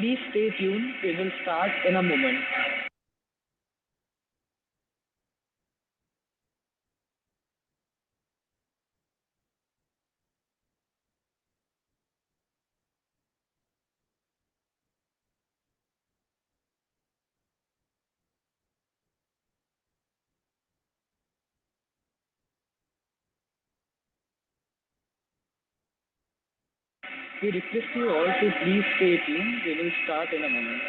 Please stay tuned. We will start in a moment. We request you all to please stay tuned. We will start in a moment.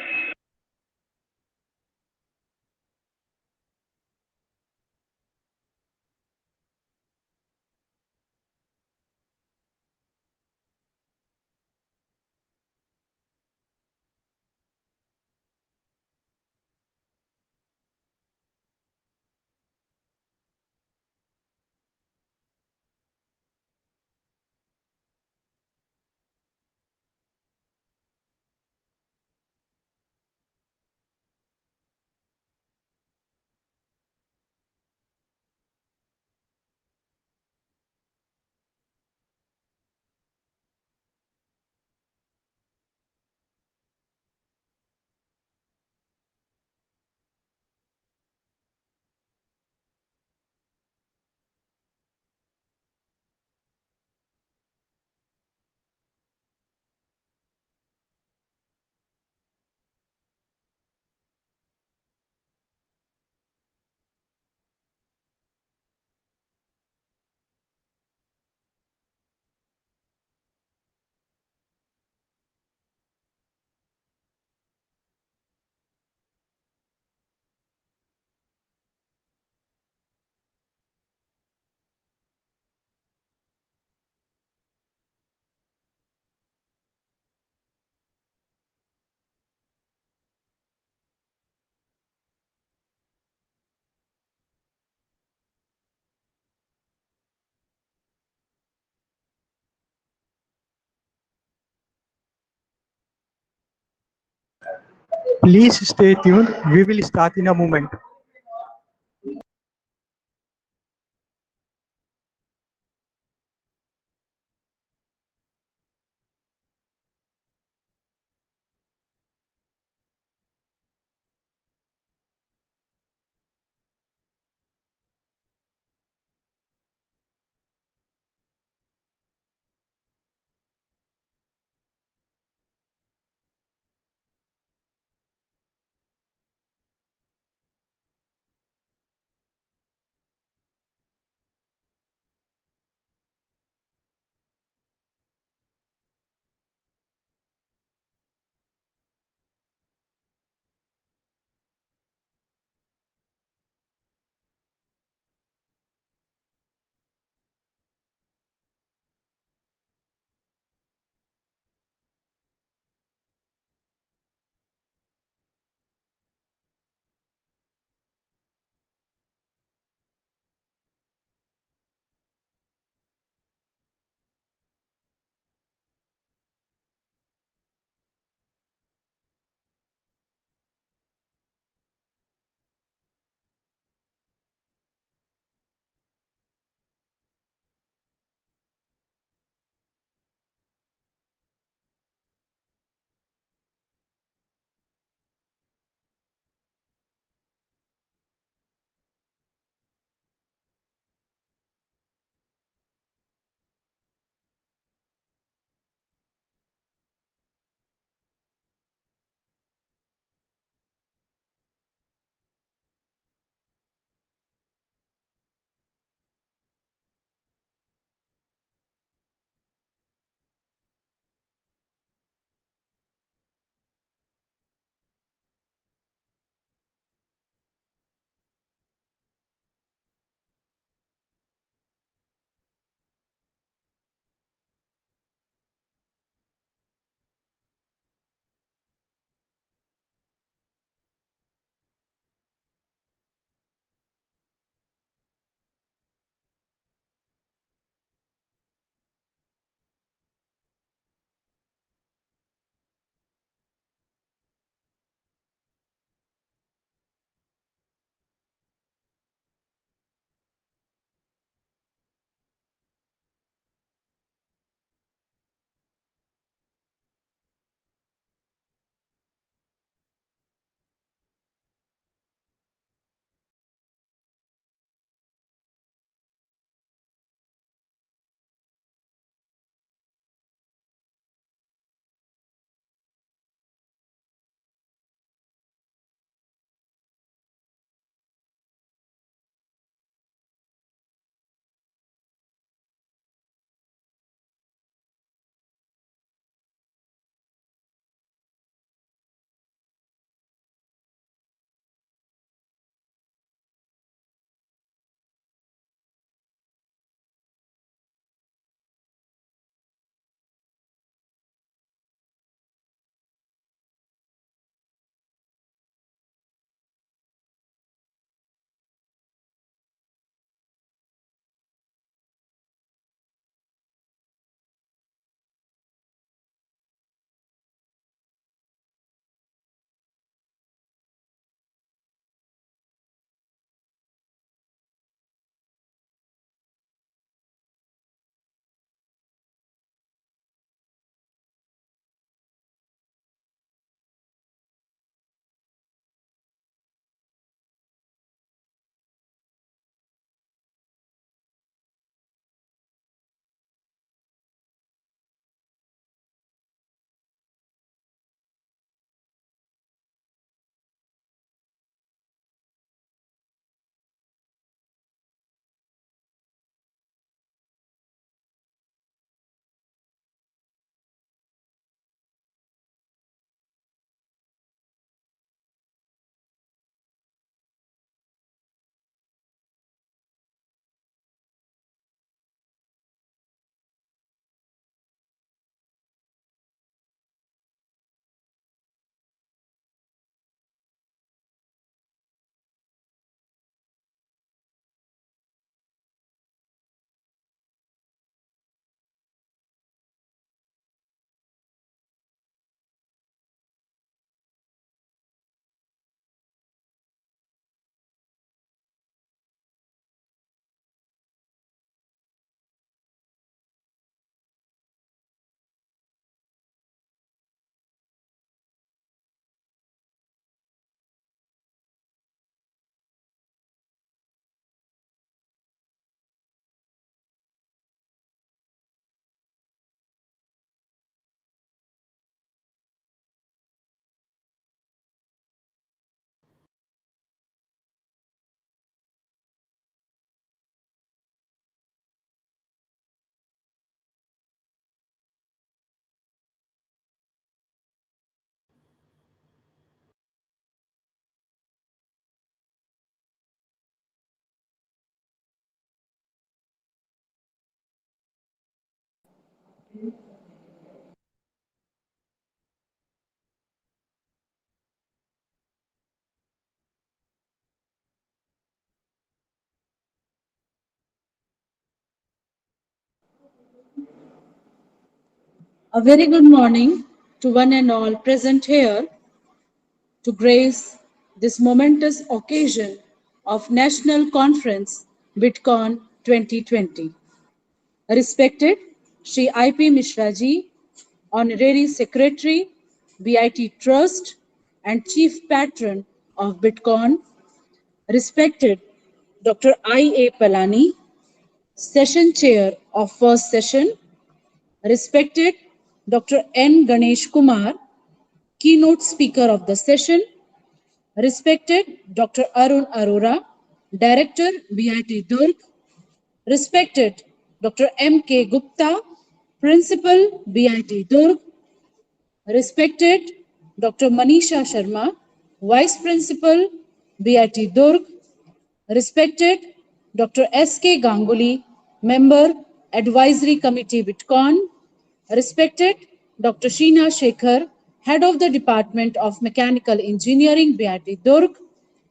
Please stay tuned. We will start in a moment. A very good morning to one and all present here to grace this momentous occasion of National Conference BitCon 2020. Respected Shri I.P. Mishra ji, Honorary Secretary, BIT Trust and Chief Patron of BitCon, respected Dr. I.A. Palani, Session Chair of First Session, respected Dr. N. Ganesh Kumar, Keynote Speaker of the session, respected Dr. Arun Arora, Director, BIT Durg, respected Dr. M.K. Gupta, Principal, BIT Durg, respected Dr. Manisha Sharma, Vice Principal, BIT Durg, respected Dr. S.K. Ganguly, Member, Advisory Committee Bitcon, respected Dr. Sheena Shekhar, Head of the Department of Mechanical Engineering, BIT Durg,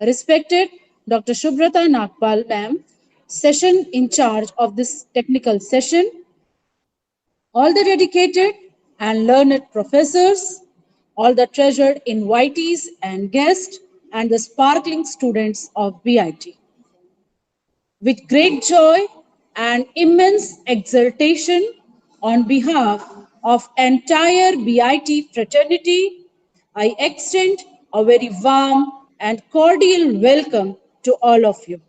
respected Dr. Shubhrata Nagpal, ma'am, session in charge of this technical session, all the dedicated and learned professors, all the treasured invitees and guests, and the sparkling students of BIT. With great joy and immense exultation on behalf of entire BIT fraternity, I extend a very warm and cordial welcome to all of you.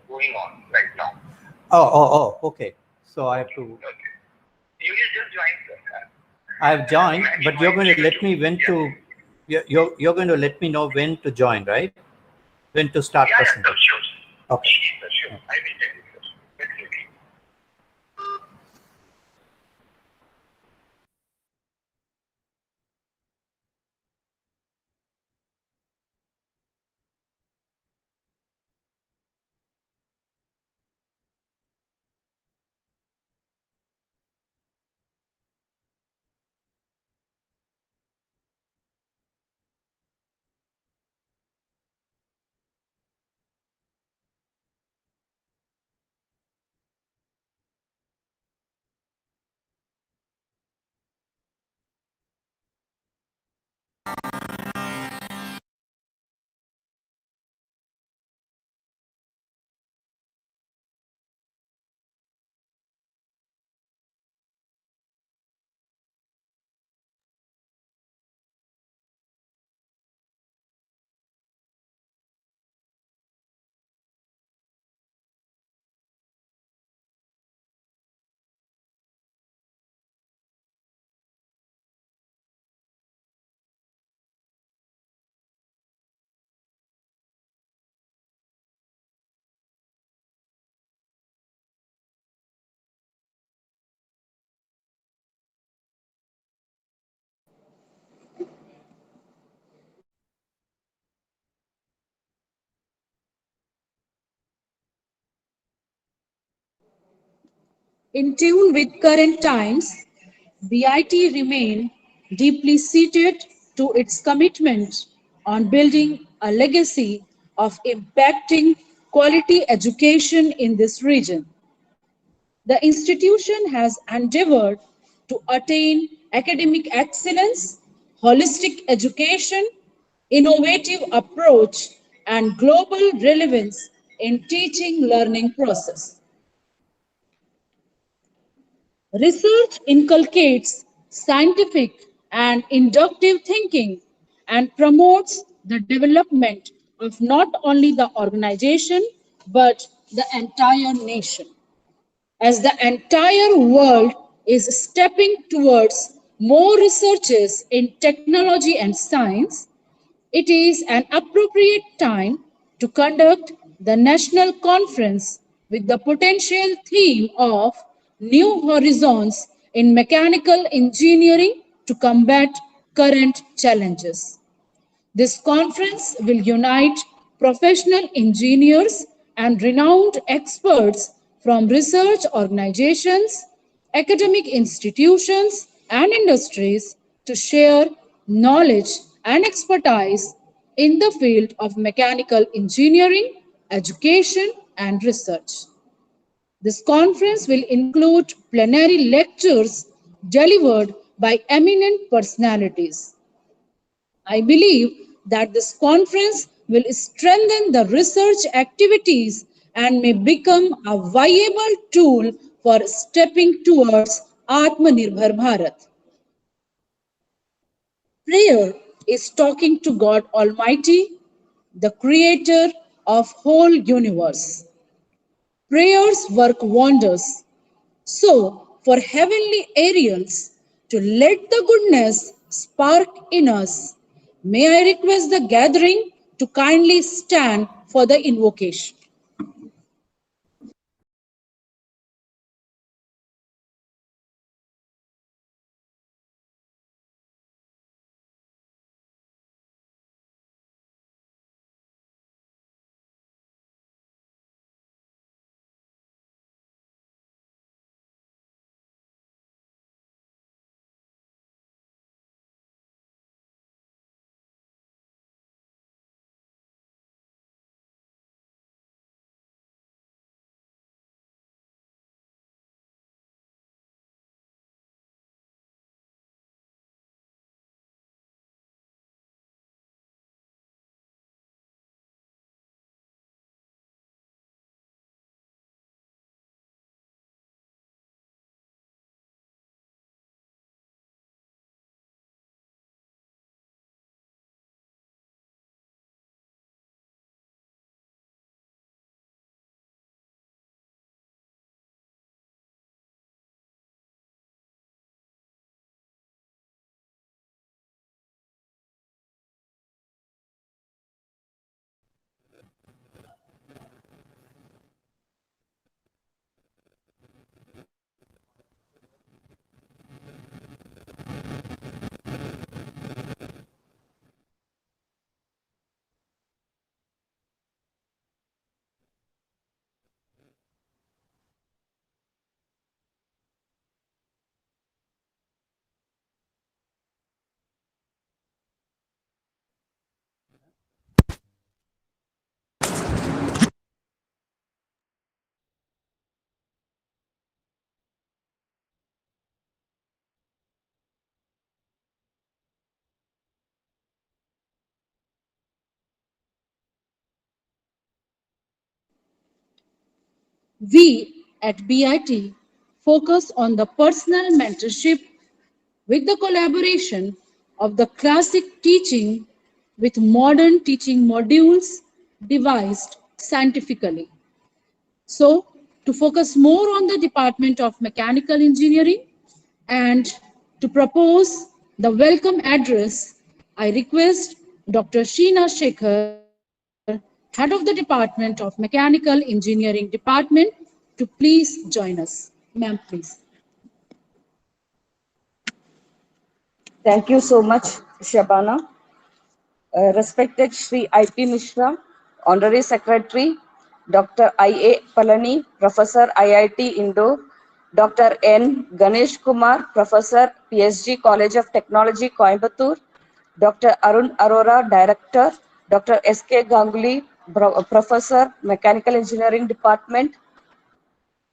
Going on right now. Okay. So I have to. Okay. You just joined, sir. I have joined, but you're going to let me when to. You're going to let me know when to join, right? When to start Yeah, presenting. sir, sure. Okay. Yes, sir, sure. I will tell you, sir. Definitely. In tune with current times, BIT remained deeply seated to its commitment on building a legacy of impacting quality education in this region. The institution has endeavored to attain academic excellence, holistic education, innovative approach, and global relevance in teaching learning process. Research inculcates scientific and inductive thinking and promotes the development of not only the organization but the entire nation. As the entire world is stepping towards more researches in technology and science, it is an appropriate time to conduct the national conference with the potential theme of New Horizons in Mechanical Engineering to combat current challenges. This conference will unite professional engineers and renowned experts from research organizations, academic institutions, and industries to share knowledge and expertise in the field of mechanical engineering, education, and research. This conference will include plenary lectures delivered by eminent personalities. I believe that this conference will strengthen the research activities and may become a viable tool for stepping towards Atmanirbhar Bharat. Prayer is talking to God Almighty, the creator of whole universe. Prayers work wonders. So, for heavenly aerials to let the goodness spark in us, may I request the gathering to kindly stand for the invocation. We at BIT focus on the personal mentorship with the collaboration of the classic teaching with modern teaching modules devised scientifically. So, to focus more on the Department of Mechanical Engineering and to propose the welcome address, I request Dr. Sheena Shekhar, Head of the Department of Mechanical Engineering Department, to please join us. Ma'am, please. Thank you so much, Shabana. Respected Shri I.P. Mishra, Honorary Secretary, Dr. I.A. Palani, Professor IIT Indore, Dr. N. Ganesh Kumar, Professor, PSG College of Technology, Coimbatore. Dr. Arun Arora, Director. Dr. S.K. Ganguly, Professor, Mechanical Engineering Department.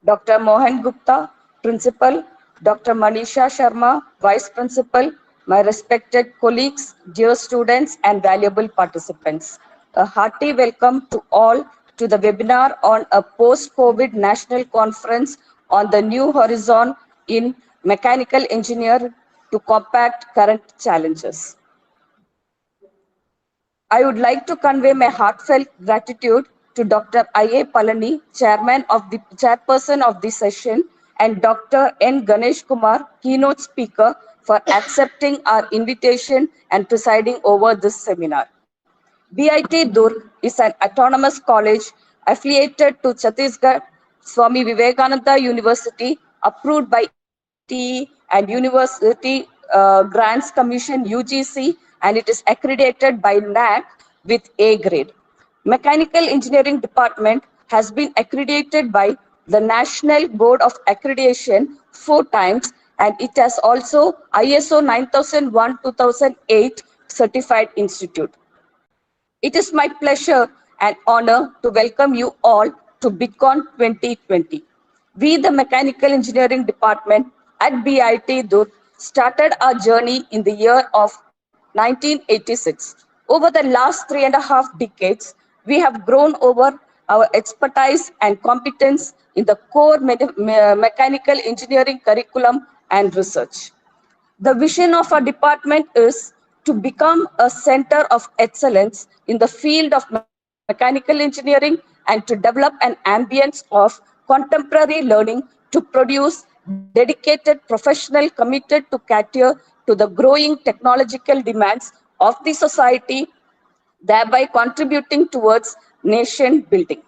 Dr. Mohan Gupta, Principal, Dr. Manisha Sharma, Vice Principal, my respected colleagues, dear students and valuable participants. A hearty welcome to all to the webinar on a post-COVID national conference on the new horizon in mechanical engineer to combat current challenges. I would like to convey my heartfelt gratitude to Dr. I.A. Palani, chairperson of this session, and Dr. N. Ganesh Kumar, keynote speaker, for accepting our invitation and presiding over this seminar. BIT Durg is an autonomous college affiliated to Chhattisgarh Swami Vivekananda University, approved by NCTE and University Grants Commission UGC, and it is accredited by NAC with A grade. Mechanical Engineering Department has been accredited by the National Board of Accreditation 4 times, and it has also ISO 9001-2008 certified institute. It is my pleasure and honor to welcome you all to BitCon 2020. We, the Mechanical Engineering Department at BIT Durg, started our journey in the year of 1986. Over the last 3.5 decades, we have grown over our expertise and competence in the core mechanical engineering curriculum and research. The vision of our department is to become a center of excellence in the field of mechanical engineering and to develop an ambience of contemporary learning to produce dedicated professionals committed to cater to the growing technological demands of the society, thereby contributing towards nation building.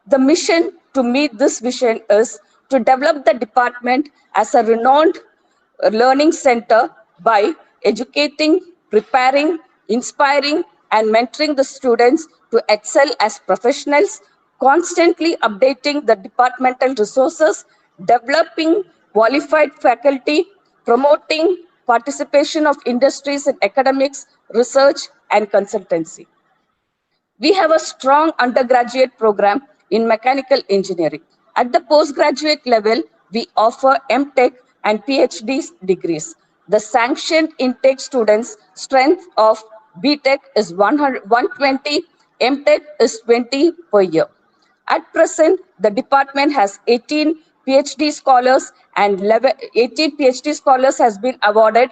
The mission to meet this vision is to develop the department as a renowned learning center by educating, preparing, inspiring, and mentoring the students to excel as professionals, constantly updating the departmental resources, developing qualified faculty, promoting participation of industries in academics, research, and consultancy. We have a strong undergraduate program in mechanical engineering. At the postgraduate level, we offer MTech and PhD degrees. The sanctioned intake students' strength of BTech is 120, MTech is 20 per year. At present, the department has 18 PhD scholars and 18 PhD scholars has been awarded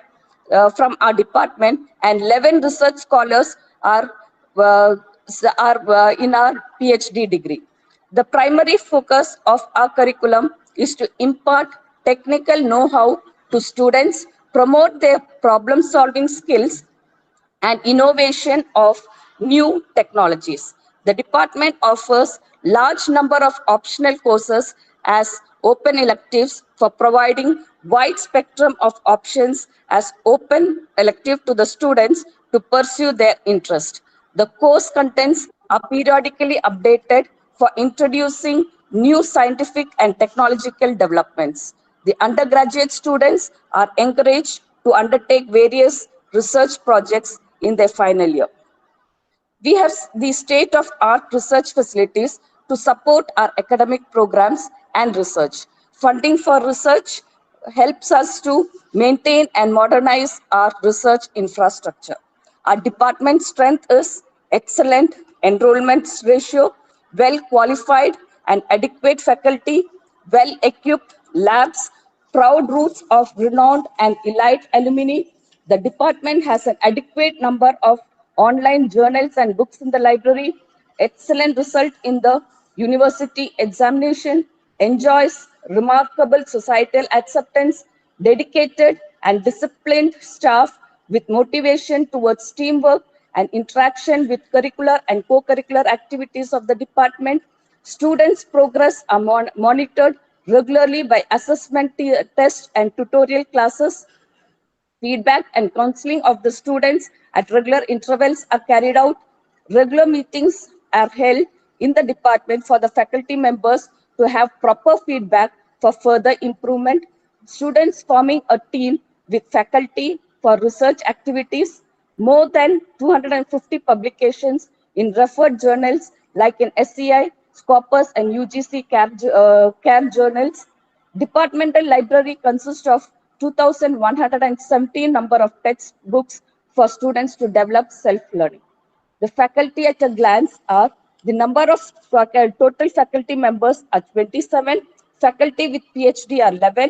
from our department, and 11 research scholars are in our PhD degree. The primary focus of our curriculum is to impart technical know-how to students, promote their problem-solving skills, and innovation of new technologies. The department offers large number of optional courses as open electives for providing wide spectrum of options as open elective to the students to pursue their interest. The course contents are periodically updated for introducing new scientific and technological developments. The undergraduate students are encouraged to undertake various research projects in their final year. We have the state-of-art research facilities to support our academic programs and research. Funding for research helps us to maintain and modernize our research infrastructure. Our department strength is excellent enrollment ratio, well-qualified and adequate faculty, well-equipped labs, proud roots of renowned and elite alumni. The department has an adequate number of online journals and books in the library, excellent result in the university examination, enjoys remarkable societal acceptance, dedicated and disciplined staff with motivation towards teamwork and interaction with curricular and co-curricular activities of the department. Students' progress are monitored regularly by assessment tests and tutorial classes. Feedback and counseling of the students at regular intervals are carried out. Regular meetings are held in the department for the faculty members to have proper feedback for further improvement, students forming a team with faculty for research activities, more than 250 publications in referred journals like in SCI, Scopus and UGC CAR journals. Departmental library consists of 2,117 number of textbooks for students to develop self-learning. The faculty at a glance are the number of total faculty members are 27, faculty with PhD are 11,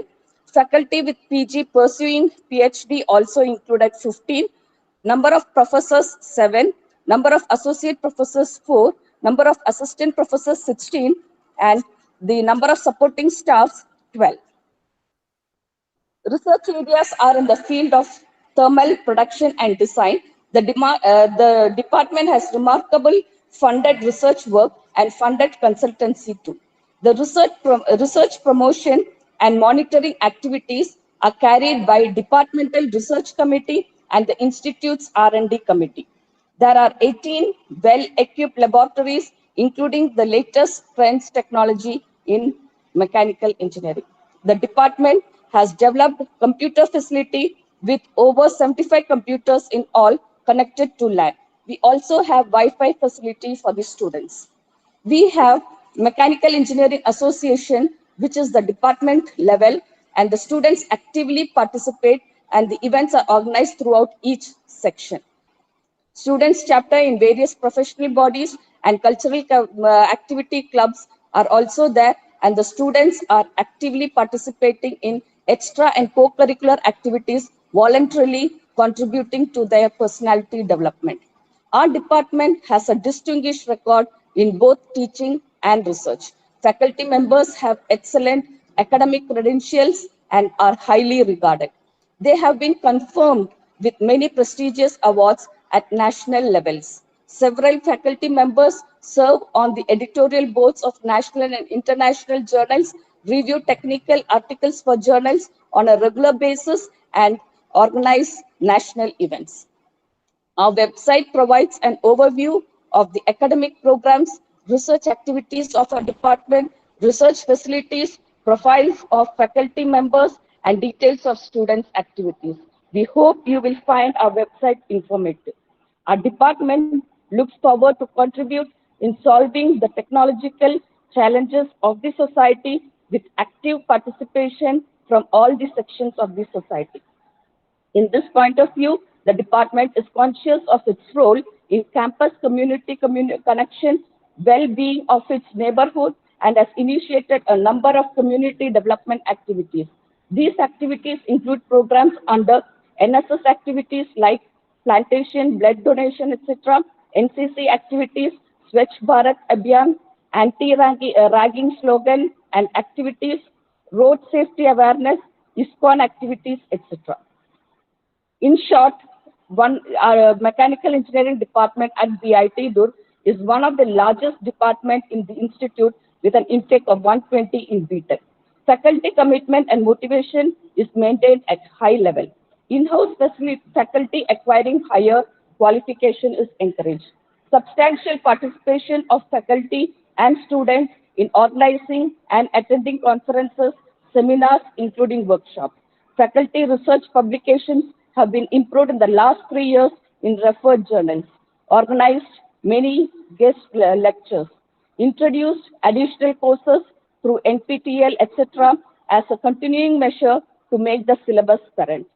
faculty with PG pursuing PhD also included 15, number of professors 7, number of associate professors 4, number of assistant professors 16, and the number of supporting staffs 12. Research areas are in the field of thermal production and design. The department has remarkable funded research work and funded consultancy too. The research promotion and monitoring activities are carried by Departmental Research Committee and the Institute's R&D Committee. There are 18 well-equipped laboratories, including the latest trends technology in mechanical engineering. The department has developed computer facility with over 75 computers in all connected to LAN. We also have Wi-Fi facility for the students. We have Mechanical Engineering Association, which is the department level, and the students actively participate and the events are organized throughout each section. Students chapter in various professional bodies and cultural activity clubs are also there, and the students are actively participating in extra and co-curricular activities, voluntarily contributing to their personality development. Our department has a distinguished record in both teaching and research. Faculty members have excellent academic credentials and are highly regarded. They have been confirmed with many prestigious awards at national levels. Several faculty members serve on the editorial boards of national and international journals, review technical articles for journals on a regular basis, and organize national events. Our website provides an overview of the academic programs, research activities of our department, research facilities, profiles of faculty members, and details of students' activities. We hope you will find our website informative. Our department looks forward to contribute in solving the technological challenges of the society with active participation from all the sections of the society. In this point of view, the department is conscious of its role in campus community connection, well-being of its neighborhood, and has initiated a number of community development activities. These activities include programs under NSS activities like plantation, blood donation, etc., NCC activities, Swachh Bharat Abhiyan, anti-ragging slogan and activities, road safety awareness, ISKCON activities, etc. In short, our mechanical engineering department at BIT Durg is one of the largest departments in the institute with an intake of 120 in BTech. Faculty commitment and motivation is maintained at high level. In-house faculty acquiring higher qualification is encouraged. Substantial participation of faculty and students in organizing and attending conferences, seminars, including workshops. Faculty research publications have been improved in the last 3 years in referred journals, organized many guest lectures, introduced additional courses through NPTEL, etc., as a continuing measure to make the syllabus current.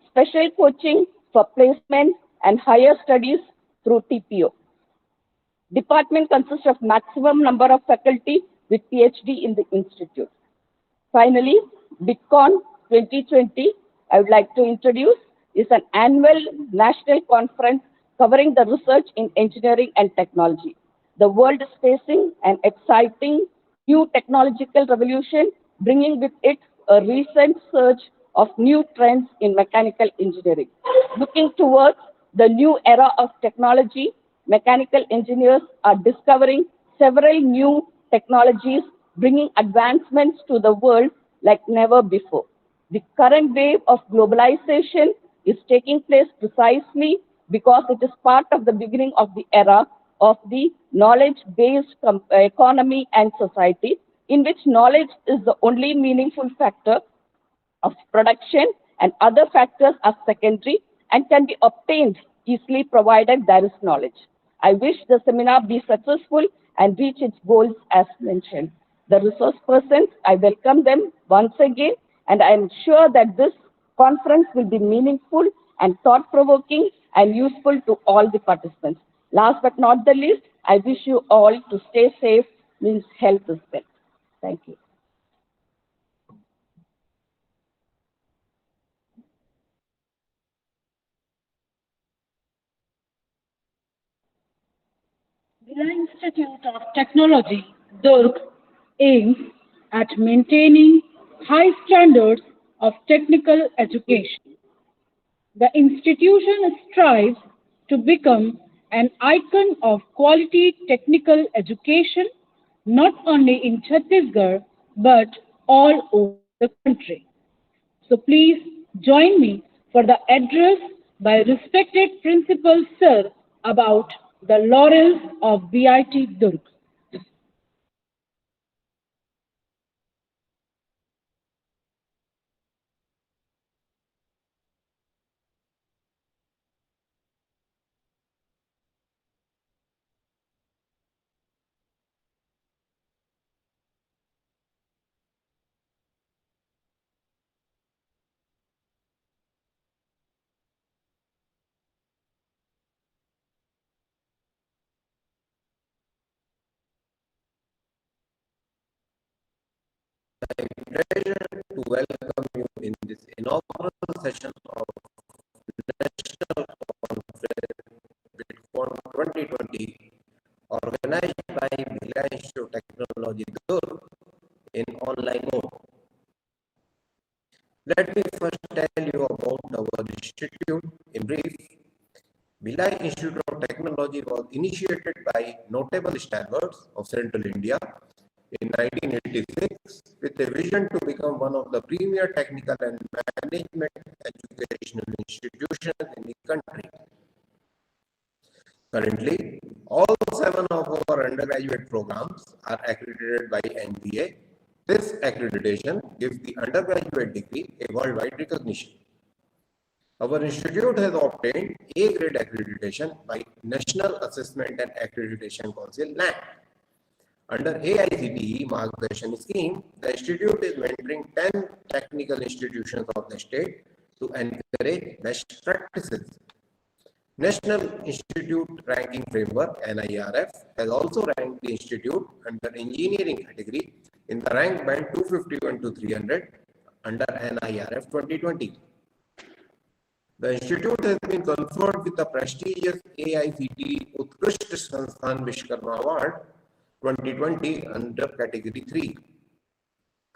Special coaching for placement and higher studies through TPO. Department consists of maximum number of faculty with PhD in the institute. Finally, BitCon 2020, I would like to introduce, is an annual national conference covering the research in engineering and technology. The world is facing an exciting new technological revolution, bringing with it a recent surge of new trends in mechanical engineering. Looking towards the new era of technology, mechanical engineers are discovering several new technologies, bringing advancements to the world like never before. The current wave of globalization is taking place precisely because it is part of the beginning of the era of the knowledge-based economy and society, in which knowledge is the only meaningful factor of production and other factors are secondary and can be obtained easily provided there is knowledge. I wish the seminar be successful and reach its goals as mentioned. The resource persons, I welcome them once again, and I am sure that this conference will be meaningful and thought-provoking and useful to all the participants. Last but not the least, I wish you all to stay safe, means health is wealth. Thank you. Billa Institute of Technology, Durg, aims at maintaining high standards of technical education. The institution strives to become an icon of quality technical education, not only in Chhattisgarh, but all over the country. So please join me for the address by respected Principal Sir about the laurels of BIT Durg. Pleasure to welcome you in this inaugural session of National Conference Bitcoin 2020, organized by Billa Institute of Technology Durg in online mode. Let me first tell you about our institute in brief. Billa Institute of Technology was initiated by notable stalwarts of Central India in 1986 with a vision to become one of the premier technical and management educational institutions in the country. Currently, all 7 of our undergraduate programs are accredited by NBA. This accreditation gives the undergraduate degree a worldwide recognition. Our institute has obtained A-grade accreditation by National Assessment and Accreditation Council (NAAC). Under AICTE Margdarshan scheme, the institute is mentoring 10 technical institutions of the state to encourage best practices. National Institute Ranking Framework (NIRF) has also ranked the institute under engineering category in the rank band 251 to 300 under NIRF 2020. The institute has been conferred with the prestigious AICTE Utkrisht Sansthan Vishkarma Award 2020 under category 3.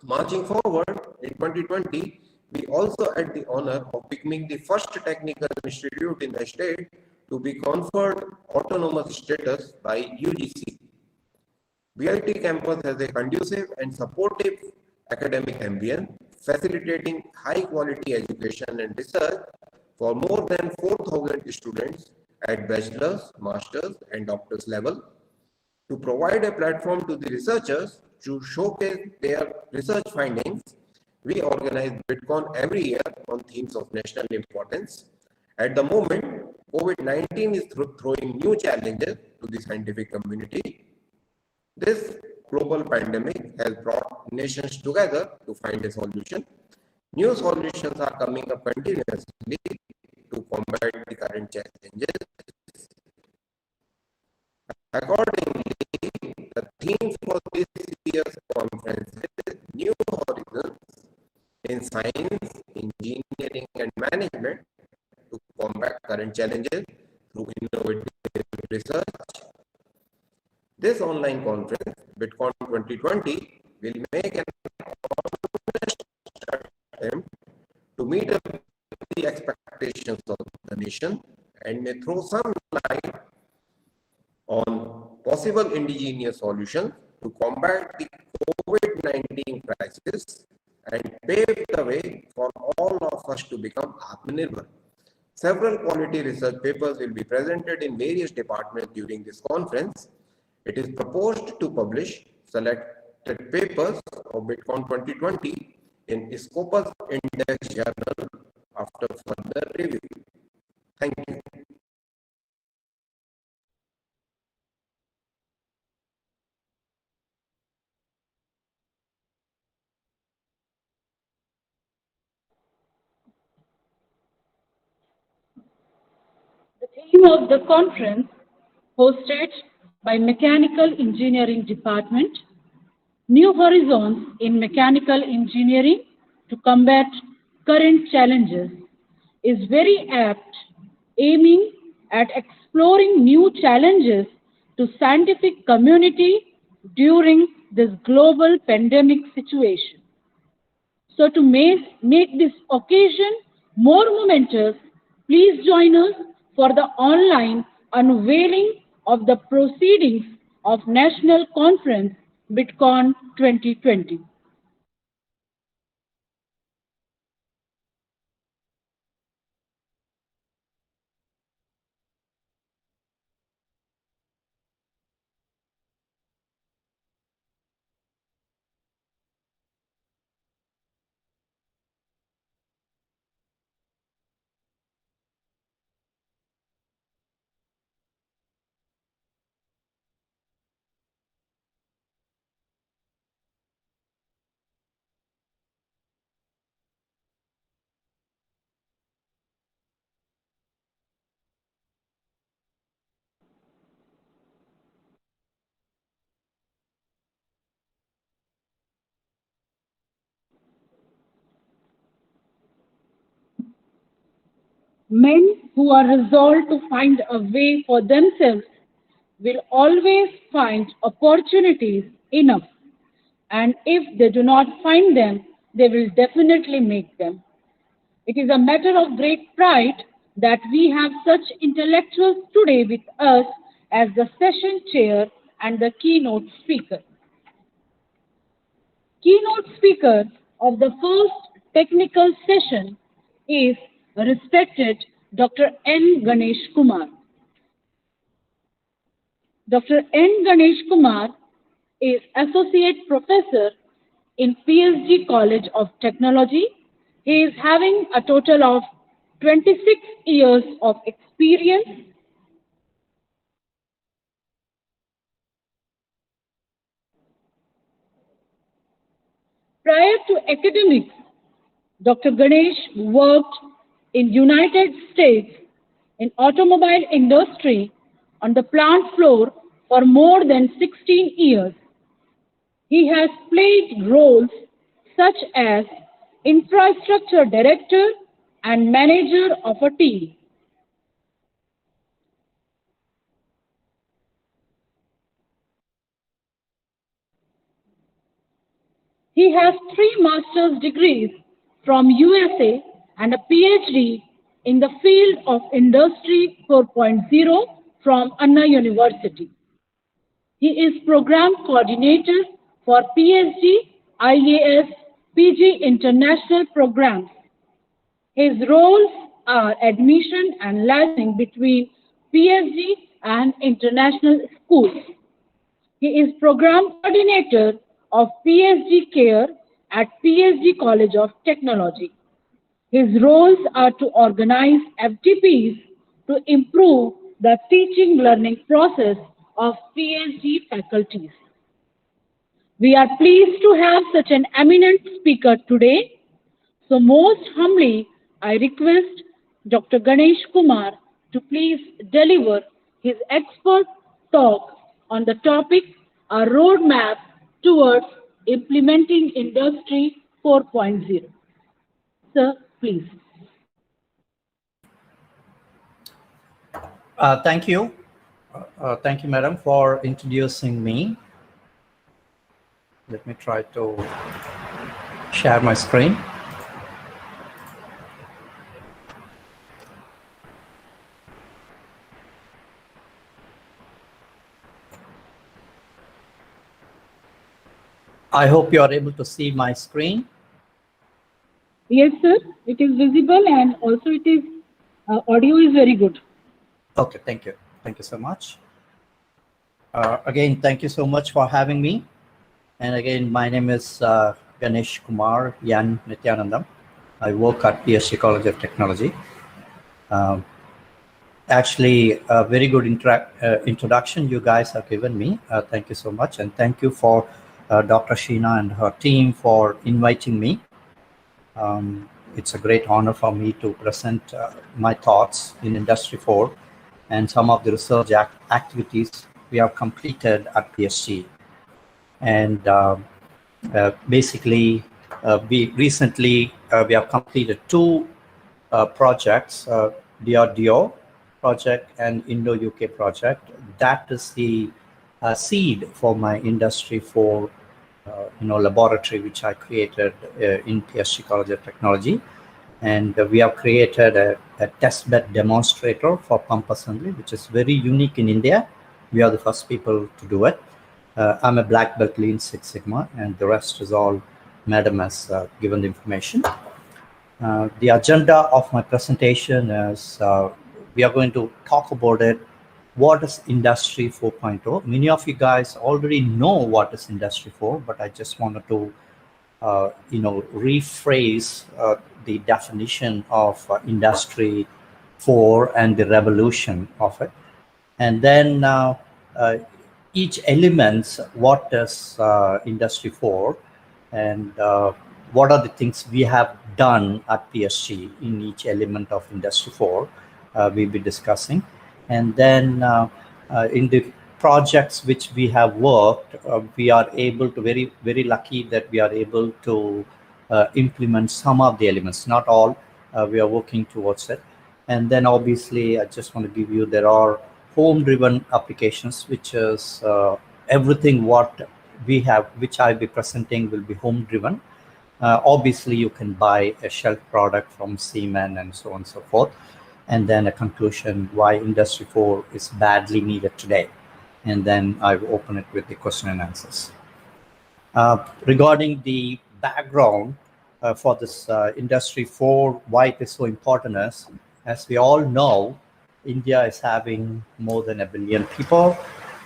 Marching forward, in 2020, we also had the honor of becoming the first technical institute in the state to be conferred autonomous status by UGC. BIT campus has a conducive and supportive academic ambience, facilitating high-quality education and research for more than 4,000 students at bachelor's, master's, and doctor's level. To provide a platform to the researchers to showcase their research findings, we organize Bitcoin every year on themes of national importance. At the moment, COVID-19 is throwing new challenges to the scientific community. This global pandemic has brought nations together to find a solution. New solutions are coming up continuously to combat the current challenges. Accordingly, the theme for this year's conference is New Horizons in Science, Engineering and Management to combat current challenges through innovative research. This online conference, Bitcoin 2020, will make an honest attempt to meet up the expectations of the nation and may throw some light on possible indigenous solutions to combat the COVID-19 crisis and pave the way for all of us to become Atmanirbhar. Several quality research papers will be presented in various departments during this conference. It is proposed to publish select selected papers of Bitcoin 2020 in Scopus Index Journal after further review. Thank you. The theme of the conference, hosted by Mechanical Engineering Department, New Horizons in Mechanical Engineering to Combat Current Challenges, is very apt, aiming at exploring new challenges to scientific community during this global pandemic situation. So to make this occasion more momentous, please join us for the online unveiling of the proceedings of National Conference Bitcoin 2020. Men who are resolved to find a way for themselves will always find opportunities enough, and if they do not find them, they will definitely make them. It is a matter of great pride that we have such intellectuals today with us as the session chair and the keynote speaker. Keynote speaker of the first technical session is respected Dr. N. Ganesh Kumar. Dr. N. Ganesh Kumar is Associate Professor in PSG College of Technology. He is having a total of 26 years of experience. Prior to academics, Dr. Ganesh worked in United States in automobile industry on the plant floor for more than 16 years. He has played roles such as infrastructure director and manager of a team. He has 3 master's degrees from USA and a PhD in the field of Industry 4.0 from Anna University. He is program coordinator for PSG, IAS, PG International programs. His roles are admission and licensing between PSG and international schools. He is program coordinator of PSG Care at PSG College of Technology. His roles are to organize FTPs to improve the teaching learning process of PSG faculties. We are pleased to have such an eminent speaker today. So most humbly, I request Dr. Ganesh Kumar to please deliver his expert talk on the topic, a roadmap towards implementing Industry 4.0. Sir, please. Thank you. Thank you, madam, for introducing me. Let me try to share my screen. I hope you are able to see my screen. Yes, sir. It is visible and also it is audio is very good. Okay, thank you. Thank you so much. Again, thank you so much for having me. And again, my name is Ganesh Kumar Yan Nityanandam. I work at PSC College of Technology. Actually, a very good introduction you guys have given me. Thank you so much. And thank you for Dr. Sheena and her team for inviting me. It's a great honor for me to present my thoughts in Industry 4 and some of the research activities we have completed at PSC. And basically, we recently we have completed two projects, DRDO project and Indo-UK project. That is the seed for my Industry 4 laboratory, which I created in PSC College of Technology. And we have created a test bed demonstrator for pump assembly, which is very unique in India. We are the first people to do it. I'm a black belt Lean Six Sigma, and the rest is all Madam has given the information. The agenda of my presentation is we are going to talk about it. What is Industry 4.0? Many of you guys already know what is Industry 4, but I just wanted to rephrase the definition of Industry 4 and the revolution of it. And then each element, what is Industry 4, and what are the things we have done at PSC in each element of Industry 4, we'll be discussing. And then in the projects which we have worked, we are able to, very lucky that we are able to implement some of the elements, not all, we are working towards it. And then obviously, I just want to give you, there are home-driven applications, which is everything what we have, which I'll be presenting will be home-driven. Obviously, you can buy a shelf product from Siemens and so on and so forth. And then a conclusion why Industry 4 is badly needed today. And then I will open it with the question and answers. Regarding the background for this Industry 4, why it is so important is, as we all know, India is having more than 1 billion people.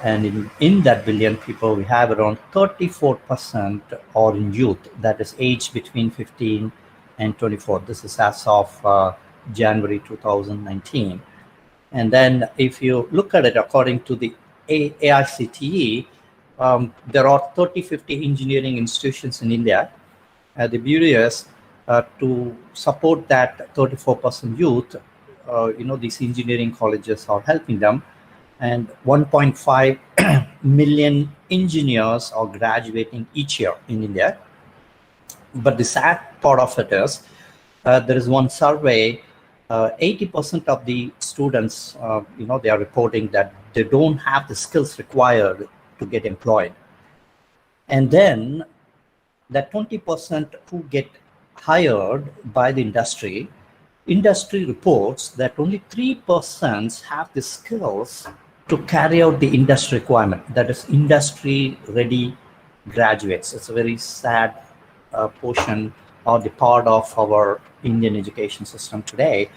And in that billion people, we have around 34% are in youth, that is aged between 15 and 24. This is as of January 2019. And then if you look at it according to the AICTE, there are 30-50 engineering institutions in India. The beauty is to support that 34% youth, these engineering colleges are helping them. And 1.5 million engineers are graduating each year in India. But the sad part of it is, there is one survey, 80% of the students, they are reporting that they don't have the skills required to get employed. And then that 20% who get hired by the industry reports that only 3% have the skills to carry out the industry requirement, that is industry-ready graduates. It's a very sad portion or the part of our Indian education system today.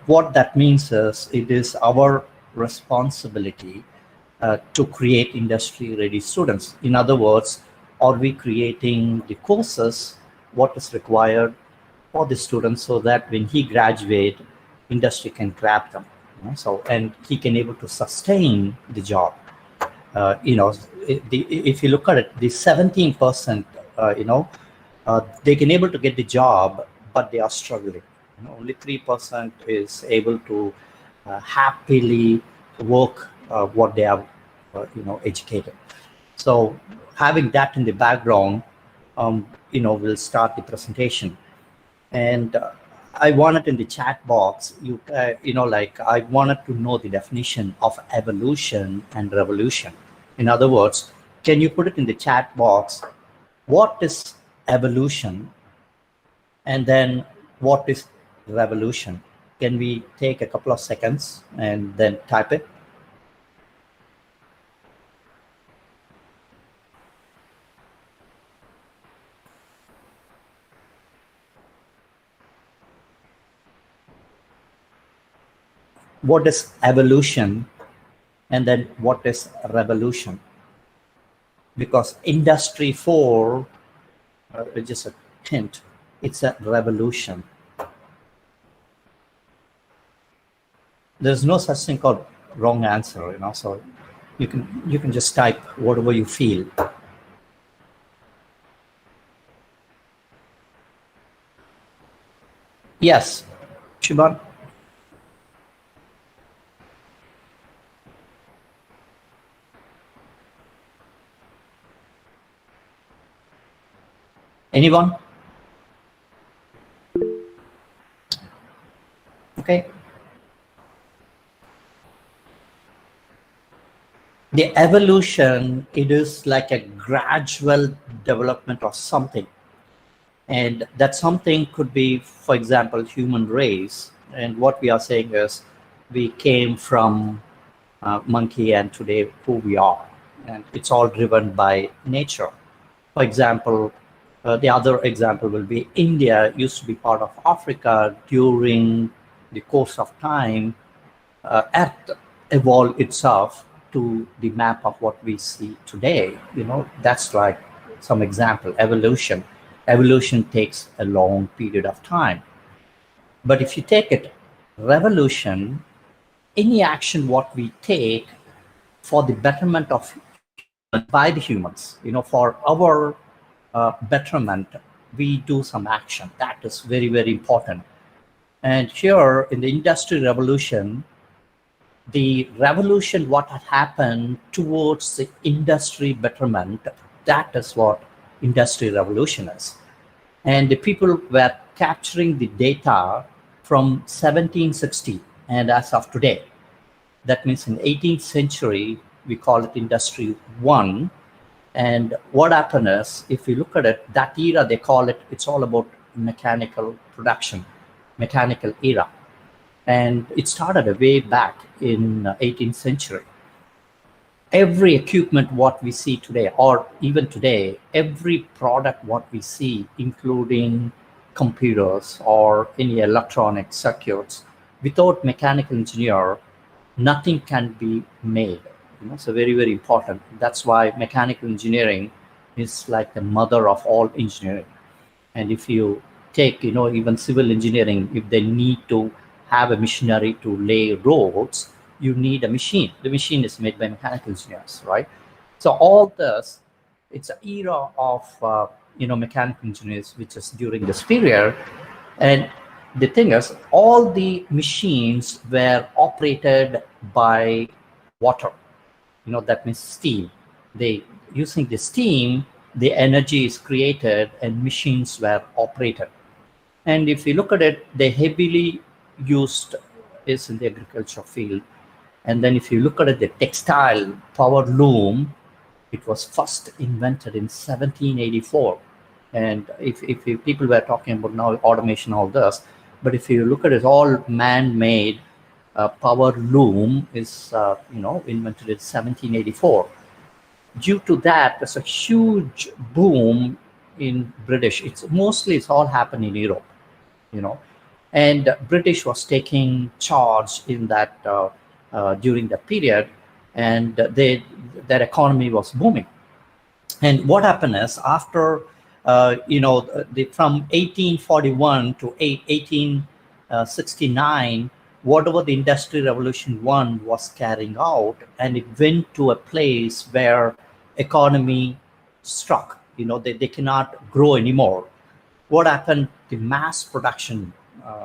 What that means is it is our responsibility to create industry-ready students. In other words, are we creating the courses, what is required for the students so that when he graduates, industry can grab them. And he can able to sustain the job. If you look at it, the 17%, they can able to get the job, but they are struggling. Only 3% is able to happily work what they have, educated. So having that in the background, we'll start the presentation. And I wanted in the chat box, I wanted to know the definition of evolution and revolution. In other words, can you put it in the chat box? What is evolution? And then what is revolution? Can we take a couple of seconds and then type it? What is evolution? And then what is revolution? because Industry 4, just a hint, it's a revolution. There's no such thing called wrong answer, you know, so you can just type whatever you feel. Yes, Shiban. Anyone? Okay. The evolution, it is like a gradual development of something. And that something could be, for example, human race. And what we are saying is we came from monkey and today who we are. And it's all driven by nature. For example, the other example will be India used to be part of Africa. During the course of time, Earth evolved itself to the map of what we see today. You know, that's like some example, evolution. Evolution takes a long period of time. But if you take it, revolution, any action what we take for the betterment of by the humans, you know, for our betterment, we do some action. That is very, very important. And here in the Industrial Revolution, the revolution what had happened towards the industry betterment, that is what Industrial Revolution is. And the people were capturing the data from 1760 and as of today. That means in 18th century, we call it Industry 1. And what happened is, if you look at it, that era, they call it, it's all about mechanical production, mechanical era. And it started way back in 18th century. Every equipment what we see today, or even today, every product what we see, including computers or any electronic circuits, without mechanical engineer, nothing can be made. You know, so very, very important. That's why mechanical engineering is like the mother of all engineering. And if you take, you know, even civil engineering, if they need to have a machinery to lay roads, you need a machine. The machine is made by mechanical engineers, right? So all this, it's an era of, you know, mechanical engineers, which is during this period. And the thing is, all the machines were operated by water. You know, that means steam. They, using the steam, the energy is created and machines were operated. And if you look at it, they heavily used is in the agriculture field. And then if you look at it, the textile power loom, it was first invented in 1784. And if people were talking about now automation, all this, but if you look at it, all man-made power loom is, you know, invented in 1784. Due to that, there's a huge boom in British. It's all happened in Europe, you know, and British was taking charge in that during that period, and their economy was booming. And what happened is, after you know, from 1841 to 1869, whatever the Industrial Revolution 1 was carrying out, and it went to a place where economy struck. You know, they cannot grow anymore. What happened? The mass production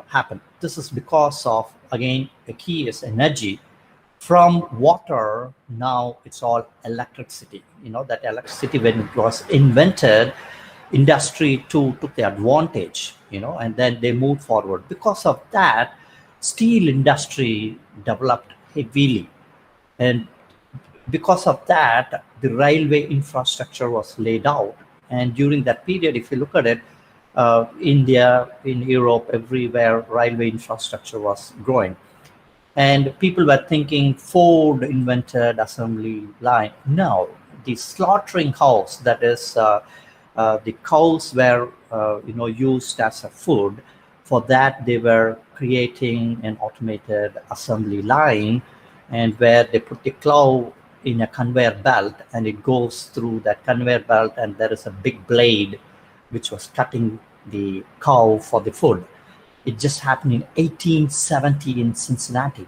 happened. This is because of, again, the key is energy. From water, now it's all electricity. You know, that electricity, when it was invented, Industry 2 took the advantage, you know, and then they moved forward. Because of that, steel industry developed heavily. And because of that, the railway infrastructure was laid out. And during that period, if you look at it, India, in Europe, everywhere, railway infrastructure was growing. And people were thinking Ford invented assembly line. No, the slaughtering house, that is, the cows were, you know, used as a food. For that, they were creating an automated assembly line, and where they put the cow in a conveyor belt, and it goes through that conveyor belt, and there is a big blade which was cutting the cow for the food. It just happened in 1870 in Cincinnati.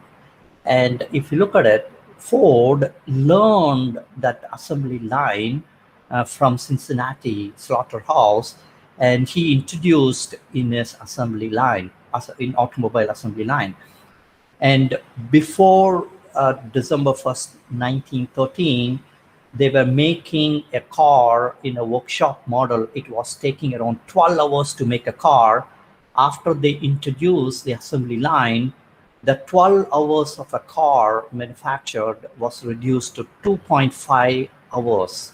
And if you look at it, Ford learned that assembly line from Cincinnati slaughterhouse, and he introduced in his assembly line, in automobile assembly line. And before December 1st, 1913, they were making a car in a workshop model. It was taking around 12 hours to make a car. After they introduced the assembly line, the 12 hours of a car manufactured was reduced to 2.5 hours.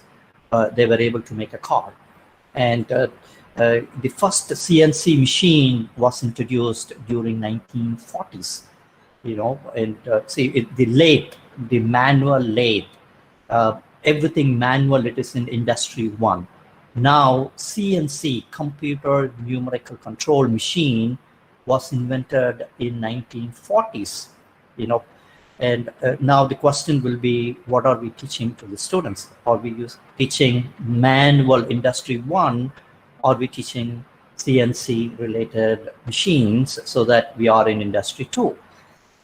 They were able to make a car. And the first CNC machine was introduced during 1940s. And the lathe, the manual lathe, everything manual, it is in Industry 1. Now, CNC, computer numerical control machine, was invented in 1940s, and now the question will be, what are we teaching to the students? Are we teaching manual Industry 1? Are we teaching CNC related machines so that we are in Industry 2?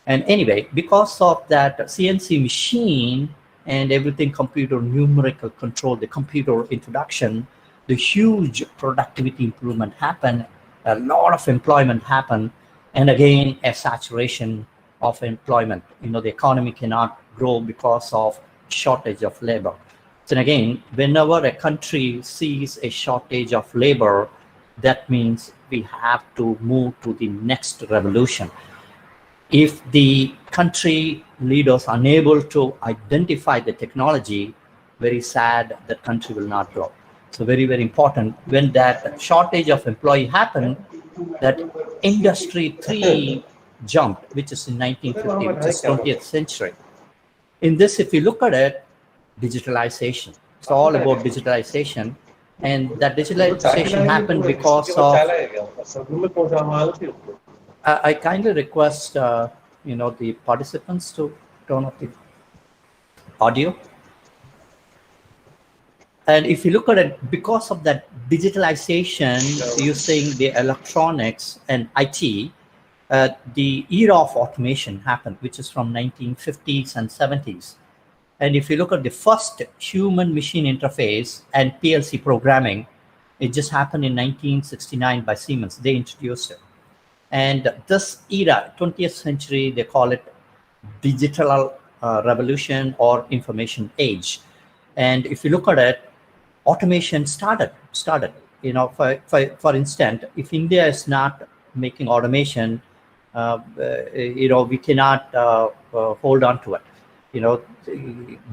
And anyway, because of that CNC machine and everything computer numerical control, the computer introduction, the huge productivity improvement happened, a lot of employment happened, and again, a saturation of employment. The economy cannot grow because of shortage of labor. So again, whenever a country sees a shortage of labor, that means we have to move to the next revolution. If the country leaders are unable to identify the technology, very sad, that country will not grow. So very, very important. When that shortage of employee happened, that Industry 3 jumped, which is in 1950, which is 20th century. In this, if you look at it, digitalization. It's all about digitalization. And that digitalization happened because of... I kindly request, the participants to turn off the audio. And if you look at it, because of that digitalization, using the electronics and IT, the era of automation happened, which is from 1950s and 70s. And if you look at the first human-machine interface and PLC programming, it just happened in 1969 by Siemens. They introduced it. And this era, 20th century, they call it digital revolution or information age. And if you look at it, automation started. For instance, if India is not making automation, we cannot hold on to it.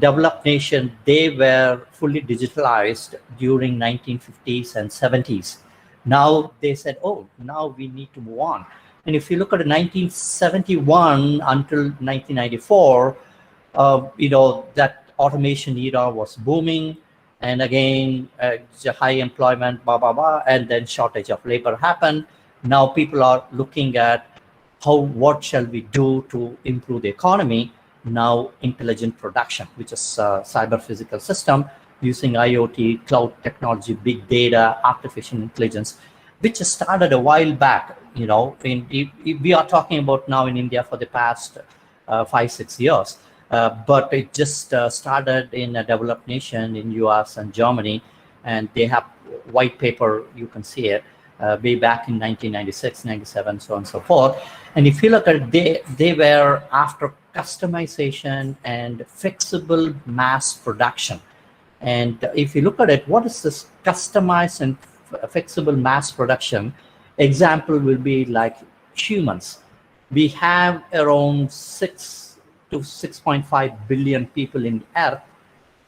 Developed nation, they were fully digitalized during 1950s and 70s. Now they said, oh, now we need to move on. And if you look at 1971 until 1994, that automation era was booming. And again, high employment, and then shortage of labor happened. Now people are looking at what shall we do to improve the economy? Now intelligent production, which is cyber physical system, using IoT, cloud technology, big data, artificial intelligence, which started a while back. We are talking about now in India for the past 5-6 years. But it just started in a developed nation in US and Germany, and they have white paper, you can see it, way back in 1996, 97, so on and so forth. And if you look at it, they were after customization and flexible mass production. And if you look at it, what is this customized and flexible mass production? Example will be like humans. We have around 6 to 6.5 billion people in the earth,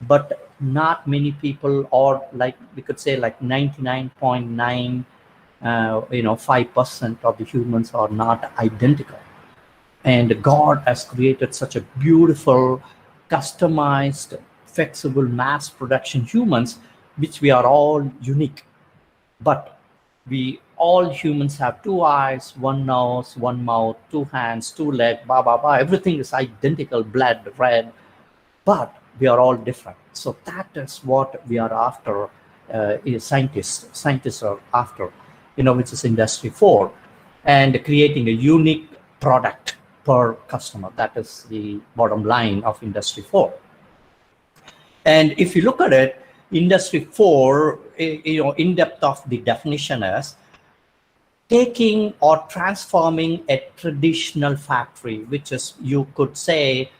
but not many people, or like we could say like 99.9 5% of the humans are not identical. And God has created such a beautiful, customized, flexible mass production humans, which we are all unique. But we all humans have 2 eyes, 1 nose, 1 mouth, 2 hands, 2 legs, everything is identical, blood, red. But we are all different. So that is what we are after. Is scientists are after, which is Industry 4, and creating a unique product per customer. That is the bottom line of Industry 4. And if you look at it, Industry 4, in depth of the definition is taking or transforming a traditional factory, which is, you could say,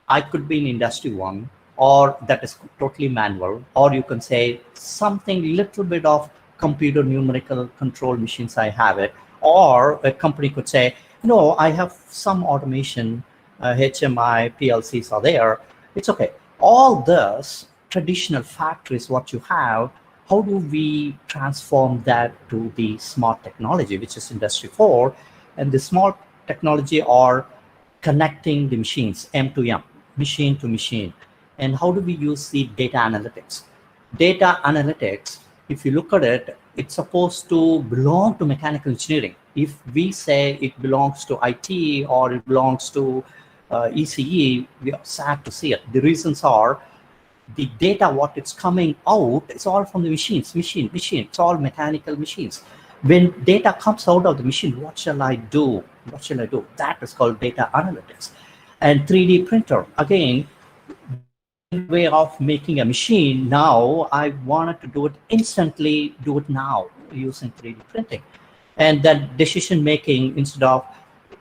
I could be in Industry 1, or that is totally manual, or you can say something little bit of computer numerical control machines, I have it. Or a company could say, no, I have some automation, HMI, PLCs are there. It's okay. All this traditional factories, what you have, how do we transform that to the smart technology, which is Industry 4? And the smart technology are connecting the machines, M to M, machine to machine. And how do we use the data analytics? Data analytics, if you look at it, it's supposed to belong to mechanical engineering. If we say it belongs to IT or it belongs to ECE, we are sad to see it. The reasons are, the data, what it's coming out, it's all from the machines, machine. It's all mechanical machines. When data comes out of the machine, what shall I do? What shall I do? That is called data analytics. And 3D printer, again, way of making a machine. Now I wanted to do it instantly, do it now using 3D printing. And that decision making, instead of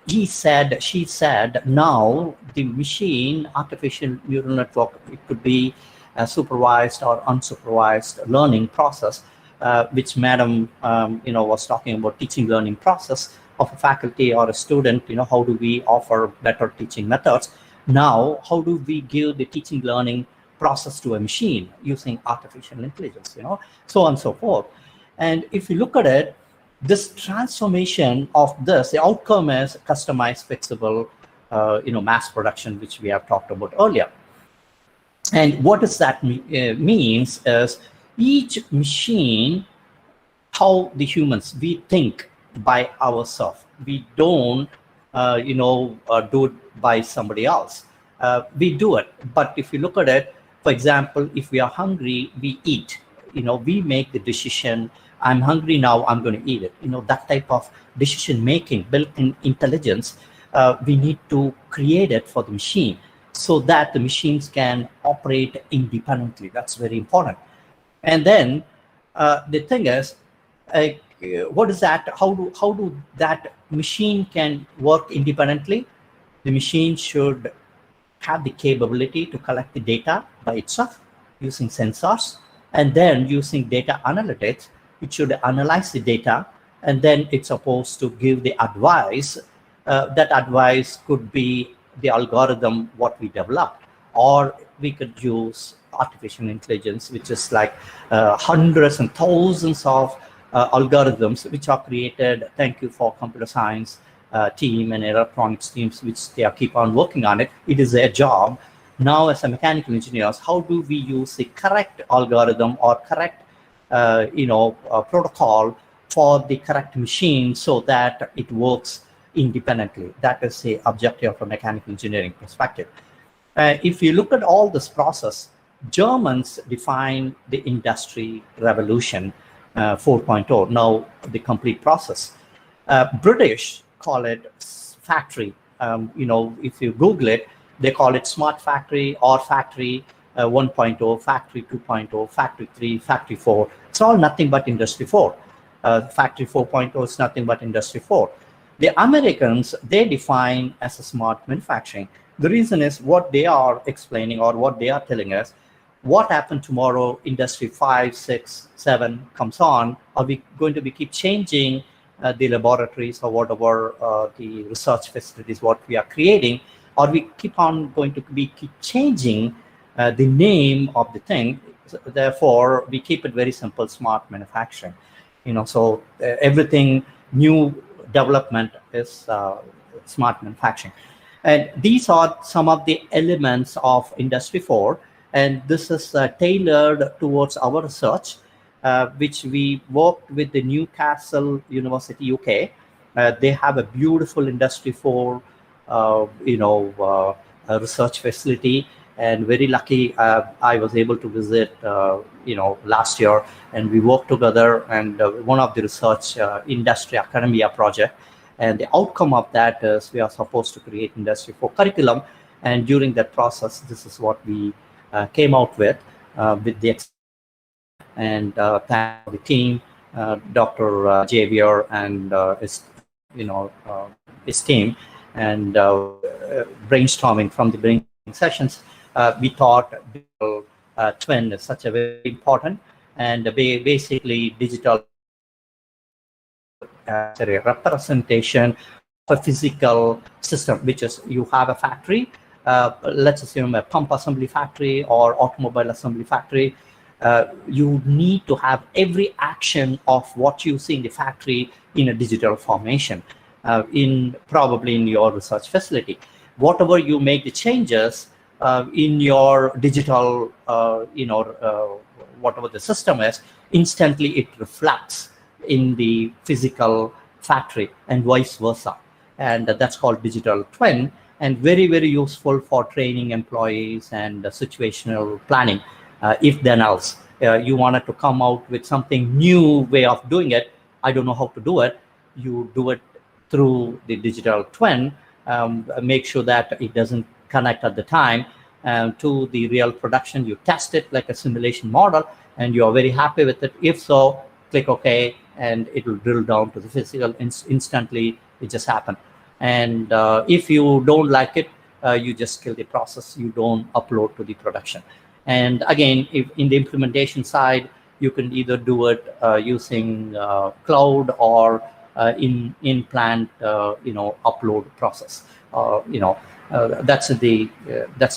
he said, she said, now the machine, artificial neural network, it could be a supervised or unsupervised learning process, which madam was talking about, teaching learning process of a faculty or a student. How do we offer better teaching methods? Now, how do we give the teaching learning process to a machine using artificial intelligence, so on and so forth. And if you look at it, this transformation of this, the outcome is customized, flexible, mass production, which we have talked about earlier. And what does that means is, each machine, how the humans, we think by ourselves. We don't, do it by somebody else. We do it. But if you look at it, for example, if we are hungry, we eat. We make the decision, I'm hungry now, I'm going to eat it. That type of decision making, built-in intelligence, we need to create it for the machine so that the machines can operate independently. That's very important. And then the thing is, what is that? How do that machine can work independently? The machine should have the capability to collect the data by itself using sensors, and then using data analytics, it should analyze the data, and then it's supposed to give the advice. That advice could be the algorithm what we developed, or we could use artificial intelligence, which is like hundreds and thousands of algorithms which are created. Thank you for computer science team and electronics teams, which they are keep on working on it. It is their job. Now, as a mechanical engineers, how do we use the correct algorithm or correct protocol for the correct machine so that it works independently? That is the objective from a mechanical engineering perspective. If you look at all this process, Germans define the industry revolution 4.0, now the complete process. British call it factory. If you Google it, they call it smart factory or factory 1.0, factory 2.0, factory 3, factory 4. It's all nothing but industry 4. Factory 4.0 is nothing but industry 4. The Americans, they define as a smart manufacturing. The reason is what they are explaining or what they are telling us, what happened tomorrow, industry 5, 6, 7 comes on, are we going to be keep changing the laboratories or whatever the research facilities, what we are creating, or we keep on going to be keep changing the name of the thing. Therefore, we keep it very simple, smart manufacturing. So everything new development is smart manufacturing. And these are some of the elements of Industry 4. And this is tailored towards our research, which we worked with the Newcastle University, UK. They have a beautiful Industry 4, research facility. and very lucky I was able to visit, last year, and we worked together, and one of the research industry academia project, and the outcome of that is we are supposed to create Industry 4 curriculum, and during that process, this is what we came out with the and thanks to the team, Dr. Javier and his team, and brainstorming from the brainstorming sessions, we thought digital twin is such a very important, and basically digital as a representation of a physical system, which is you have a factory, let's assume a pump assembly factory or automobile assembly factory. You need to have every action of what you see in the factory in a digital formation, probably in your research facility. Whatever you make the changes in your digital, whatever the system is, instantly it reflects in the physical factory and vice versa. And that's called digital twin, and very, very useful for training employees and situational planning. If then else, you wanted to come out with something new way of doing it, I don't know how to do it, you do it through the digital twin, make sure that it doesn't connect at the time to the real production. You test it like a simulation model, and you are very happy with it. If so, click OK, and it will drill down to the physical. Instantly, it just happened. And if you don't like it, you just kill the process. You don't upload to the production. And again, if in the implementation side, you can either do it using cloud or in plant, upload process. That's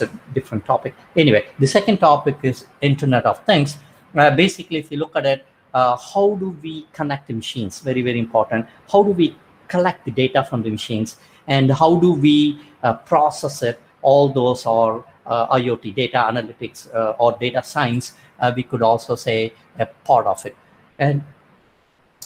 a different topic. Anyway, the second topic is Internet of Things. Basically, if you look at it, how do we connect the machines? Very, very important. How do we collect the data from the machines, and how do we process it? All those are IoT, data analytics, or data science. We could also say a part of it. And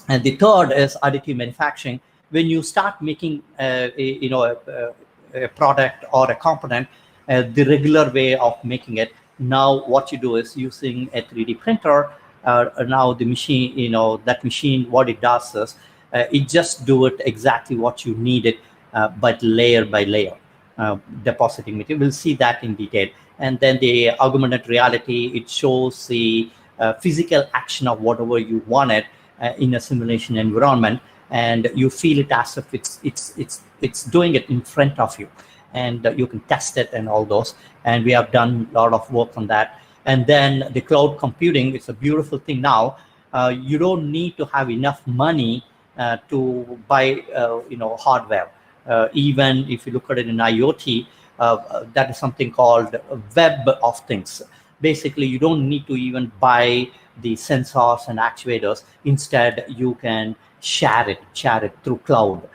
the third is additive manufacturing. When you start making a product or a component, the regular way of making it, now what you do is using a 3D printer. Now the machine, that machine, what it does is it just do it exactly what you need it, but layer by layer, depositing material. We'll see that in detail. And then the augmented reality, it shows the physical action of whatever you wanted in a simulation environment, and you feel it as if it's doing it in front of you, and you can test it and all those. And we have done a lot of work on that. And then the cloud computing, it's a beautiful thing now. You don't need to have enough money to buy hardware. Even if you look at it in IoT, that is something called Web of Things. Basically, you don't need to even buy the sensors and actuators. Instead, you can share it through cloud.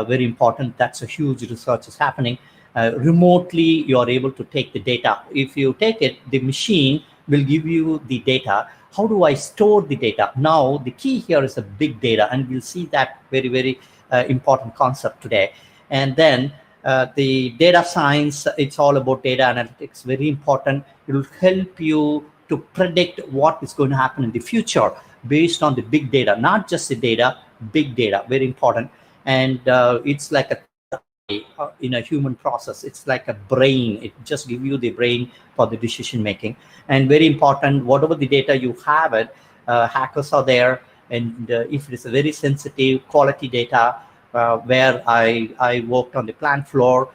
Very important. That's a huge research is happening. Remotely, you are able to take the data. If you take it, the machine will give you the data. How do I store the data? Now, the key here is a big data, and we'll see that very, very important concept today. And then the data science, it's all about data analytics, very important. It will help you to predict what is going to happen in the future based on the big data, not just the data, big data, very important. And it's like a in a human process, it's like a brain. It just gives you the brain for the decision making. And very important, whatever the data you have it, hackers are there, and if it is a very sensitive quality data, where I worked on the plant floor,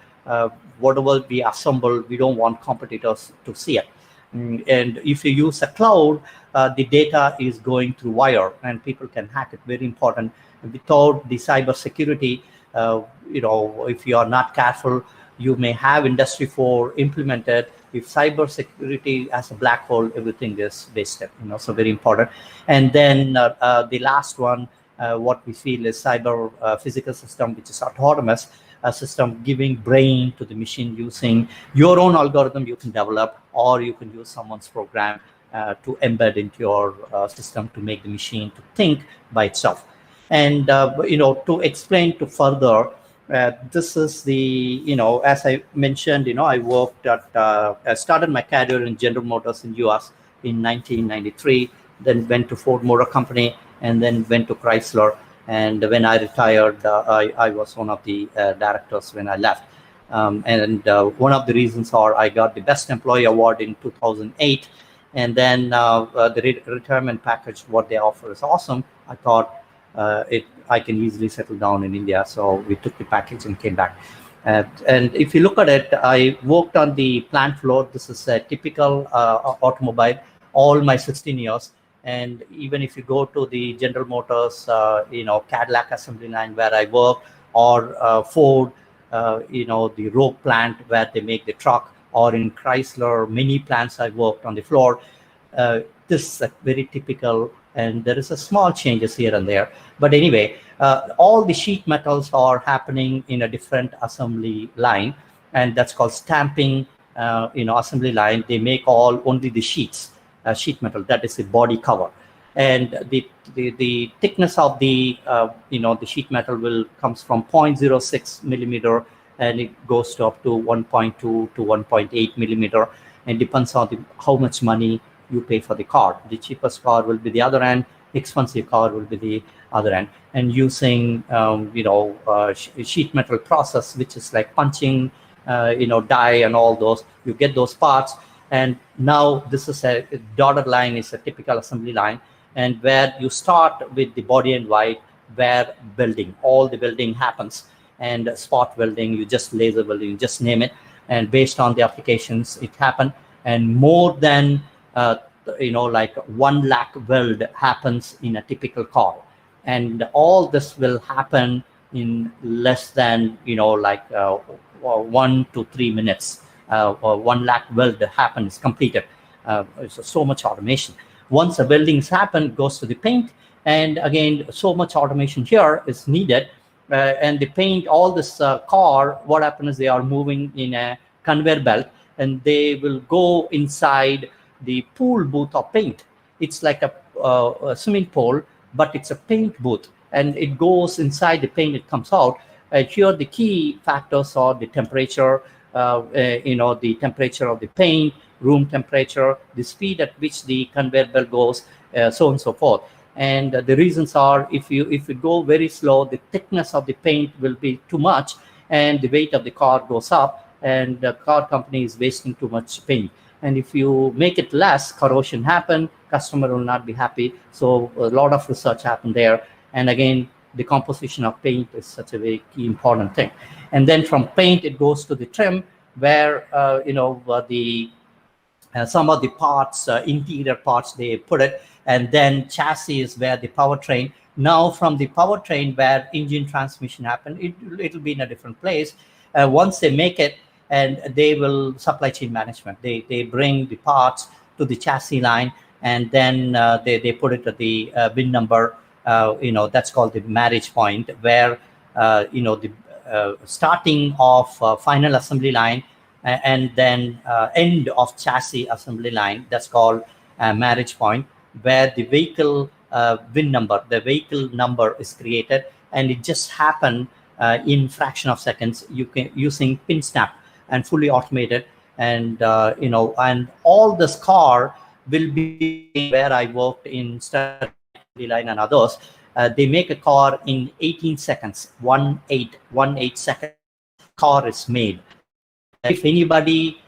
whatever we assemble, we don't want competitors to see it. And if you use a cloud, the data is going through wire and people can hack it. Very important. Without the cyber security, if you are not careful, you may have Industry 4 implemented. If cyber security has a black hole, everything is wasted. So very important. And then the last one, what we feel is cyber physical system, which is autonomous system, giving brain to the machine using your own algorithm you can develop, or you can use someone's program to embed into your system to make the machine to think by itself. And to explain to further, This is the, as I mentioned, I worked I started my career in General Motors in US in 1993, then went to Ford Motor Company, and then went to Chrysler. And when I retired, I was one of the directors when I left. And one of the reasons are I got the Best Employee Award in 2008. And then the retirement package, what they offer is awesome. I thought I can easily settle down in India. So we took the package and came back. And if you look at it, I worked on the plant floor. This is a typical automobile, all my 16 years. And even if you go to the General Motors, Cadillac assembly line where I work, or Ford, the Rogue plant where they make the truck, or in Chrysler, many plants I worked on the floor. This is a very typical, and there is a small changes here and there. But anyway, all the sheet metals are happening in a different assembly line, and that's called stamping, assembly line. They make only the sheets, sheet metal, that is the body cover. And the thickness of the sheet metal comes from 0.06 millimeter, and it goes to up to 1.2 to 1.8 millimeter, and depends on how much money you pay for the car. The cheapest car will be the other end, expensive car will be the other end. And using sheet metal process, which is like punching, die and all those, you get those parts. And now this is a dotted line, is a typical assembly line, and where you start with the body and white, where welding, all the welding happens. And spot welding, you just laser welding, you just name it, and based on the applications it happen. And more than like 1 lakh weld happens in a typical car, and all this will happen in less than 1 to 3 minutes. 1 lakh weld happens completed. So much automation. Once the weldings happen, it goes to the paint, and again so much automation here is needed. And the paint, all this car, what happens is they are moving in a conveyor belt, and they will go inside the pool booth of paint. It's like a swimming pool, but it's a paint booth, and it goes inside the paint, it comes out. Here the key factors are the temperature, the temperature of the paint, room temperature, the speed at which the conveyor belt goes, so on and so forth. And the reasons are, if you go very slow, the thickness of the paint will be too much, and the weight of the car goes up, and the car company is wasting too much paint. And if you make it less, corrosion happen, customer will not be happy. So a lot of research happened there. And again, the composition of paint is such a very key important thing. And then from paint, it goes to the trim, where some of the parts, interior parts, they put it. And then chassis is where the powertrain. Now from the powertrain, where engine transmission happen, it'll be in a different place. Once they make it, and they will supply chain management. They bring the parts to the chassis line, and then they put it at the VIN number. That's called the marriage point, where the starting of final assembly line, and then end of chassis assembly line. That's called marriage point, where the vehicle VIN number, the vehicle number is created, and it just happened in fraction of seconds. You can using pin snap and fully automated, and and all this car will be where I worked in Sterling line and others. They make a car in 18 seconds, 18 seconds. Car is made. If anybody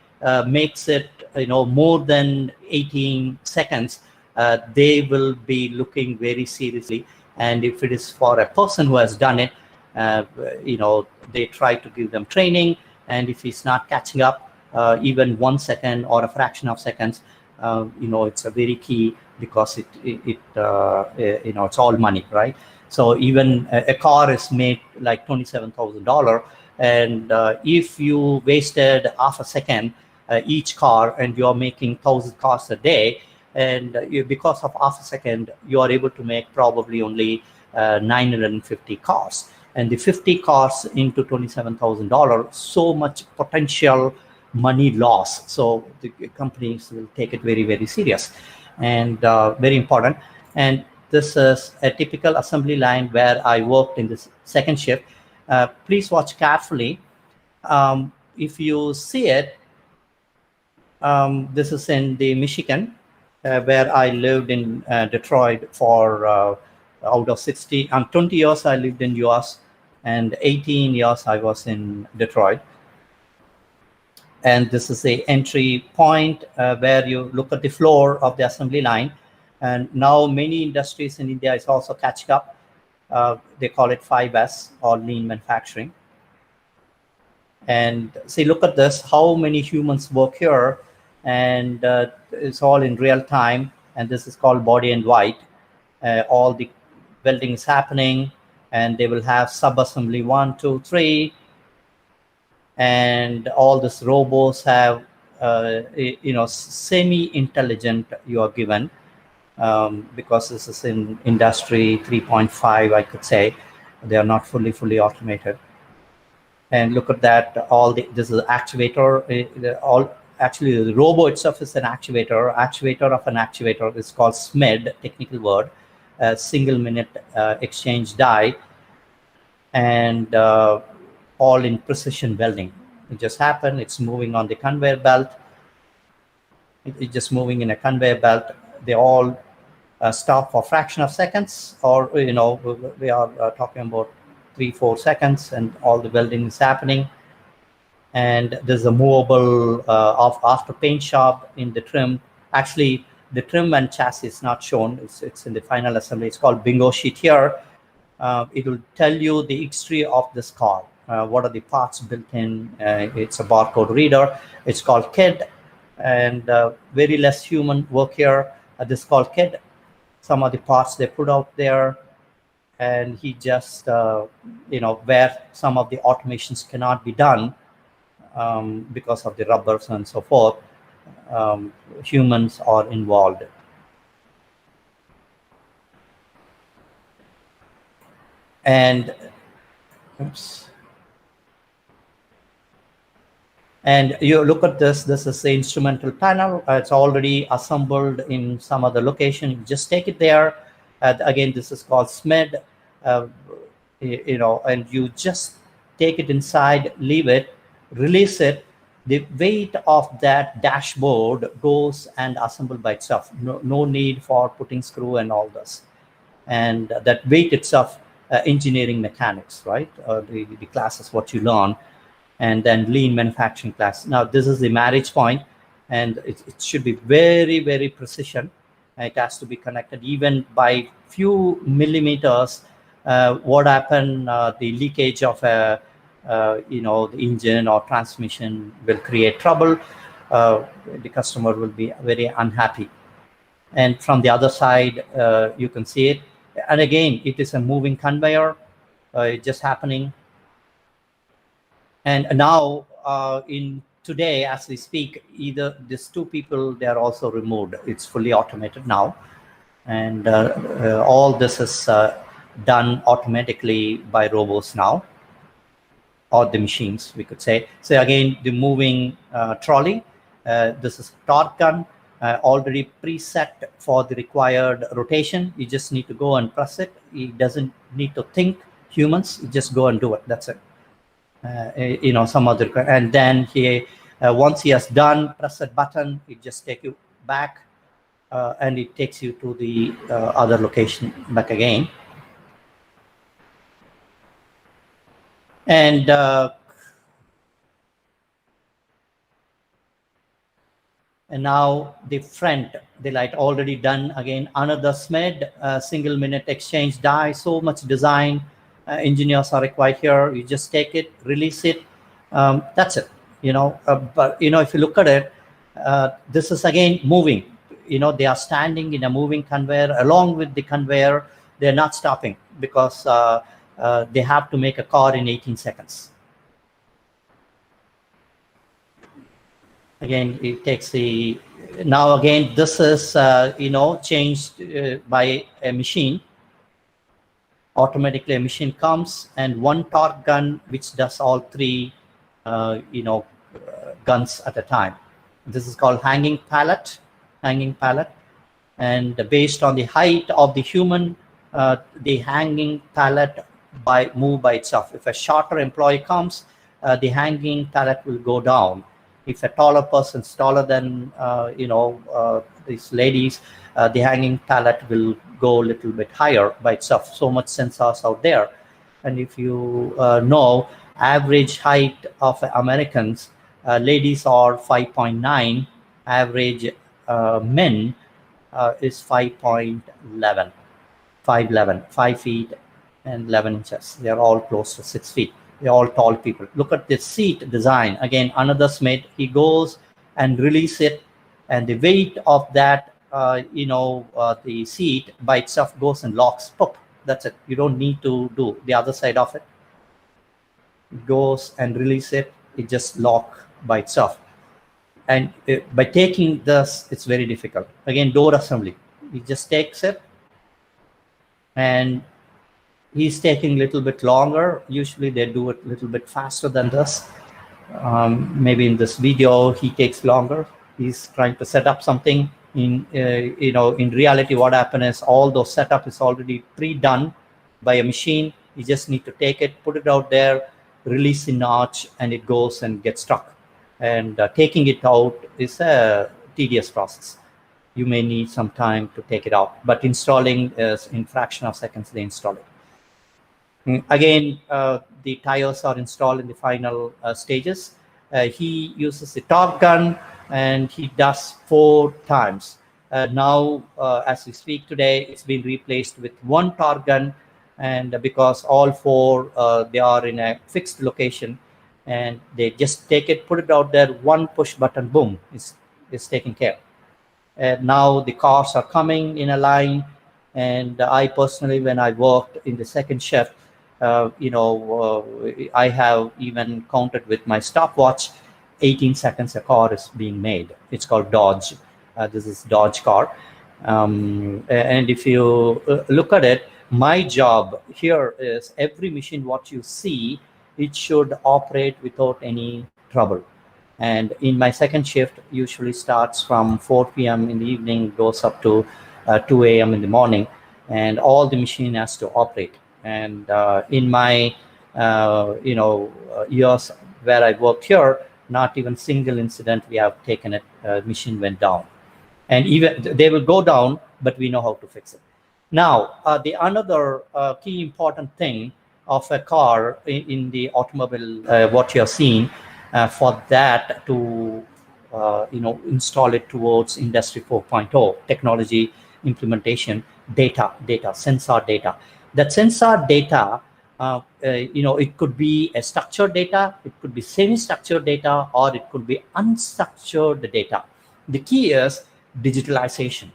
makes it, more than 18 seconds, they will be looking very seriously. And if it is for a person who has done it, they try to give them training. And if he's not catching up, even 1 second or a fraction of seconds, it's a very key, because it's all money, right? So even a car is made like $27,000, and if you wasted half a second each car, and you're making 1,000 cars a day, and because of half a second, you are able to make probably only 950 cars. And the 50 cars into $27,000, so much potential money loss. So the companies will take it very, very serious, and very important. And this is a typical assembly line where I worked in this second shift. Please watch carefully. If you see it, this is in the Michigan, where I lived in Detroit for out of 20 years I lived in US, and 18 years I was in Detroit. And this is the entry point where you look at the floor of the assembly line. And now many industries in India is also catching up. They call it 5S, or lean manufacturing. And see, look at this, how many humans work here, and it's all in real time. And this is called body and white. All the welding is happening, and they will have sub-assembly 1, 2, 3. And all these robots have, semi-intelligent you are given, because this is in industry 3.5, I could say. They are not fully automated. And look at that, this is actuator, actually the robo itself is an actuator of an actuator. It's called SMED, technical word, single minute exchange die, and all in precision welding. It just happened, it's moving on the conveyor belt. It's just moving in a conveyor belt. They all stop for a fraction of seconds, or, we are talking about 3-4 seconds, and all the welding is happening. And there's a movable of after paint shop in the trim. Actually, the trim and chassis is not shown. It's in the final assembly. It's called bingo sheet here. It will tell you the history of this car. What are the parts built in? It's a barcode reader. It's called KID, and very less human work here. This is called KID. Some of the parts they put out there, and he just, where some of the automations cannot be done because of the rubbers and so forth, humans are involved. And oops. And you look at this is the instrumental panel. It's already assembled in some other location. You just take it there. Again, this is called SMED, and you just take it inside, leave it, release it. The weight of that dashboard goes and assembled by itself. No need for putting screw and all this. And that weight itself, engineering mechanics, right? The class is what you learn. And then lean manufacturing class. Now, this is the marriage point, and it should be very, very precision. It has to be connected even by few millimeters. What happened, the leakage of the engine or transmission will create trouble. The customer will be very unhappy. And from the other side, you can see it. And again, it is a moving conveyor. It's just happening. And now, today, as we speak, either these two people, they are also removed. It's fully automated now. And all this is done automatically by robots now, or the machines, we could say. So again, the moving trolley, this is torque gun, already preset for the required rotation. You just need to go and press it. It doesn't need to think, humans, you just go and do it, that's it. Some other, and then once he has done, press that button, it just takes you back, and it takes you to the other location back again. And now the front, the light already done. Again, another SMED, single minute exchange die. So much design. Engineers are required here. You just take it, release it. That's it. But if you look at it, this is again moving. They are standing in a moving conveyor. Along with the conveyor, they're not stopping because they have to make a car in 18 seconds. Again, it takes now again, this is, changed by a machine. Automatically a machine comes, and one torque gun which does all three guns at a time. This is called hanging pallet, and based on the height of the human, the hanging pallet move by itself. If a shorter employee comes, the hanging pallet will go down. If a taller person's taller than these ladies, the hanging pallet will go a little bit higher by itself. So much sensors out there. And if you know, average height of Americans, ladies are 5.9, average men is 5.11, 5 feet and 11 inches. They are all close to 6 feet. They're all tall people. Look at the seat design. Again, another Smith, he goes and release it, and the weight of that, the seat by itself goes and locks. Pop. That's it. You don't need to do the other side of it. It goes and release it. It just lock by itself. And by taking this, it's very difficult. Again, door assembly. He just takes it, and he's taking a little bit longer. Usually they do it a little bit faster than this. Maybe in this video, he takes longer. He's trying to set up something. In reality, what happened is all those setup is already pre-done by a machine. You just need to take it, put it out there, release the notch, and it goes and gets stuck. And taking it out is a tedious process. You may need some time to take it out, but installing is in fraction of seconds they install it. Again, the tires are installed in the final stages. He uses the torque gun, and he does 4 times. Now, as we speak today, it's been replaced with 1 torque gun, and because all 4 they are in a fixed location, and they just take it, put it out there, 1 push button, boom, is taken care. And now the cars are coming in a line, and I personally, when I worked in the second shift, I have even counted with my stopwatch 18 seconds a car is being made. It's called Dodge. This is Dodge car. And if you look at it, my job here is every machine what you see, it should operate without any trouble. And in my second shift, usually starts from 4 p.m. in the evening, goes up to 2 a.m. in the morning, and all the machine has to operate. And in my years where I worked here, not even single incident we have taken it, machine went down. And even they will go down, but we know how to fix it. Now, the another key important thing of a car in the automobile, what you're seeing, for that to install it towards Industry 4.0 technology implementation, data, sensor data. That sensor data, it could be a structured data, it could be semi-structured data, or it could be unstructured data. The key is digitalization.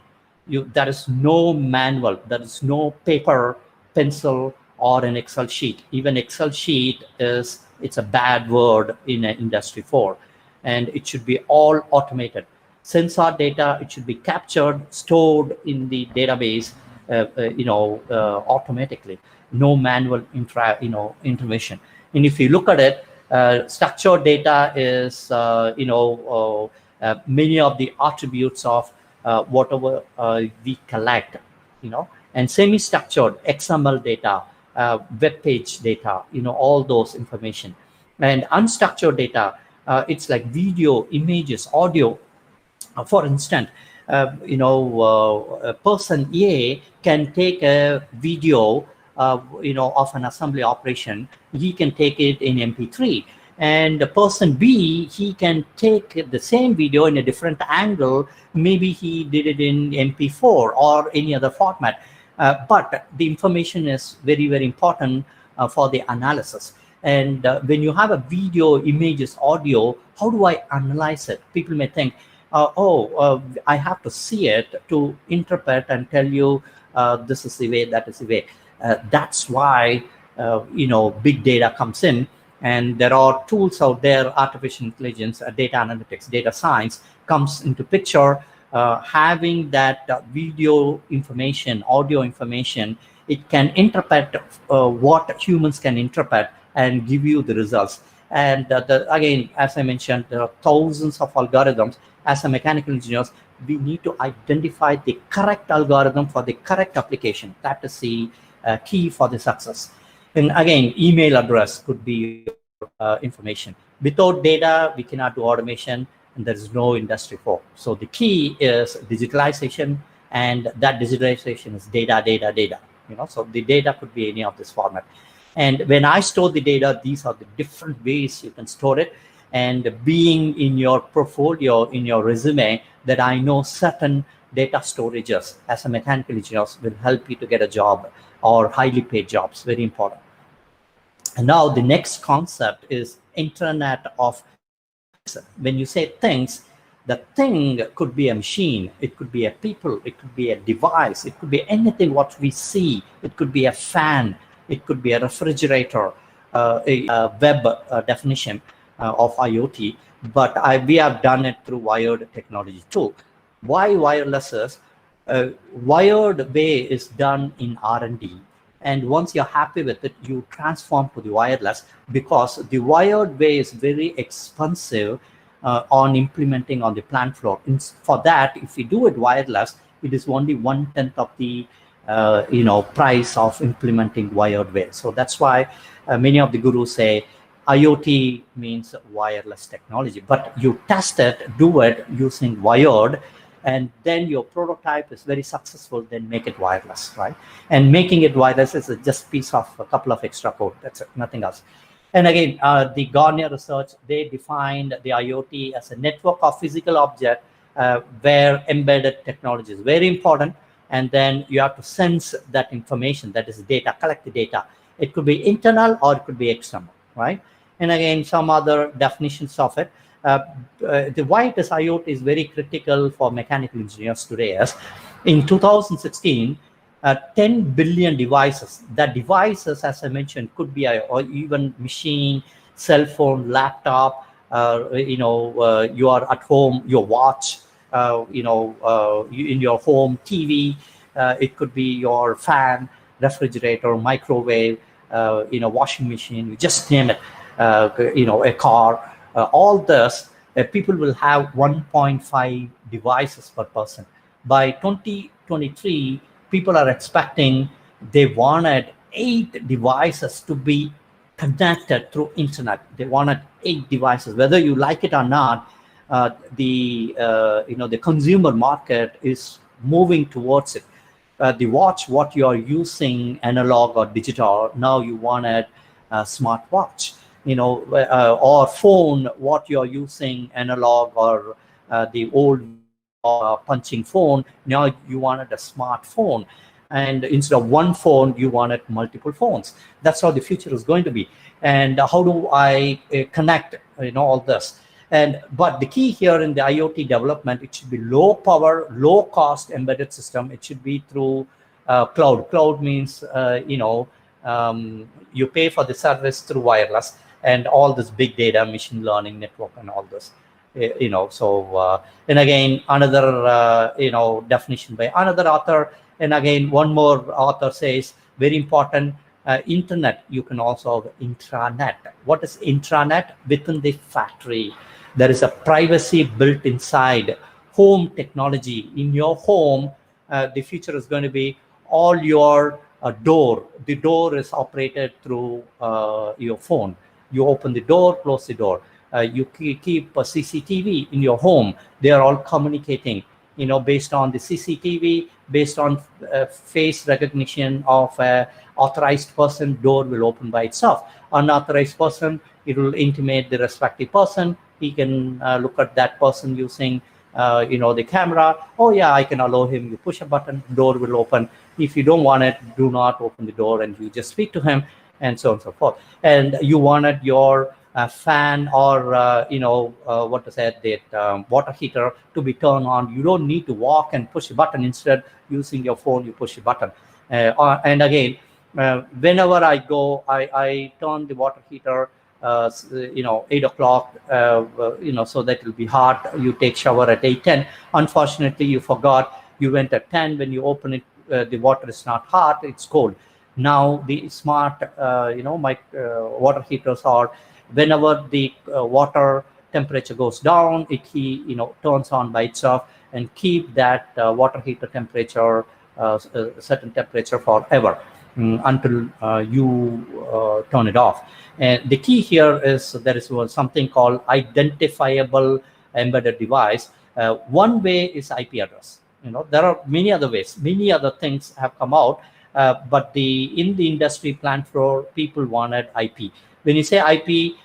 There is no manual, there is no paper, pencil, or an Excel sheet. Even Excel sheet it's a bad word in Industry 4, and it should be all automated. Sensor data, it should be captured, stored in the database, automatically. No manual intervention. And if you look at it, structured data is many of the attributes of whatever we collect, and semi-structured XML data, web page data, all those information. And unstructured data, it's like video, images, audio. For instance, a person A can take a video, of an assembly operation. He can take it in MP3. And the person B, he can take the same video in a different angle. Maybe he did it in MP4 or any other format. But the information is very, very important for the analysis. And when you have a video, images, audio, how do I analyze it? People may think, I have to see it to interpret and tell you this is the way, that is the way. That's why, big data comes in. And there are tools out there, artificial intelligence, data analytics, data science comes into picture. Having that video information, audio information, it can interpret what humans can interpret and give you the results. And again, as I mentioned, there are thousands of algorithms. As a mechanical engineers, we need to identify the correct algorithm for the correct application. That is the key for the success. And again, email address could be information. Without data, we cannot do automation, and there is no industry 4. So the key is digitalization, and that digitalization is data, data, data. So the data could be any of this format. And when I store the data, these are the different ways you can store it. And being in your portfolio, in your resume, that I know certain data storages as a mechanical engineer will help you to get a job or highly paid jobs. Very important. And now the next concept is Internet of Things. When you say things, the thing could be a machine, it could be a people, it could be a device, it could be anything what we see, it could be a fan, it could be a refrigerator, a web definition of IoT, but we have done it through wired technology too. Why wireless is? Wired way is done in R&D, and once you're happy with it, you transform to the wireless, because the wired way is very expensive on implementing on the plant floor. For that, if you do it wireless, it is only 1/10 of the price of implementing wired way. So that's why many of the gurus say IoT means wireless technology, but you test it, do it using wired, and then your prototype is very successful, then make it wireless, right? And making it wireless is just piece of a couple of extra code. That's it, nothing else. And again, the Gartner research, they defined the IoT as a network of physical object where embedded technology is very important. And then you have to sense that information, that is data, collect the data. It could be internal or it could be external, right? And again, some other definitions of it. Why it is IoT is very critical for mechanical engineers today is, in 2016, 10 billion devices. That devices, as I mentioned, could be or even machine, cell phone, laptop, you are at home, your watch, in your home, TV, it could be your fan, refrigerator, microwave, washing machine, you just name it, a car, all this, people will have 1.5 devices per person. By 2023, people are expecting, they wanted 8 devices to be connected through internet. They wanted 8 devices, whether you like it or not. The consumer market is moving towards it. The watch, what you are using, analog or digital, now you want a smart watch. Or phone, what you are using, analog or the old punching phone, now you wanted a smartphone. And instead of one phone, you wanted multiple phones. That's how the future is going to be. And how do I connect all this? But the key here in the IoT development, it should be low power, low cost embedded system. It should be through cloud. Cloud means you pay for the service through wireless, and all this big data, machine learning network, and all this. And again, another definition by another author. And again, one more author says, very important, internet, you can also have intranet. What is intranet? Within the factory, there is a privacy built inside. Home technology. In your home, the future is going to be all your door. The door is operated through your phone. You open the door, close the door. You keep a CCTV in your home. They are all communicating, based on the CCTV, based on face recognition of an authorized person, door will open by itself. Unauthorized person, it will intimate the respective person. He can look at that person using, the camera. Oh yeah, I can allow him. You push a button, door will open. If you don't want it, do not open the door, and you just speak to him, and so on and so forth. And you wanted your fan or water heater to be turned on. You don't need to walk and push a button. Instead, using your phone, you push a button. And again, whenever I go, I turn the water heater 8 o'clock, so that it will be hot. You take shower at 8:10. Unfortunately, you forgot. You went at 10. When you open it, the water is not hot, it's cold. Now the smart, water heaters are, whenever the water temperature goes down, it turns on by itself and keep that water heater temperature, certain temperature forever, until you turn it off. And the key here is there is something called identifiable embedded device. One way is IP address. There are many other ways. Many other things have come out, but in the industry plant floor, people wanted IP. When you say IP,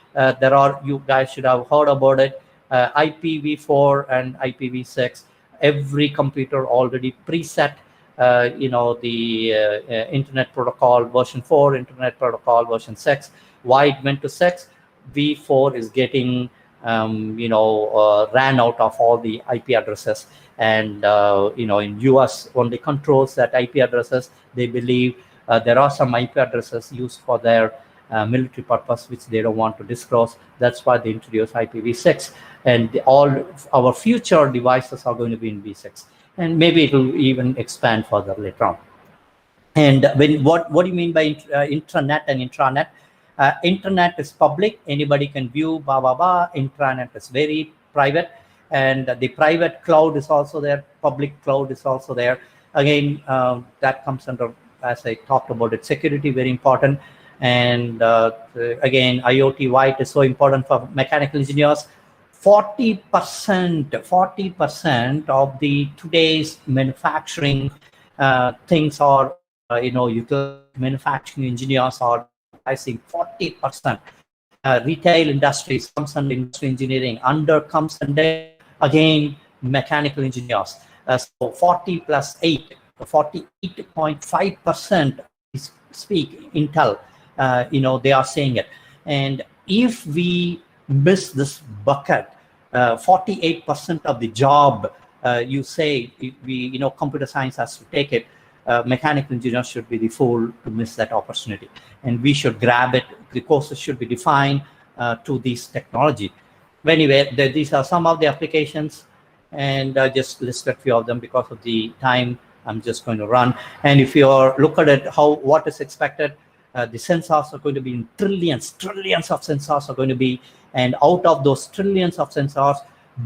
you guys should have heard about it. IPv4 and IPv6. Every computer already preset. The Internet Protocol version 4, Internet Protocol version 6. Why it went to 6? V4 is getting ran out of all the IP addresses, and in US only controls that IP addresses. They believe there are some IP addresses used for their military purpose which they don't want to disclose. That's why they introduced IPv6, and all our future devices are going to be in V6, and maybe it will even expand further later on. And what do you mean by intranet and intranet? Internet is public, anybody can view, Intranet is very private, and the private cloud is also there, public cloud is also there. Again, that comes under, as I talked about it, security, very important. And again, IoT, why it is so important for mechanical engineers. 40% of the today's manufacturing things are, manufacturing engineers are, I think 40%. Retail industries comes under industry engineering, under comes under again mechanical engineers. So 40 plus 8, 48.5% speak Intel. They are saying it. And if we miss this bucket, 48% of the job, you say, computer science has to take it. Mechanical engineers should be the fool to miss that opportunity, and we should grab it. The courses should be defined to this technology. Anyway, these are some of the applications, and I just listed a few of them because of the time. I'm just going to run. And if you look at it, what is expected, the sensors are going to be in trillions of sensors are going to be, and out of those trillions of sensors,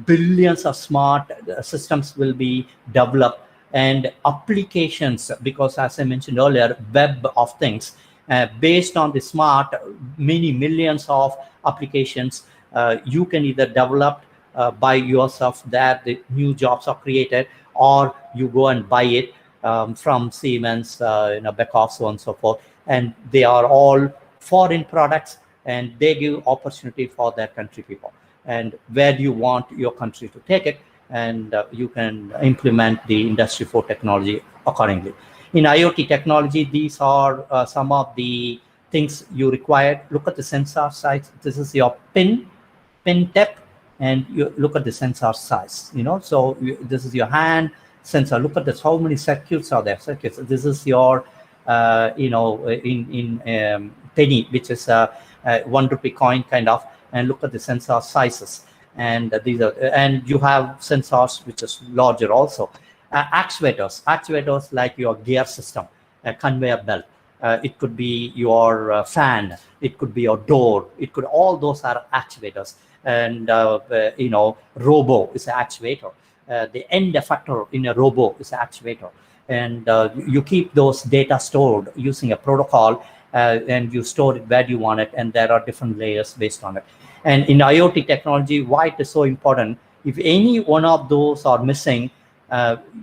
billions of smart systems will be developed. And applications, because as I mentioned earlier, web of things, based on the smart, many millions of applications, you can either develop by yourself, that the new jobs are created, or you go and buy it from Siemens, Beckhoff, so on and so forth. And they are all foreign products, and they give opportunity for their country people. And where do you want your country to take it? And you can implement the Industry 4 technology accordingly. In IoT technology, these are some of the things you require. Look at the sensor size. This is your pin tip, and you look at the sensor size. So this is your hand sensor. Look at this. How many circuits are there? Circuits. This is your in penny, which is a 1 rupee coin kind of. And look at the sensor sizes. And these are, and you have sensors which is larger also. Actuators like your gear system, a conveyor belt. It could be your fan. It could be your door. All those are actuators. And robo is an actuator. The end effector in a robo is an actuator. And you keep those data stored using a protocol, and you store it where you want it, and there are different layers based on it. And in IoT technology, why it is so important, if any one of those are missing,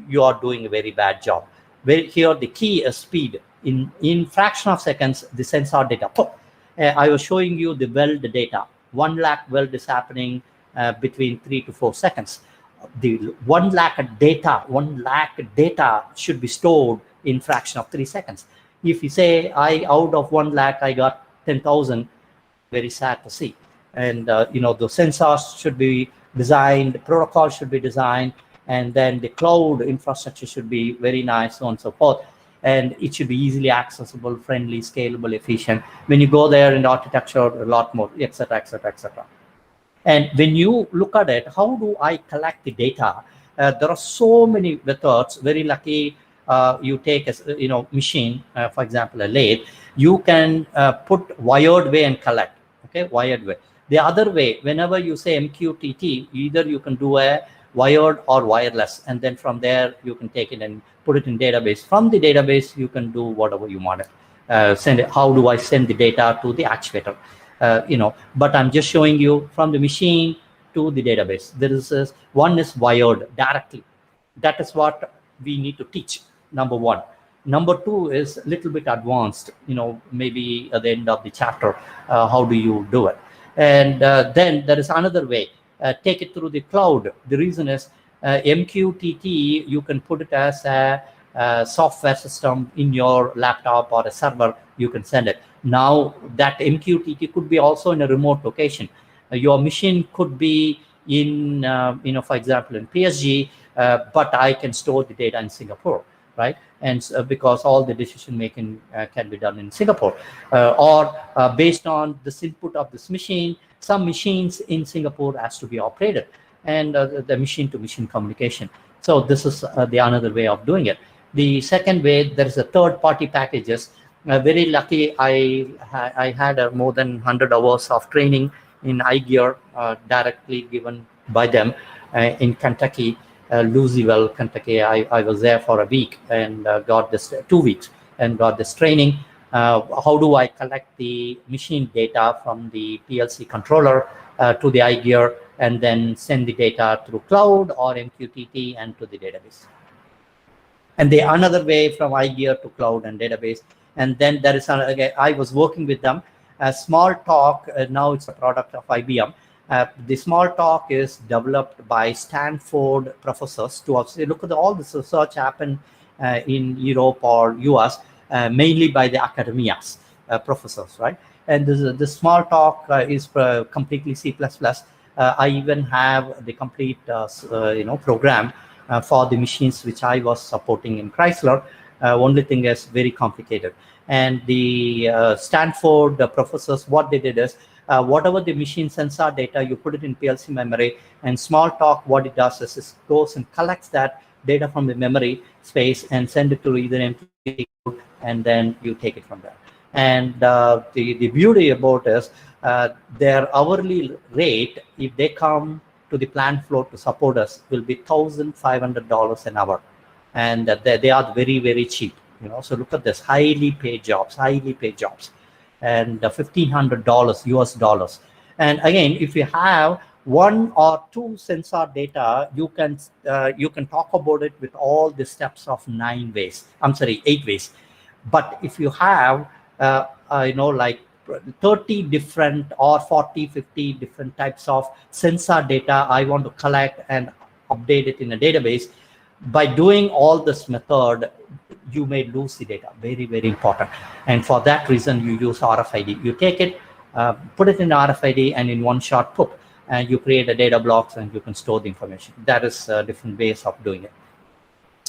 you are doing a very bad job. Here, the key is speed. In fraction of seconds, the sensor data. I was showing you the weld data. 1 lakh weld is happening between 3 to 4 seconds. The 1 lakh data should be stored in fraction of 3 seconds. If you say, out of 1 lakh, I got 10,000, very sad to see. And the sensors should be designed, the protocol should be designed, and then the cloud infrastructure should be very nice, so on and so forth. And it should be easily accessible, friendly, scalable, efficient. When you go there in the architecture, a lot more, etc., etc., etc. And when you look at it, how do I collect the data? There are so many methods. Very lucky, you take a machine, for example, a lathe. You can put wired way and collect. Okay, wired way. The other way, whenever you say MQTT, either you can do a wired or wireless, and then from there you can take it and put it in database. From the database, you can do whatever you want. send it, how do I send the data to the actuator? But I'm just showing you from the machine to the database. There is one is wired directly. That is what we need to teach, number one. Number two is a little bit advanced, maybe at the end of the chapter, how do you do it? And then there is another way, take it through the cloud. The reason is MQTT, you can put it as a software system in your laptop or a server, you can send it. Now that MQTT could be also in a remote location. Your machine could be in, for example, in PSG, but I can store the data in Singapore, right? And because all the decision making can be done in Singapore, or based on this input of this machine, some machines in Singapore has to be operated, and the machine-to-machine communication. So this is the another way of doing it. The second way, there is a third-party packages. Very lucky, I had more than 100 hours of training in iGear directly given by them in Kentucky. Louisville, Kentucky. I was there for a week and got this 2 weeks and got this training. How do I collect the machine data from the PLC controller to the iGear and then send the data through cloud or MQTT and to the database? And the another way from iGear to cloud and database. And then there is another, I was working with them. Smalltalk, now it's a product of IBM. The Smalltalk is developed by Stanford professors to also look at all this research happen in Europe or US, mainly by the academias, professors, right? And the Smalltalk is completely C++. I even have the complete program for the machines which I was supporting in Chrysler. Only thing is very complicated. And the Stanford professors, what they did is, whatever the machine sensor data, you put it in PLC memory, and Smalltalk, what it does is it goes and collects that data from the memory space and send it to either MQTT, and then you take it from there. And the beauty about is their hourly rate, if they come to the plant floor to support us, will be $1,500 an hour. And they are very, very cheap. So look at this, highly paid jobs, and $1,500 US dollars. And again, if you have 1 or 2 sensor data, you can talk about it with all the steps of 8 ways. But if you have like 30 different or 40, 50 different types of sensor data I want to collect and update it in a database, by doing all this method, you may lose the data. Very, very important. And for that reason, you use RFID. You take it, put it in RFID, and in one shot, poof, and you create a data blocks and you can store the information. That is different ways of doing it.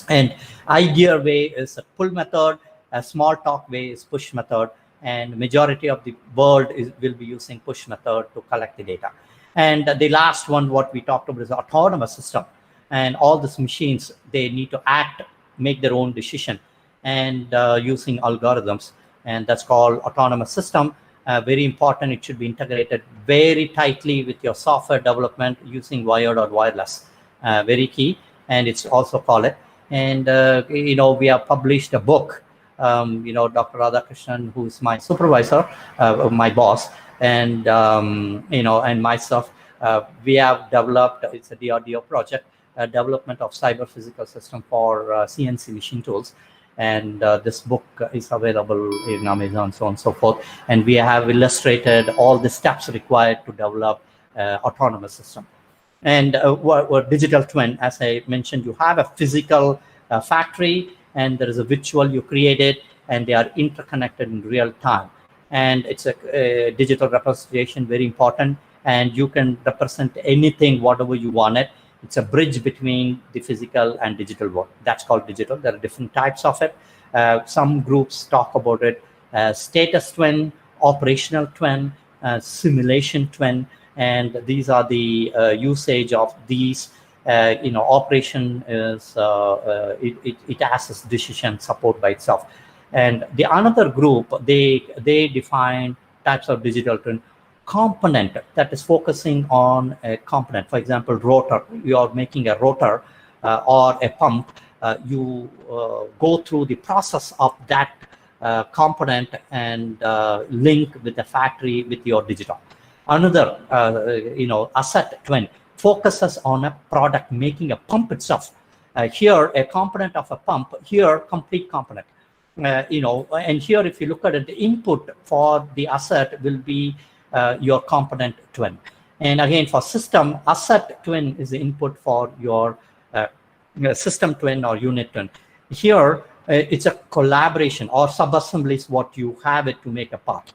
And iGear way is a pull method. A Smalltalk way is push method. And majority of the world will be using push method to collect the data. And the last one, what we talked about, is autonomous system. And all these machines, they need to act, make their own decision, and using algorithms. And that's called autonomous system. Very important. It should be integrated very tightly with your software development using wired or wireless. Very key. And it's also called it. And, we have published a book. Dr. Radhakrishnan, who is my supervisor, my boss, and, and myself, we have developed, it's a DRDO project, development of cyber physical system for CNC machine tools. And this book is available in Amazon, so on and so forth. And we have illustrated all the steps required to develop autonomous system. And what digital twin, as I mentioned, you have a physical factory, and there is a virtual you created, and they are interconnected in real time. And it's a digital representation, very important. And you can represent anything, whatever you want it. It's a bridge between the physical and digital world. That's called digital. There are different types of it. Some groups talk about it status twin, operational twin, simulation twin, and these are the usage of these. Operation is it has this decision support by itself. And the another group, they define types of digital twin. Component that is focusing on a component. For example, rotor. You are making a rotor or a pump. You go through the process of that component and link with the factory with your digital. Another, asset twin focuses on a product, making a pump itself. Here, a component of a pump, here, complete component. And here, if you look at it, the input for the asset will be your component twin. And again, for system, asset twin is the input for your system twin or unit twin. Here, it's a collaboration, or subassembly is what you have it to make a part.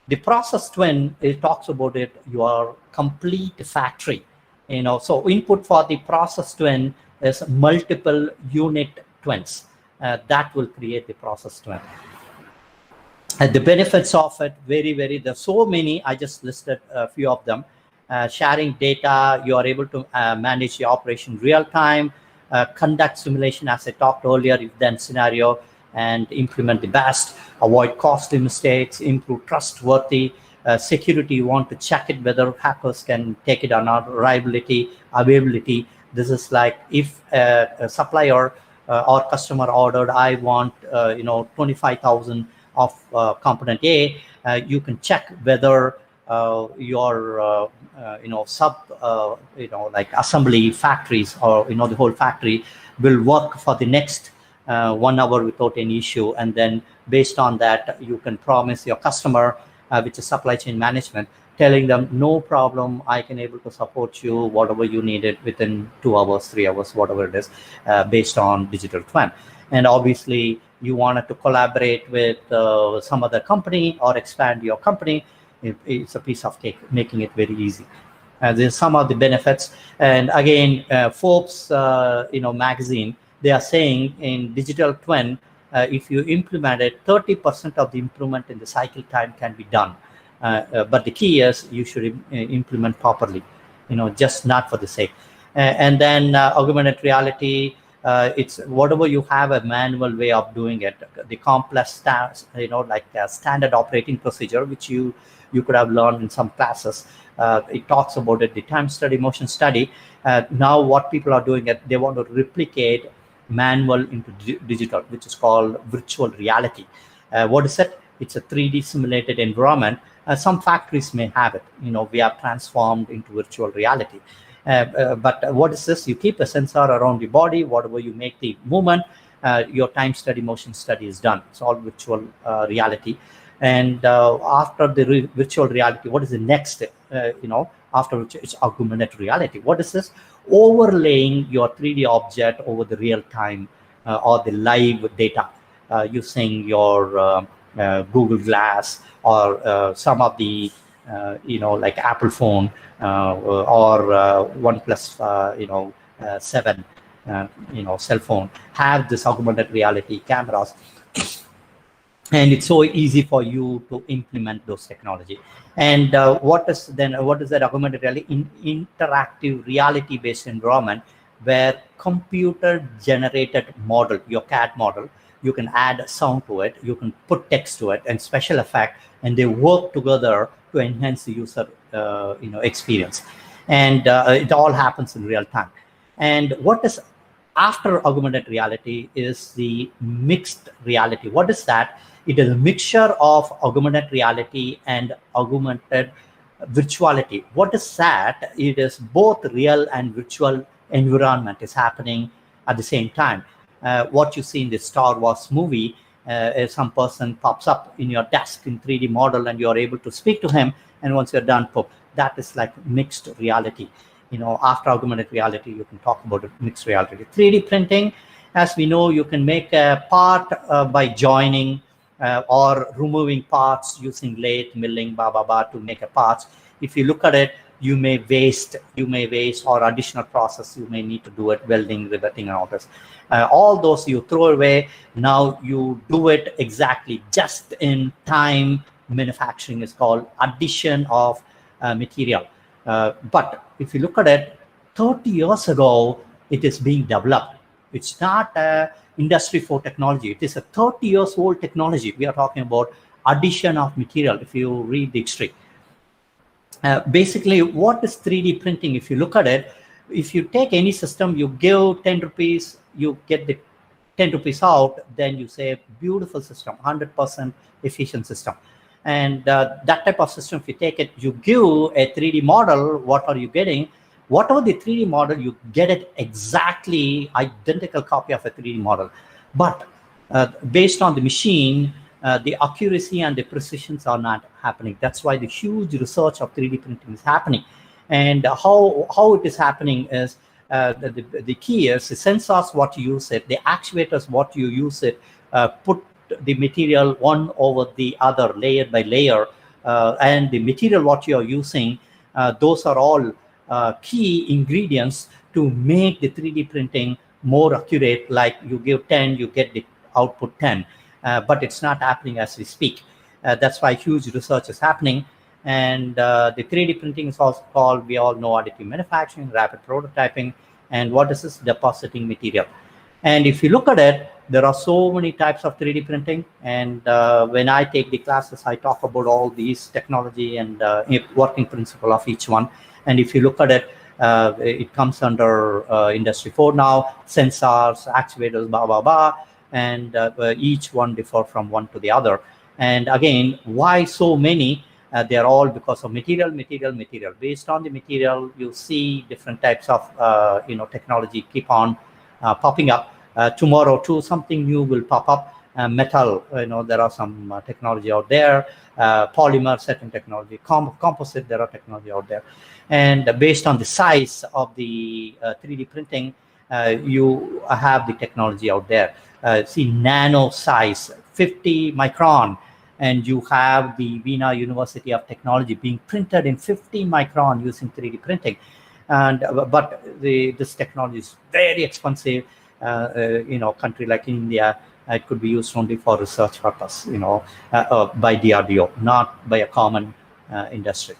The process twin, it talks about it, your complete factory. So input for the process twin is multiple unit twins. That will create the process twin. The benefits of it, there's so many. I just listed a few of them. Sharing data, you are able to manage the operation real time, conduct simulation as I talked earlier, if then scenario, and implement the best, avoid costly mistakes, improve trustworthy, security, you want to check it whether hackers can take it or not, reliability, availability. This is like if a supplier or customer ordered, I want 25,000 of component A, you can check whether your like assembly factories or the whole factory will work for the next 1 hour without any issue. And then based on that, you can promise your customer, which is supply chain management, telling them no problem, I can able to support you whatever you needed within 2 hours, 3 hours, whatever it is, based on digital twin. And obviously you wanted to collaborate with some other company or expand your company, it's a piece of cake, making it very easy. There's some of the benefits. And again, Forbes magazine, they are saying in digital twin, if you implement it, 30% of the improvement in the cycle time can be done. But the key is you should implement properly, just not for the sake. And then augmented reality, it's whatever you have a manual way of doing it, the complex like a standard operating procedure, which you could have learned in some classes. It talks about it, the time study, motion study. Now what people are doing it, they want to replicate manual into digital, which is called virtual reality. What is it? It's a 3D simulated environment. Some factories may have it. We have transformed into virtual reality. But what is this? You keep a sensor around the body, whatever you make the movement, your time study, motion study is done. It's all virtual reality. And after the virtual reality, what is the next? After which it's augmented reality. What is this? Overlaying your 3D object over the real time or the live data using your Google Glass or some of the like Apple phone or OnePlus 7 cell phone have this augmented reality cameras. And it's so easy for you to implement those technology. And what is that augmented reality? Interactive reality-based environment where computer-generated model, your CAD model, you can add sound to it, you can put text to it, and special effect, and they work together to enhance the user experience. And it all happens in real time. And what is after augmented reality is the mixed reality. What is that? It is a mixture of augmented reality and augmented virtuality. What is that? It is both real and virtual environment is happening at the same time. What you see in the Star Wars movie, if some person pops up in your desk in 3D model and you're able to speak to him, and once you're done, pop, that is like mixed reality. After augmented reality, you can talk about mixed reality. 3D printing, as we know, you can make a part by joining or removing parts using lathe, milling, to make a parts. If you look at it, you may waste or additional process you may need to do it, welding, riveting, and all this. All those you throw away. Now you do it exactly just in time. Manufacturing is called addition of material. But if you look at it, 30 years ago, it is being developed. It's not Industry 4 technology. It is a 30 years old technology. We are talking about addition of material, if you read the history. Basically, what is 3D printing? If you look at it, if you take any system, you give 10 rupees, you get the 10 rupees out, then you say beautiful system, 100% efficient system. And that type of system, if you take it, you give a 3D model, what are you getting? Whatever the 3D model, you get it exactly identical copy of a 3D model. But based on the machine, the accuracy and the precisions are not happening. That's why the huge research of 3D printing is happening. And how it is happening is the key is the sensors, what you use it, the actuators, what you use it, put the material one over the other, layer by layer, and the material what you are using, those are all key ingredients to make the 3D printing more accurate. Like you give 10, you get the output 10, but it's not happening as we speak. That's why huge research is happening. And the 3D printing is also called, we all know, additive manufacturing, rapid prototyping, and what is this? Depositing material. And if you look at it, there are so many types of 3D printing. And when I take the classes, I talk about all these technology and working principle of each one. And if you look at it, it comes under Industry 4 now, sensors, actuators, blah, blah, blah. And each one differ from one to the other. And again, why so many? They are all because of material. Based on the material, you see different types of technology keep on popping up. Tomorrow too, something new will pop up. Metal, there are some technology out there. Polymer, certain technology. Composite, there are technology out there. And based on the size of the 3D printing, you have the technology out there. See, nano size, 50 micron. And you have the Vienna University of Technology being printed in 50 micron using 3D printing. And but this technology is very expensive. Country like India, it could be used only for research purpose, by DRDO, not by a common industry.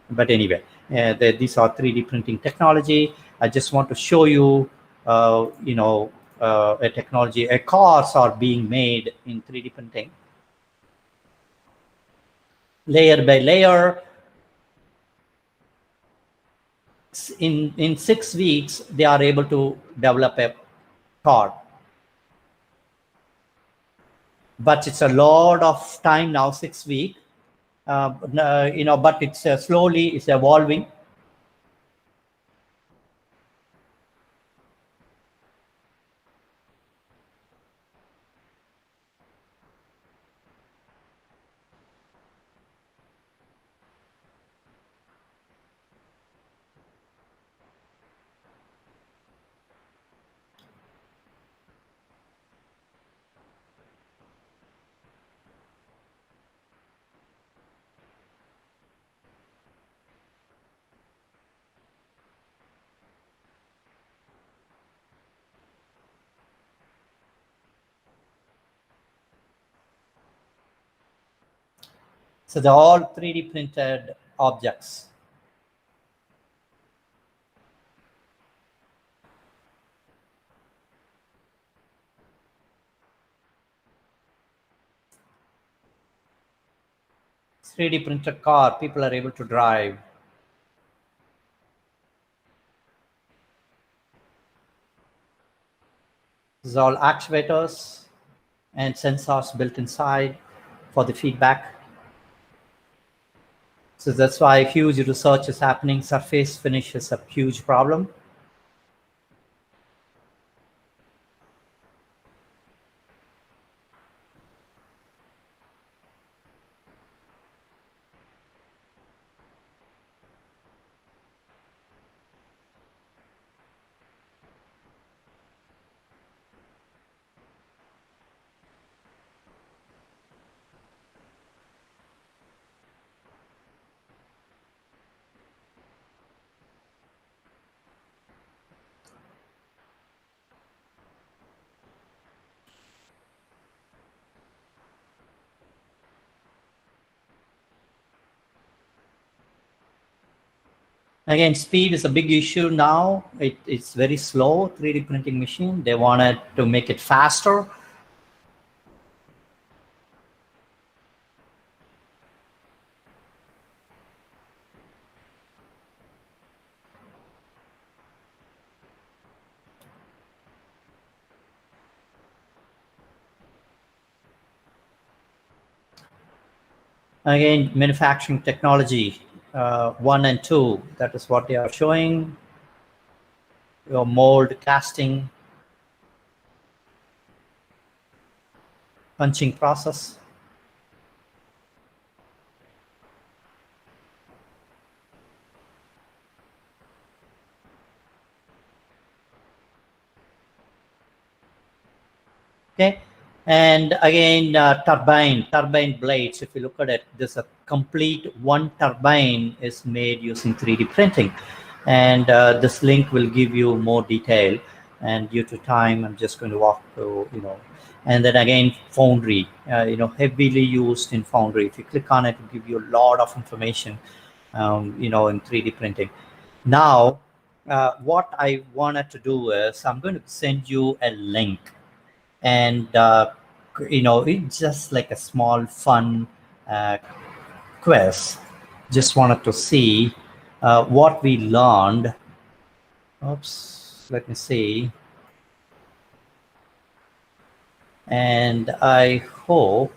But anyway, these are 3D printing technology. I just want to show you, a technology. Cars are being made in 3D printing, layer by layer. In 6 weeks, they are able to develop a car. But it's a lot of time now, 6 weeks. But it's slowly, it's evolving. So they're all 3D printed objects. It's 3D printed car, people are able to drive. This is all actuators and sensors built inside for the feedback. So that's why huge research is happening. Surface finish is a huge problem. Again, speed is a big issue now. It's very slow, 3D printing machine. They wanted to make it faster. Again, manufacturing technology 1 and 2, that is what they are showing. Your mold casting, punching process. Okay, and again, turbine blades. If you look at it, this a complete one turbine is made using 3D printing, and this link will give you more detail. And due to time, I'm just going to walk through, and then again, foundry, heavily used in foundry. If you click on it, it will give you a lot of information, in 3D printing. Now, what I wanted to do is I'm going to send you a link, and it's just like a small fun quiz. Just wanted to see what we learned. Oops, let me see. And I hope,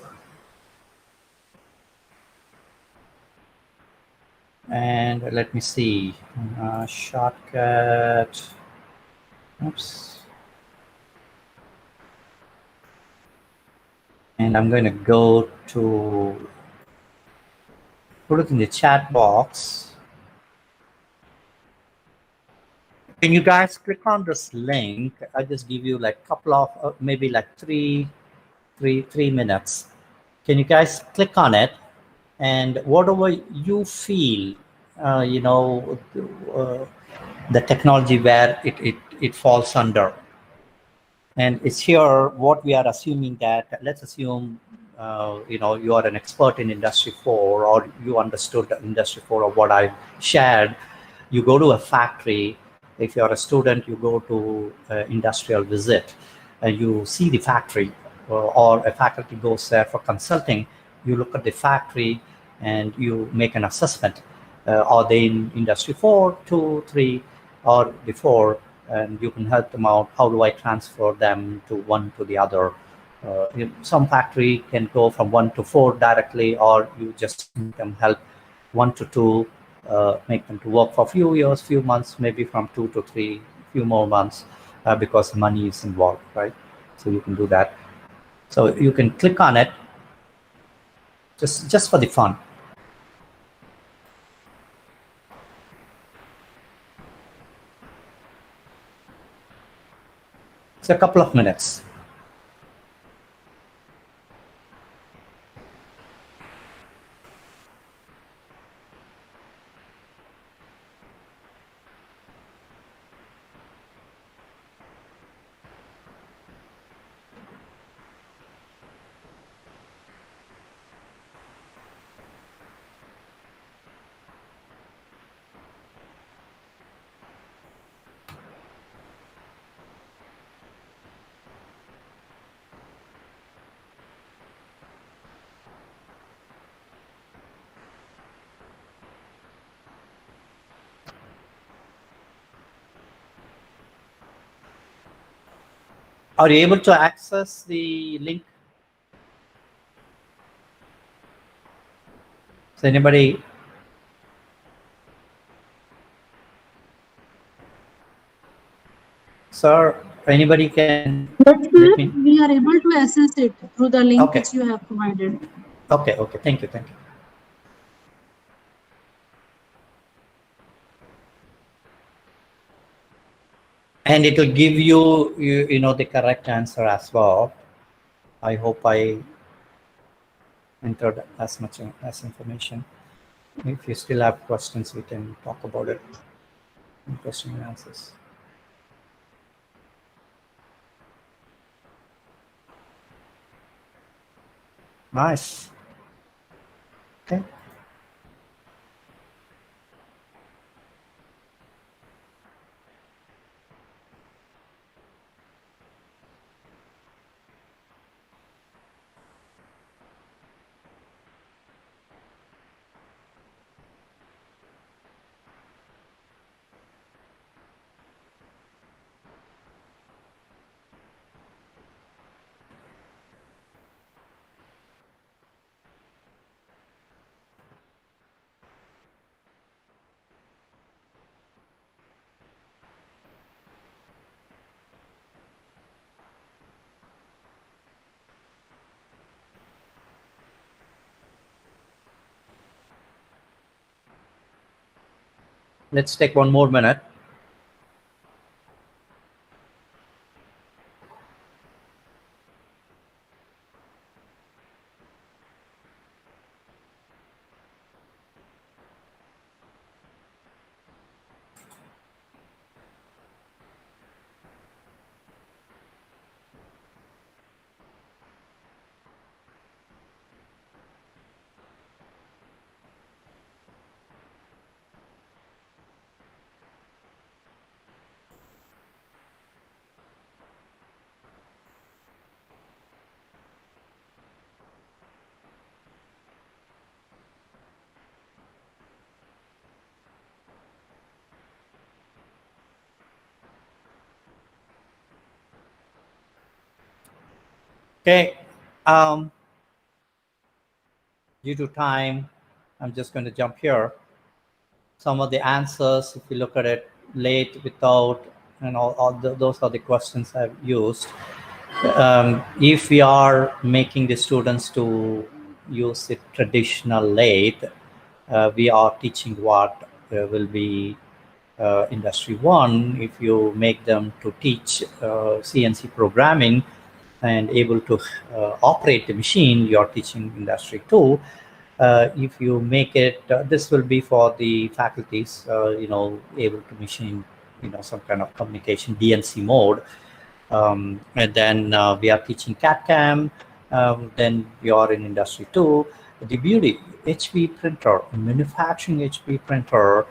and let me see, shortcut. Oops. And I'm going to put it in the chat box. Can you guys click on this link? I'll just give you like a couple of, maybe like three minutes. Can you guys click on it? And whatever you feel, the technology where it falls under. And it's here what we are assuming that, let's assume, you are an expert in Industry 4, or you understood Industry 4 of what I shared. You go to a factory. If you're a student, you go to an industrial visit, and you see the factory, or a faculty goes there for consulting. You look at the factory and you make an assessment. Are they in Industry 4, 2, 3, or before? And you can help them out. How do I transfer them to one to the other? Some factory can go from 1 to 4 directly, or you just make them help 1 to 2, make them to work for a few years, few months, maybe from 2 to 3, few more months, because money is involved, right? So you can do that. So you can click on it just for the fun. It's a couple of minutes. Are you able to access the link? Is anybody? Sir, anybody can? Yes, sir. We are able to access it through the link which you have provided. Okay, thank you. And it will give you, the correct answer as well. I hope I entered as much as information. If you still have questions, we can talk about it. Question and answers. Nice. Okay. Let's take one more minute. Okay. Due to time, I'm just going to jump here. Some of the answers, if you look at it, late, without, and those are the questions I've used. If we are making the students to use the traditional lathe, we are teaching what will be industry 1. If you make them to teach CNC programming and able to operate the machine, you're teaching industry 2. If you make it, this will be for the faculties, able to machine, some kind of communication DNC mode. And then we are teaching CAD/CAM. Then we are in industry 2. The beauty, HP printer, manufacturing HP printer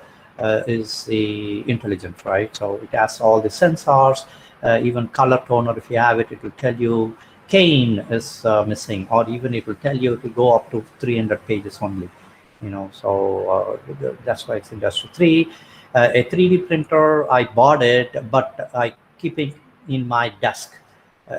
is the intelligent, right? So it has all the sensors, even color toner. If you have it, it will tell you cane is missing, or even it will tell you to go up to 300 pages only. So that's why it's industry 3. A 3D printer, I bought it, but I keep it in my desk.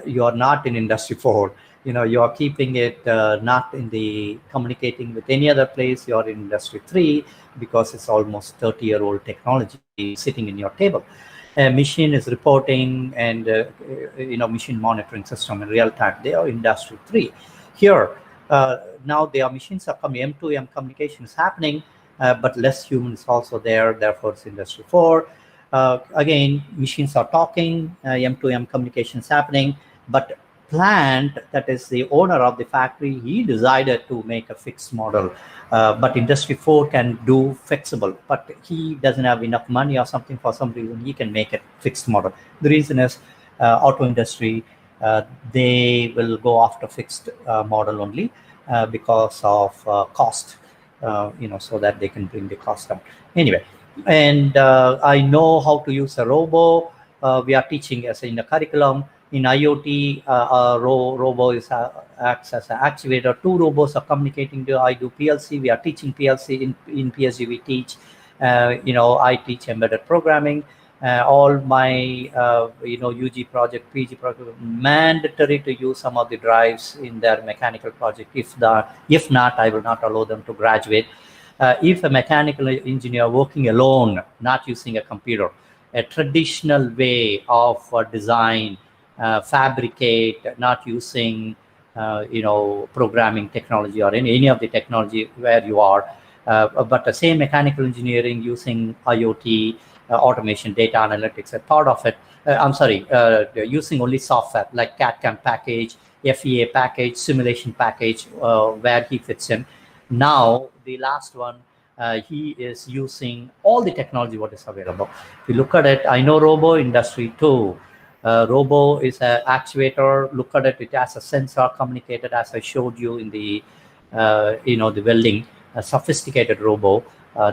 You are not in industry 4. You are keeping it not in the communicating with any other place. You are in industry 3 because it's almost 30-year-old technology sitting in your table. Machine is reporting and machine monitoring system in real time. They are industry 3. Here now their machines are coming. M2M communication is happening, but less humans also there. Therefore, it's industry 4. Again, machines are talking. M2M communication is happening, but plant, that is the owner of the factory, he decided to make a fixed model, but industry 4 can do fixable, but he doesn't have enough money or something. For some reason, he can make it fixed model. The reason is auto industry, they will go after fixed model only because of cost, so that they can bring the cost down. Anyway, and I know how to use a robo. We are teaching as in the curriculum. In IoT, robo acts as an actuator. 2 robots are communicating to I do PLC. We are teaching PLC in PSG. We teach, I teach embedded programming. All my, UG project, PG project, mandatory to use some of the drives in their mechanical project. If not, I will not allow them to graduate. If a mechanical engineer working alone, not using a computer, a traditional way of design, fabricate, not using programming technology or any of the technology where you are, but the same mechanical engineering using IoT, automation, data analytics, a part of it. Using only software like CAD/CAM package, FEA package, simulation package, where he fits in. Now the last one, he is using all the technology what is available. If you look at it, I know robo industry 2. Robo is an actuator. Look at it; it has a sensor communicated, as I showed you in the, the welding. A sophisticated robo.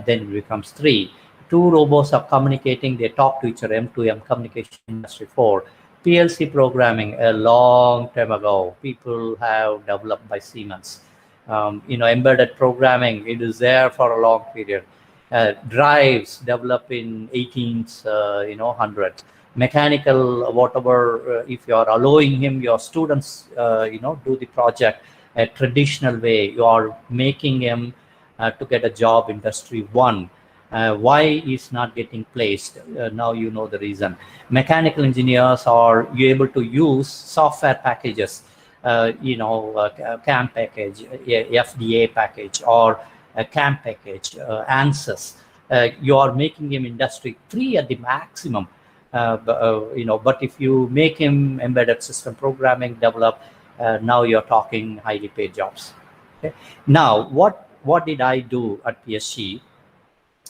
Then it becomes 3. 2 robots are communicating. They talk to each other. M2M communication, industry 4. PLC programming, a long time ago, people have developed by Siemens. Embedded programming, it is there for a long period. Drives developed in 1800s. Mechanical, whatever, if you are allowing him, your students, do the project a traditional way, you are making him to get a job industry 1. Why is not getting placed? Now you know the reason. Mechanical engineers, are you able to use software packages, CAM package, FDA package, or a CAM package, ANSYS, you are making him industry 3 at the maximum. But if you make him embedded system programming develop, now you're talking highly paid jobs. Okay. Now, what did I do at PSG?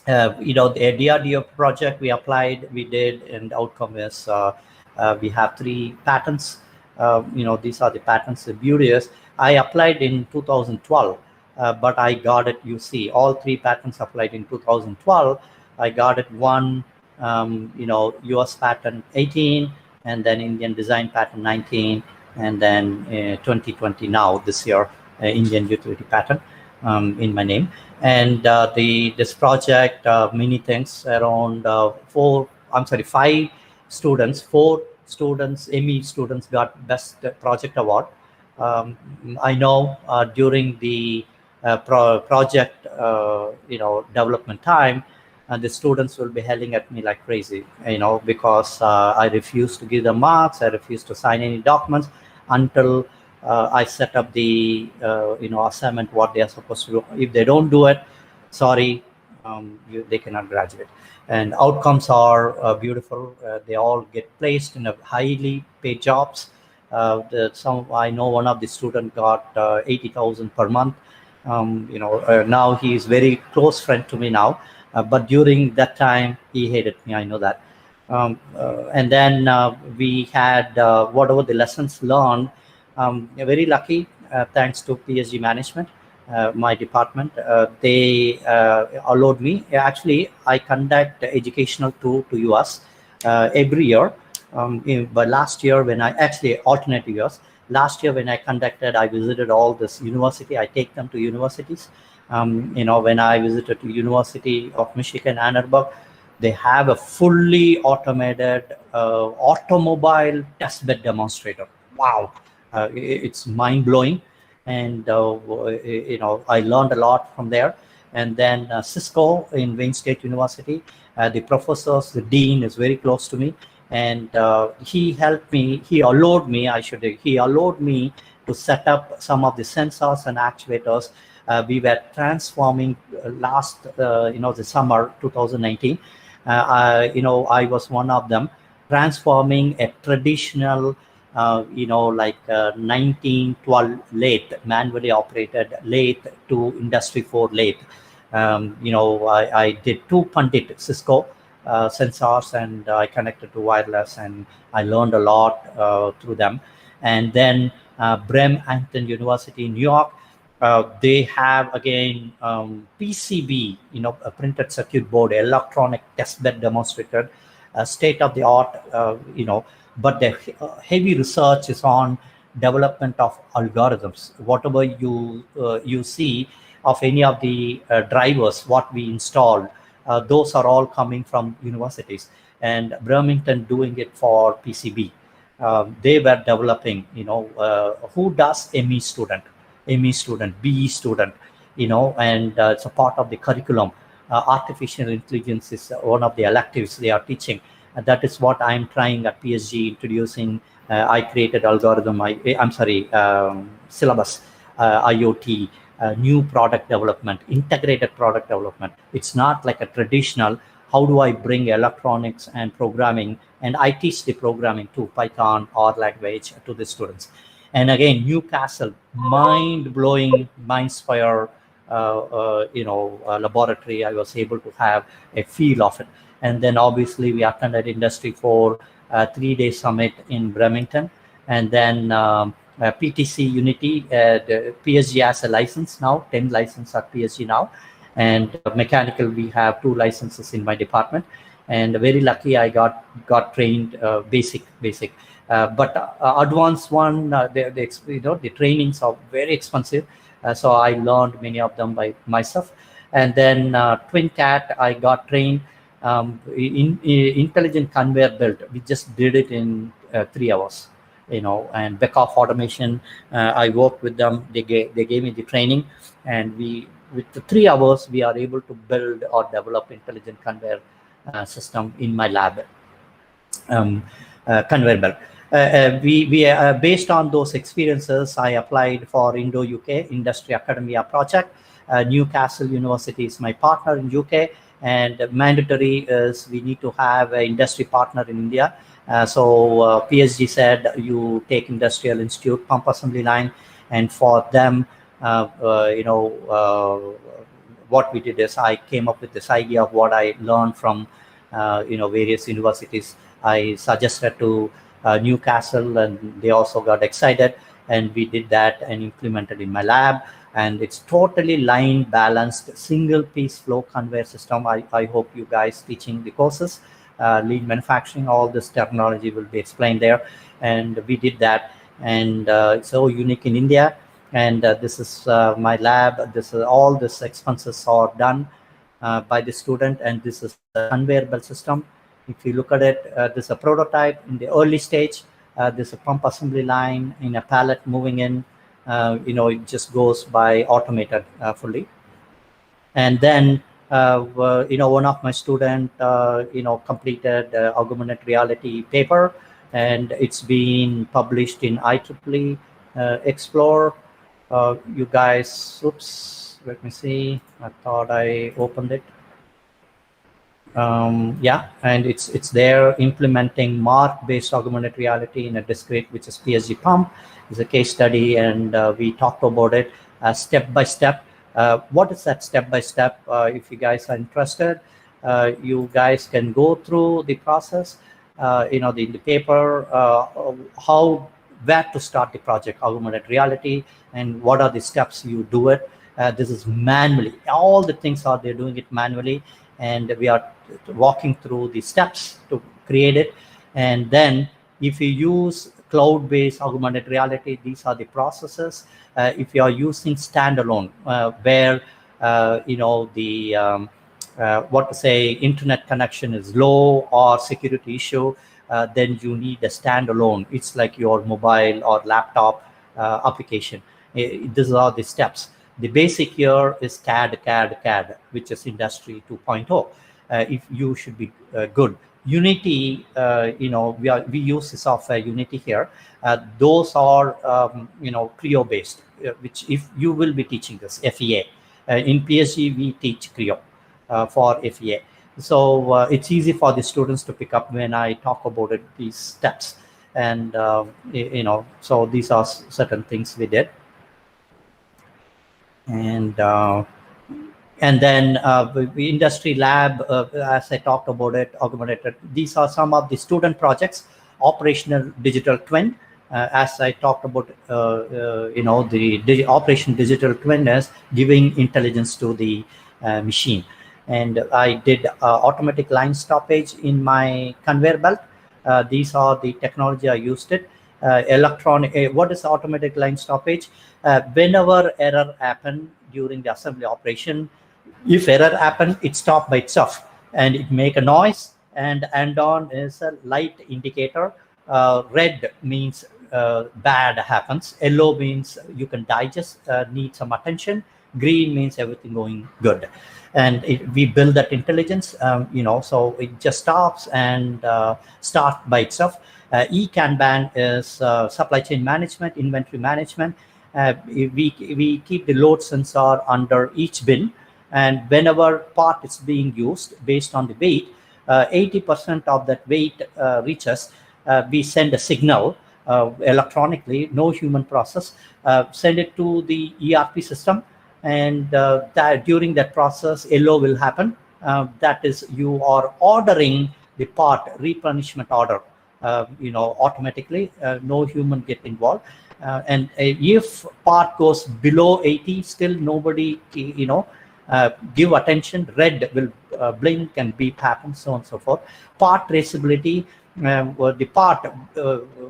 The DRDO project we applied, we did, and the outcome is we have 3 patents. These are the patents. The beauty is I applied in 2012, but I got it. You see, all 3 patents applied in 2012. I got it one, US patent 18, and then Indian design patent 19, and then 2020 now this year Indian utility patent in my name. And this project, many things around 5 students, 4 students, ME students got best project award. I know during the project, development time, the students will be yelling at me like crazy, because I refuse to give them marks, I refuse to sign any documents until I set up the assignment, what they are supposed to do. If they don't do it, sorry, they cannot graduate. And outcomes are beautiful. They all get placed in a highly paid jobs. I know one of the students got 80,000 per month. Now he is very close friend to me now. But during that time, he hated me. I know that. And then we had whatever the lessons learned. Very lucky, thanks to PSG management, my department. They allowed me. Actually, I conduct educational tour to US every year. But last year, when I actually alternate years, last year when I conducted, I visited all this university. I take them to universities. When I visited the University of Michigan, Ann Arbor, they have a fully automated automobile testbed demonstrator. Wow. It's mind-blowing, and I learned a lot from there. And then Cisco in Wayne State University, the professors, the dean is very close to me, and he helped me. He allowed me to set up some of the sensors and actuators. We were transforming last the summer 2019. I was one of them, transforming a traditional 1912 lathe, manually operated lathe, to Industry 4 lathe. I did 2 Pandit Cisco sensors, and I connected to wireless, and I learned a lot through them. And then Bremerton University in New York, they have again PCB, a printed circuit board, electronic testbed demonstrator, state of the art, but the heavy research is on development of algorithms. Whatever you see of any of the drivers, what we installed, those are all coming from universities. And Bremerton doing it for PCB. They were developing, who does ME student, BE student, and it's a part of the curriculum. Artificial intelligence is one of the electives they are teaching. That is what I'm trying at PSG, introducing. I created algorithm, syllabus, IoT, new product development, integrated product development. It's not like a traditional, how do I bring electronics and programming, and I teach the programming to Python or language to the students. And again, Newcastle, mind-blowing, Mindsphere, laboratory. I was able to have a feel of it. And then obviously we attended Industry 4 3-day summit in Bremerton. And then PTC Unity, the PSG has a license now, 10 licenses at PSG now. And mechanical, we have 2 licenses in my department. And very lucky I got trained basic. But advanced one, the trainings are very expensive. So I learned many of them by myself. And then TwinCat, I got trained in intelligent conveyor belt. We just did it in 3 hours, and Beckhoff automation. I worked with them. They gave me the training, and with the 3 hours, we are able to build or develop intelligent conveyor system in my lab. Conveyor belt. We based on those experiences, I applied for Indo-UK Industry Academia project. Newcastle University is my partner in UK, And mandatory is we need to have an industry partner in India. So PSG said you take Industrial Institute pump assembly line, and for them, what we did is I came up with this idea of what I learned from various universities. I suggested to Newcastle, and they also got excited, and we did that and implemented in my lab. And it's totally line balanced single piece flow conveyor system. I hope you guys teaching the courses, lean manufacturing, all this terminology will be explained there. And we did that, and it's so unique in India. And this is my lab. This is all this expenses are done by the student, and this is a conveyor belt system. If you look at it, this is a prototype in the early stage. This is a pump assembly line in a pallet moving in. It just goes by automated fully. And then one of my student completed augmented reality paper, and it's been published in IEEE Explore. You guys, oops, let me see. I thought I opened it. Yeah, and it's there, implementing mark-based augmented reality in a discrete, which is PSG pump. It's a case study, and we talked about it step by step. What is that step by step? If you guys are interested, you guys can go through the process. In the paper, where to start the project, augmented reality, and what are the steps you do it. This is manually. All the things are they're doing it manually, and we are walking through the steps to create it. And then if you use cloud-based augmented reality, these are the processes. If you are using standalone, where internet connection is low or security issue, then you need a standalone. It's like your mobile or laptop application. These are the steps. The basic here is CAD, which is Industry 2.0. If you should be good. Unity, we use the software Unity here. Those are, Creo based, which if you will be teaching this, FEA. In PSG, we teach Creo for FEA. So it's easy for the students to pick up when I talk about it, these steps. And, so these are certain things we did. And then the industry lab, as I talked about it, augmented. These are some of the student projects. Operational digital twin, as I talked about, the operation digital twin is giving intelligence to the machine. And I did automatic line stoppage in my conveyor belt. These are the technology I used it. Electronic. What is automatic line stoppage? Whenever error happen during the assembly operation, if error happen, it stop by itself and it make a noise. And on is a light indicator. Red means bad happens. Yellow means you can digest, need some attention. Green means everything going good. And we build that intelligence, so it just stops and start by itself. Kanban is supply chain management, inventory management. We keep the load sensor under each bin, and whenever part is being used based on the weight, 80% of that weight reaches, we send a signal electronically, no human process, send it to the ERP system, and that during that process, yellow will happen. That is, you are ordering the part replenishment order, automatically, no human get involved. And if part goes below 80, still nobody, give attention. Red will blink and beep happen, so on and so forth. Part traceability, the part,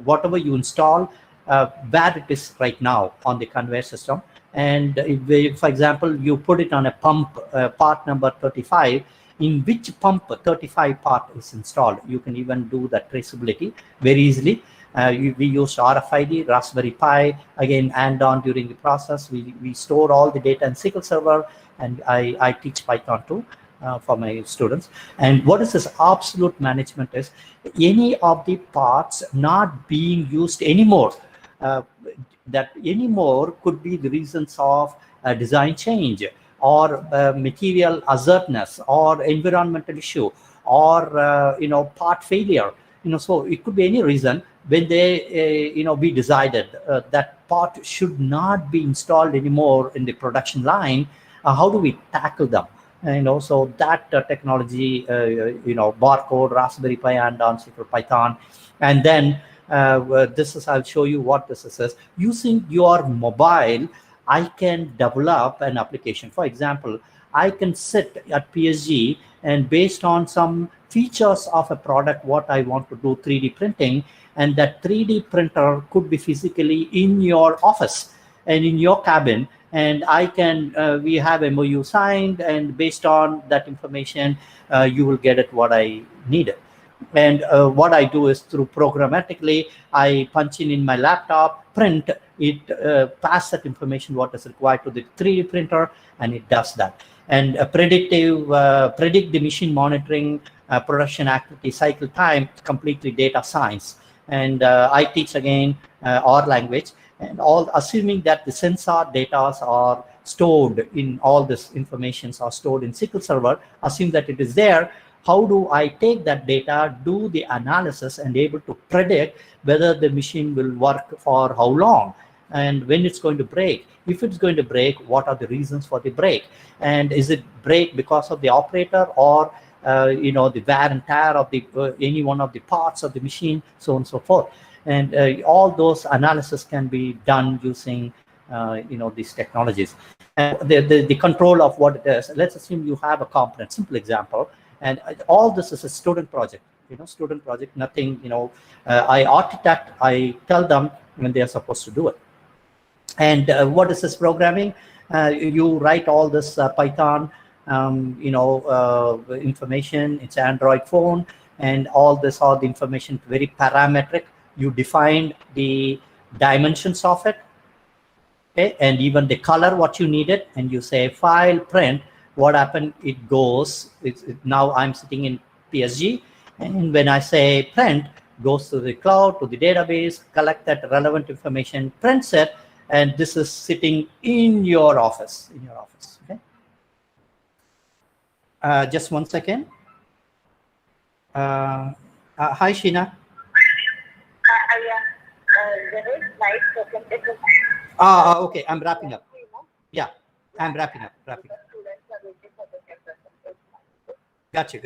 whatever you install, where it is right now on the conveyor system. And if, for example, you put it on a pump, part number 35, in which pump 35 part is installed, you can even do the traceability very easily. We use RFID, Raspberry Pi, again, and on during the process, we store all the data in SQL Server, and I teach Python too for my students. And what is this absolute management is, any of the parts not being used anymore, that anymore could be the reasons of a design change, or material hazardness or environmental issue or part failure. So it could be any reason. When they we decided that part should not be installed anymore in the production line, how do we tackle them? So that technology, barcode, Raspberry Pi, and Ansible Python, and then I'll show you what this is. Using your mobile, I can develop an application. For example, I can sit at PSG and based on some features of a product, what I want to do 3D printing, and that 3D printer could be physically in your office and in your cabin, and I can, we have MOU signed, and based on that information, you will get it what I needed. And what I do is through programmatically, I punch in my laptop, print it, pass that information what is required to the 3D printer, and it does that. And predict the machine monitoring, production activity, cycle time, completely data science. And I teach again R language, and all assuming that the sensor data are stored in all this informations are stored in SQL Server. Assume that it is there. How do I take that data, do the analysis, and able to predict whether the machine will work for how long and when it's going to break? If it's going to break, what are the reasons for the break? And is it break because of the operator or the wear and tear of the any one of the parts of the machine, so on and so forth? And all those analysis can be done using these technologies. And the control of what it is. Let's assume you have a component. Simple example. And all this is a student project, student project, nothing, I architect, I tell them when they are supposed to do it. And what is this programming? You write all this Python, information, it's Android phone, and all the information very parametric. You define the dimensions of it, okay, and even the color, what you needed, and you say file print. What happened? It goes. Now I'm sitting in PSG, and when I say print, goes to the cloud, to the database, collect that relevant information, prints it, and this is sitting in your office. Okay. Just 1 second. Hi, Sheena. Okay, I'm wrapping up. Yeah, I'm wrapping up. Gotcha.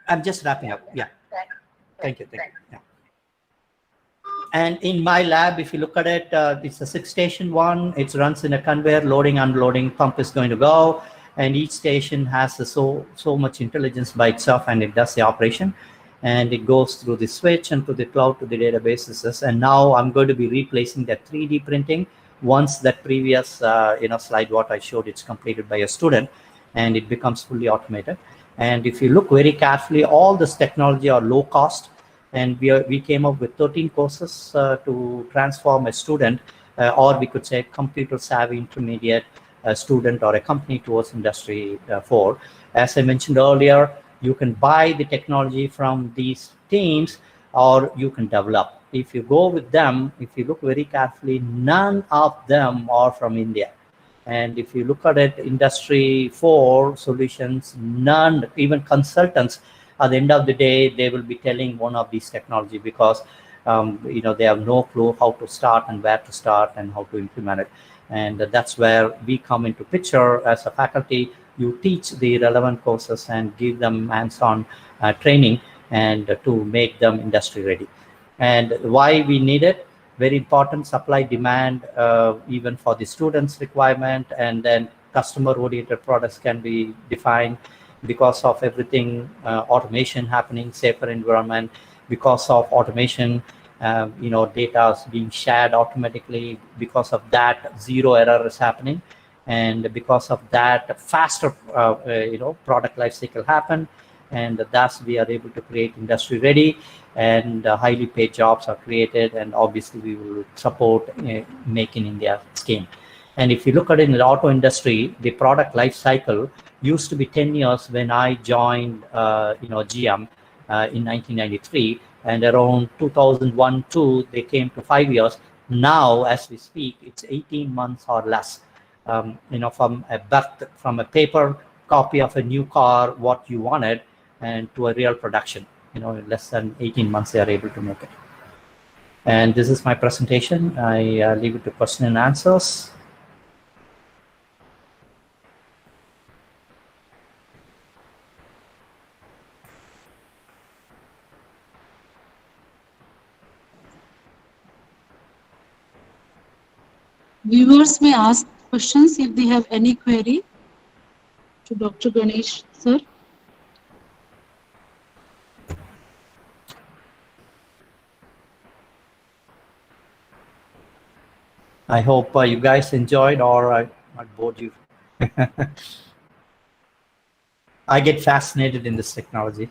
I'm just wrapping up. Yeah. Thank you. Yeah. And in my lab, if you look at it, it's a 6-station one. It runs in a conveyor, loading, unloading, pump is going to go. And each station has so much intelligence by itself, and it does the operation. And it goes through the switch and to the cloud, to the databases. And now I'm going to be replacing that 3D printing. Once that previous slide what I showed, it's completed by a student, and it becomes fully automated. And if you look very carefully, all this technology are low cost, and we came up with 13 courses to transform a student, or we could say computer savvy intermediate student or a company towards Industry 4. As I mentioned earlier, you can buy the technology from these teams, or you can develop. If you go with them, if you look very carefully, none of them are from India. And if you look at it, Industry 4 solutions, none, even consultants, at the end of the day, they will be telling one of these technology because they have no clue how to start and where to start and how to implement it. And that's where we come into picture as a faculty. You teach the relevant courses and give them hands-on training and to make them industry ready. And why we need it? Very important, supply demand, even for the students' requirement, and then customer-oriented products can be defined because of everything, automation happening, safer environment, because of automation, data is being shared automatically. Because of that, zero error is happening. And because of that, faster, product life cycle happen. And thus we are able to create industry ready, and highly paid jobs are created. And obviously we will support Make in India scheme. And if you look at it in the auto industry, the product life cycle used to be 10 years when I joined, GM in 1993. And around 2001-2, they came to 5 years. Now, as we speak, it's 18 months or less. from a paper copy of a new car, what you wanted, and to a real production. In less than 18 months, they are able to make it. And this is my presentation. I leave it to question and answers. Viewers may ask questions if they have any query to Dr. Ganesh, sir. I hope you guys enjoyed, or I bored you. I get fascinated in this technology.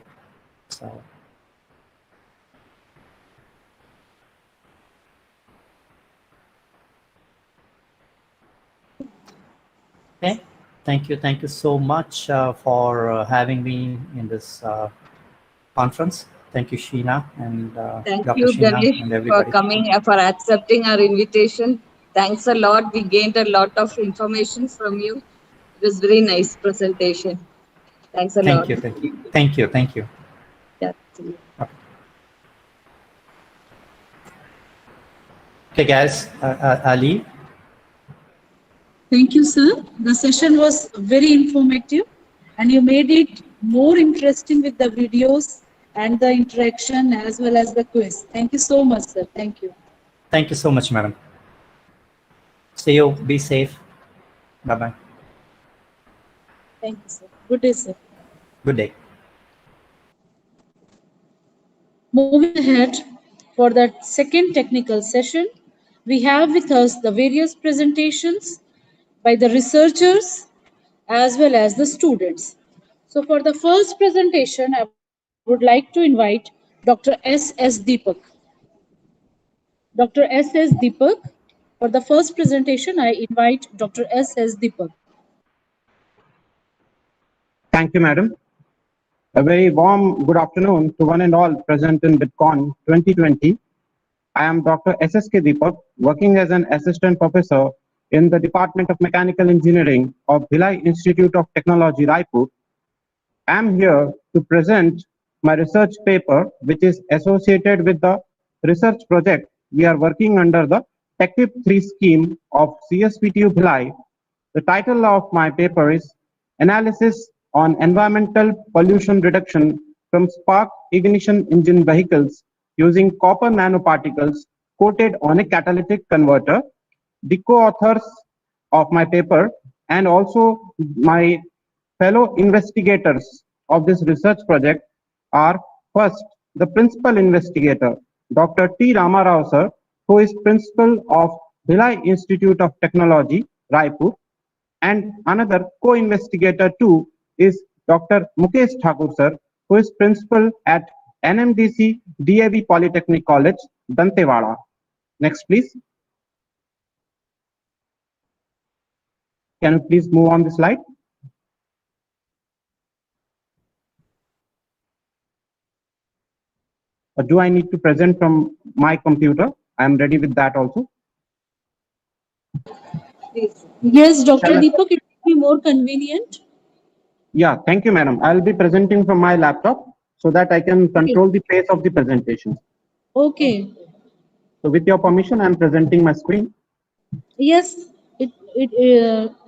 So. Okay, thank you so much for having me in this conference. Thank you, Sheena, and Thank Dr. you, Sheena, Ganesh, and for everybody. coming, for accepting our invitation. Thanks a lot. We gained a lot of information from you. It was very nice presentation. Thanks a lot. Thank you. Yeah, see you. Okay, guys, Ali. Thank you, sir. The session was very informative and you made it more interesting with the videos and the interaction as well as the quiz. Thank you so much, sir. Thank you. Thank you so much, madam. See you. Be safe. Bye-bye. Thank you, sir. Good day, sir. Good day. Moving ahead for the second technical session, we have with us the various presentations by the researchers as well as the students. So for the first presentation, I would like to invite Dr. S.S. Deepak. Dr. S.S. Deepak, for the first presentation, I invite Dr. S.S. Deepak. Thank you, madam. A very warm good afternoon to one and all present in BitCon 2020. I am Dr. S.S.K. Deepak, working as an assistant professor in the Department of Mechanical Engineering of Bhilai Institute of Technology, Raipur. I am here to present my research paper, which is associated with the research project we are working under the TechWhip 3 scheme of CSPTU Bhilai. The title of my paper is Analysis on Environmental Pollution Reduction from Spark Ignition Engine Vehicles using Copper Nanoparticles Coated on a Catalytic Converter. The co-authors of my paper and also my fellow investigators of this research project are first, the principal investigator, Dr. T. Ramarao sir, who is principal of Bhilai Institute of Technology, Raipur, and another co-investigator too is Dr. Mukesh Thakur sir, who is principal at NMDC DAV Polytechnic College, Dantewada. Next, please. Can you please move on the slide? Or do I need to present from my computer? I am ready with that also. Yes, Dr. Deepak, it will be more convenient. Yeah, thank you, madam. I'll be presenting from my laptop so that I can control the pace of the presentation. Okay. So with your permission, I'm presenting my screen. Yes,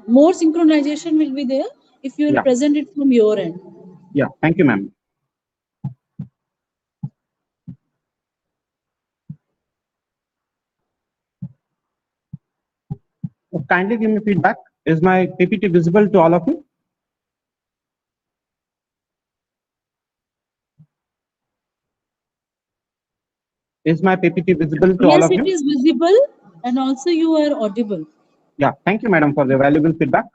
more synchronization will be there if you will present it from your end. Yeah, thank you, ma'am. Kindly give me feedback. Is my PPT visible to all of you? Is my PPT visible to all of you? Yes, it is visible and also you are audible. Yeah, thank you, madam, for the valuable feedback.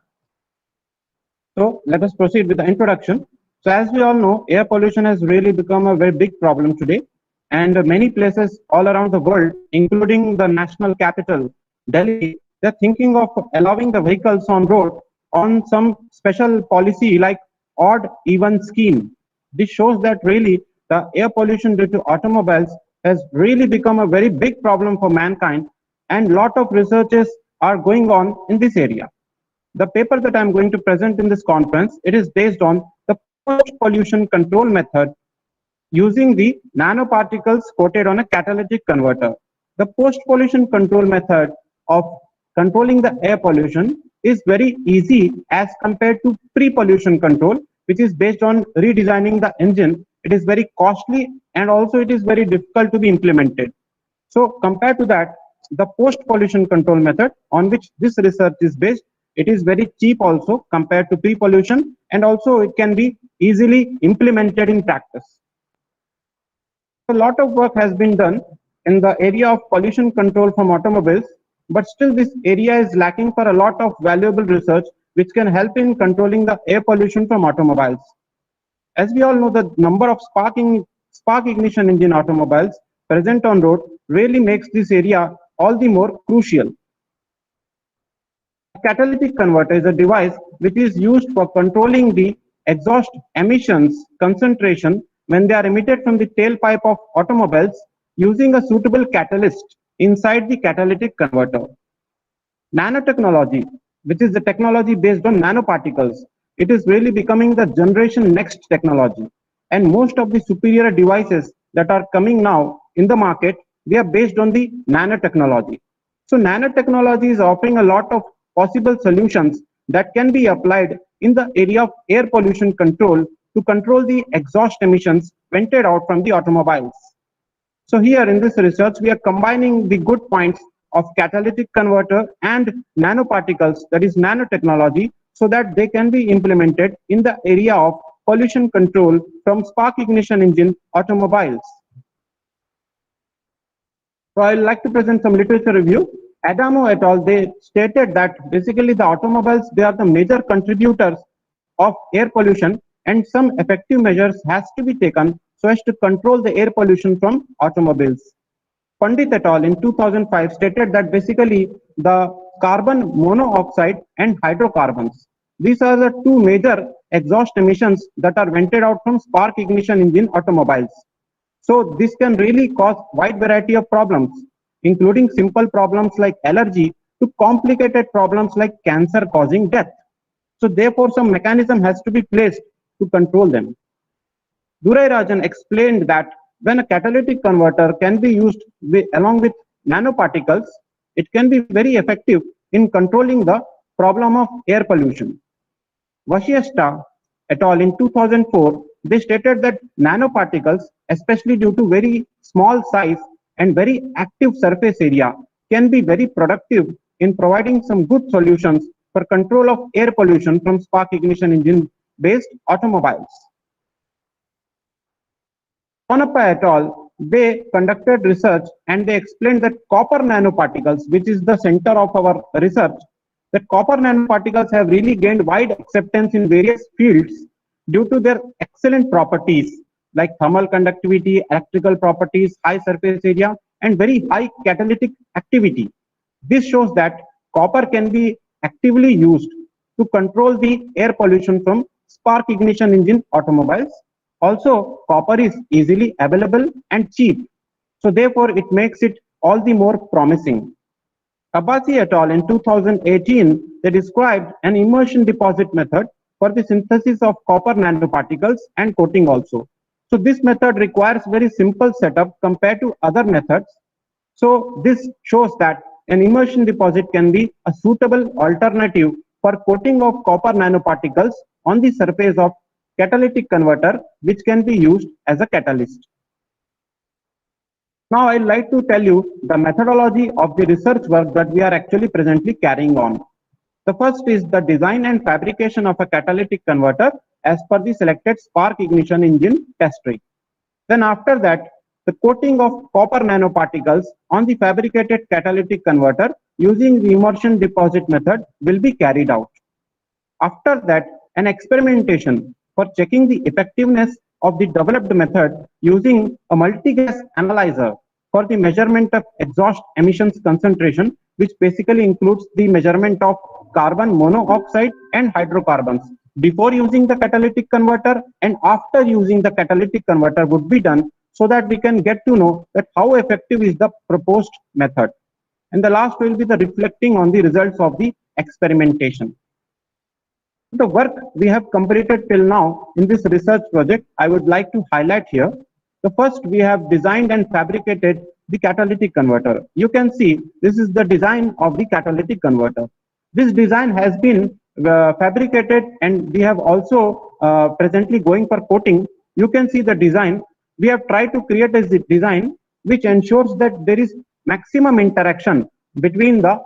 So let us proceed with the introduction. So as we all know, air pollution has really become a very big problem today. And many places all around the world, including the national capital, Delhi, they're thinking of allowing the vehicles on road on some special policy like odd even scheme. This shows that really the air pollution due to automobiles has really become a very big problem for mankind, and lot of researches are going on in this area. the paper that I'm going to present in this conference, it is based on the post-pollution control method using the nanoparticles coated on a catalytic converter. The post-pollution control method of controlling the air pollution is very easy as compared to pre-pollution control, which is based on redesigning the engine. It is very costly and also it is very difficult to be implemented. So compared to that, the post-pollution control method on which this research is based, it is very cheap also compared to pre-pollution, and also it can be easily implemented in practice. A lot of work has been done in the area of pollution control from automobiles, but still this area is lacking for a lot of valuable research which can help in controlling the air pollution from automobiles. As we all know, the number of spark ignition engine automobiles present on road really makes this area all the more crucial. A catalytic converter is a device which is used for controlling the exhaust emissions concentration when they are emitted from the tailpipe of automobiles using a suitable catalyst inside the catalytic converter. Nanotechnology, which is the technology based on nanoparticles, it is really becoming the generation next technology. And most of the superior devices that are coming now in the market, they are based on the nanotechnology. So nanotechnology is offering a lot of possible solutions that can be applied in the area of air pollution control to control the exhaust emissions vented out from the automobiles. So here in this research, we are combining the good points of catalytic converter and nanoparticles, that is nanotechnology, so that they can be implemented in the area of pollution control from spark ignition engine automobiles. So I'd like to present some literature review. Adamo et al., they stated that basically the automobiles, they are the major contributors of air pollution, and some effective measures has to be taken so as to control the air pollution from automobiles. Pandit et al. In 2005 stated that basically the carbon monoxide and hydrocarbons, these are the two major exhaust emissions that are vented out from spark ignition engine automobiles. So this can really cause wide variety of problems, including simple problems like allergy to complicated problems like cancer causing death. So therefore some mechanism has to be placed to control them. Durai Rajan explained that when a catalytic converter can be used along with nanoparticles, it can be very effective in controlling the problem of air pollution. Vashiashta et al. In 2004, they stated that nanoparticles, especially due to very small size and very active surface area, can be very productive in providing some good solutions for control of air pollution from spark ignition engine based automobiles. Konappa et al., they conducted research and they explained that copper nanoparticles, which is the center of our research, that copper nanoparticles have really gained wide acceptance in various fields due to their excellent properties like thermal conductivity, electrical properties, high surface area, and very high catalytic activity. This shows that copper can be actively used to control the air pollution from spark ignition engine automobiles. Also, copper is easily available and cheap. So therefore, it makes it all the more promising. Abbasi et al. In 2018, they described an immersion deposit method for the synthesis of copper nanoparticles and coating also. So this method requires very simple setup compared to other methods. So this shows that an immersion deposit can be a suitable alternative for coating of copper nanoparticles on the surface of catalytic converter, which can be used as a catalyst. Now I'd like to tell you the methodology of the research work that we are actually presently carrying on. The first is the design and fabrication of a catalytic converter as per the selected spark ignition engine test rig. Then after that, the coating of copper nanoparticles on the fabricated catalytic converter using the immersion deposit method will be carried out. After that, an experimentation for checking the effectiveness of the developed method using a multi-gas analyzer for the measurement of exhaust emissions concentration, which basically includes the measurement of carbon monoxide and hydrocarbons before using the catalytic converter and after using the catalytic converter would be done, so that we can get to know that how effective is the proposed method. And the last will be the reflecting on the results of the experimentation. The work we have completed till now in this research project, I would like to highlight here. The first, we have designed and fabricated the catalytic converter. You can see this is the design of the catalytic converter. This design has been fabricated, and we have also presently going for coating. You can see the design. We have tried to create a design which ensures that there is maximum interaction between the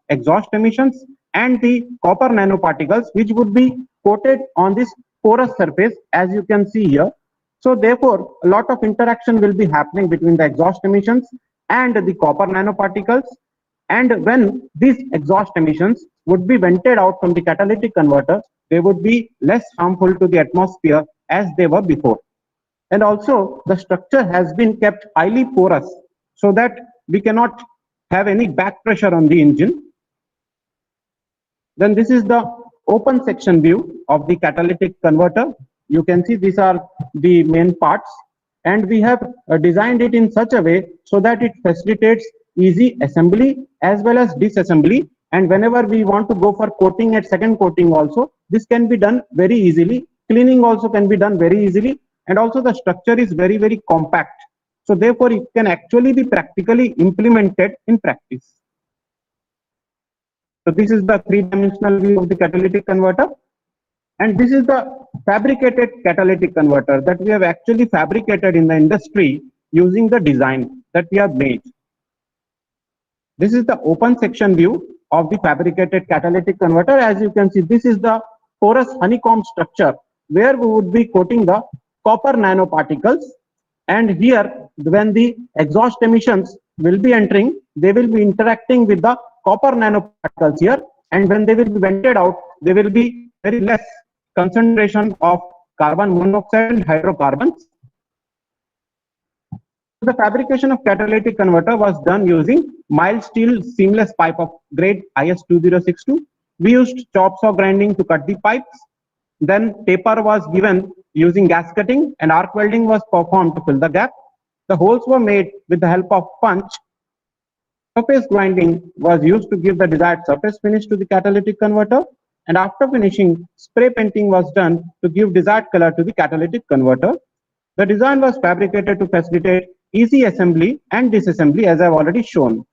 exhaust emissions and the copper nanoparticles, which would be coated on this porous surface, as you can see here. So therefore, a lot of interaction will be happening between the exhaust emissions and the copper nanoparticles. And when these exhaust emissions would be vented out from the catalytic converter, they would be less harmful to the atmosphere as they were before. And also, the structure has been kept highly porous so that we cannot have any back pressure on the engine. Then this is the open section view of the catalytic converter. You can see these are the main parts, and we have designed it in such a way so that it facilitates easy assembly as well as disassembly. And whenever we want to go for coating at second coating also, this can be done very easily. Cleaning also can be done very easily. And also the structure is very, very compact. So therefore, it can actually be practically implemented in practice. So this is the three-dimensional view of the catalytic converter. And this is the fabricated catalytic converter that we have actually fabricated in the industry using the design that we have made. This is the open section view of the fabricated catalytic converter. As you can see, this is the porous honeycomb structure where we would be coating the copper nanoparticles. And here, when the exhaust emissions will be entering, they will be interacting with the copper nanoparticles here. And when they will be vented out, there will be very less concentration of carbon monoxide and hydrocarbons. The fabrication of catalytic converter was done using mild steel seamless pipe of grade IS2062. We used chop saw grinding to cut the pipes. Then taper was given using gas cutting, and arc welding was performed to fill the gap. The holes were made with the help of punch. Surface grinding was used to give the desired surface finish to the catalytic converter. And after finishing, spray painting was done to give desired color to the catalytic converter. The design was fabricated to facilitate easy assembly and disassembly, as I've already shown.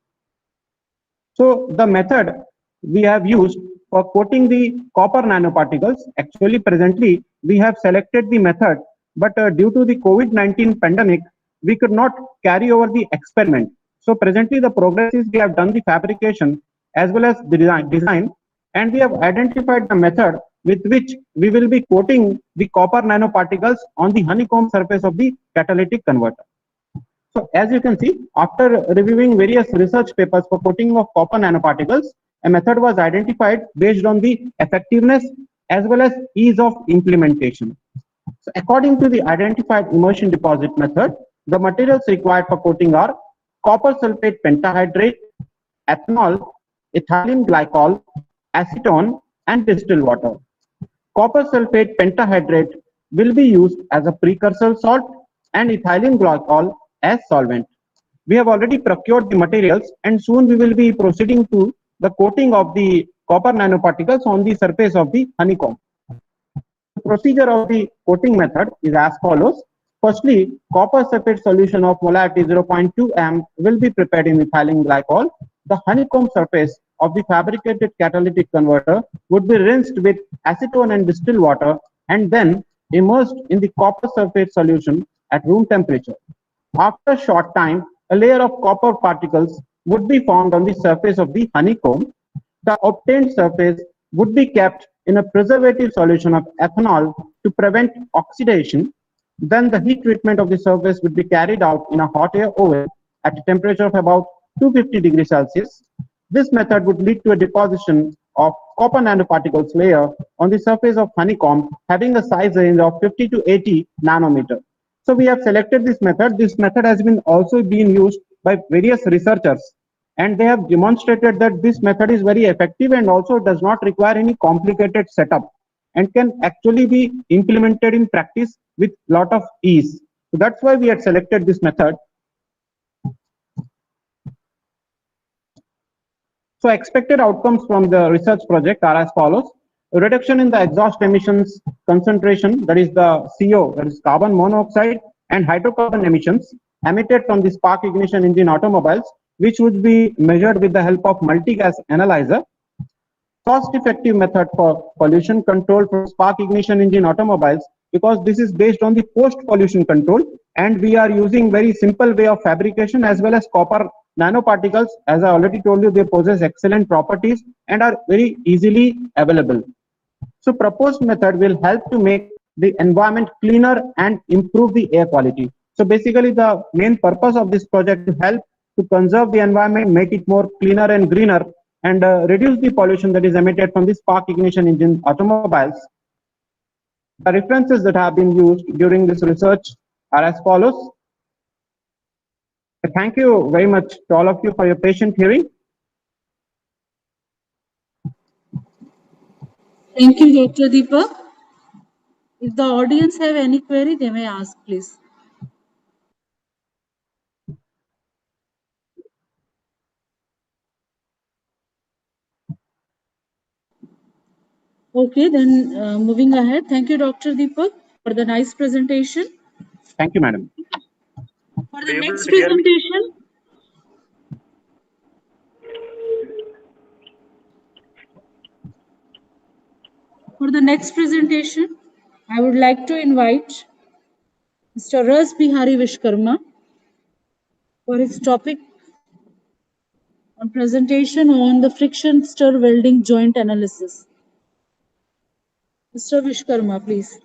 So the method we have used for coating the copper nanoparticles, actually presently we have selected the method, but due to the COVID-19 pandemic, we could not carry over the experiment. So presently the progress is we have done the fabrication as well as the design, and we have identified the method with which we will be coating the copper nanoparticles on the honeycomb surface of the catalytic converter. So as you can see, after reviewing various research papers for coating of copper nanoparticles, a method was identified based on the effectiveness as well as ease of implementation. So according to the identified immersion deposit method, the materials required for coating are copper sulfate pentahydrate, ethanol, ethylene glycol, acetone, and distilled water. Copper sulfate pentahydrate will be used as a precursor salt and ethylene glycol as solvent. We have already procured the materials, and soon we will be proceeding to the coating of the copper nanoparticles on the surface of the honeycomb. The procedure of the coating method is as follows. Firstly, copper sulfate solution of molarity 0.2 m will be prepared in ethylene glycol. The honeycomb surface of the fabricated catalytic converter would be rinsed with acetone and distilled water and then immersed in the copper sulfate solution at room temperature. After a short time, a layer of copper particles would be formed on the surface of the honeycomb. The obtained surface would be kept in a preservative solution of ethanol to prevent oxidation. Then the heat treatment of the surface would be carried out in a hot air oven at a temperature of about 250 degrees Celsius. This method would lead to a deposition of copper nanoparticles layer on the surface of honeycomb having a size range of 50 to 80 nanometer. So we have selected this method. This method has been also been used by various researchers, and they have demonstrated that this method is very effective and also does not require any complicated setup and can actually be implemented in practice with lot of ease. So that's why we had selected this method. So expected outcomes from the research project are as follows. reduction in the exhaust emissions concentration, that is the CO, that is carbon monoxide and hydrocarbon emissions emitted from the spark ignition engine automobiles, which would be measured with the help of multi-gas analyzer. Cost-effective method for pollution control for spark ignition engine automobiles, because this is based on the post-pollution control, and we are using very simple way of fabrication as well as copper nanoparticles. As I already told you, they possess excellent properties and are very easily available. So proposed method will help to make the environment cleaner and improve the air quality. So basically the main purpose of this project to help to conserve the environment, make it more cleaner and greener, and reduce the pollution that is emitted from the spark ignition engine automobiles. The references that have been used during this research are as follows. Thank you very much to all of you for your patient hearing. Thank you, Dr. Deepak. If the audience have any query, they may ask, please. Okay, then moving ahead. Thank you, Dr. Deepak, for the nice presentation. Thank you, madam. For the next presentation, I would like to invite Mr. Ras Bihari Vishkarma for his topic on presentation on the friction stir welding joint analysis. Mr. Vishkarma, please.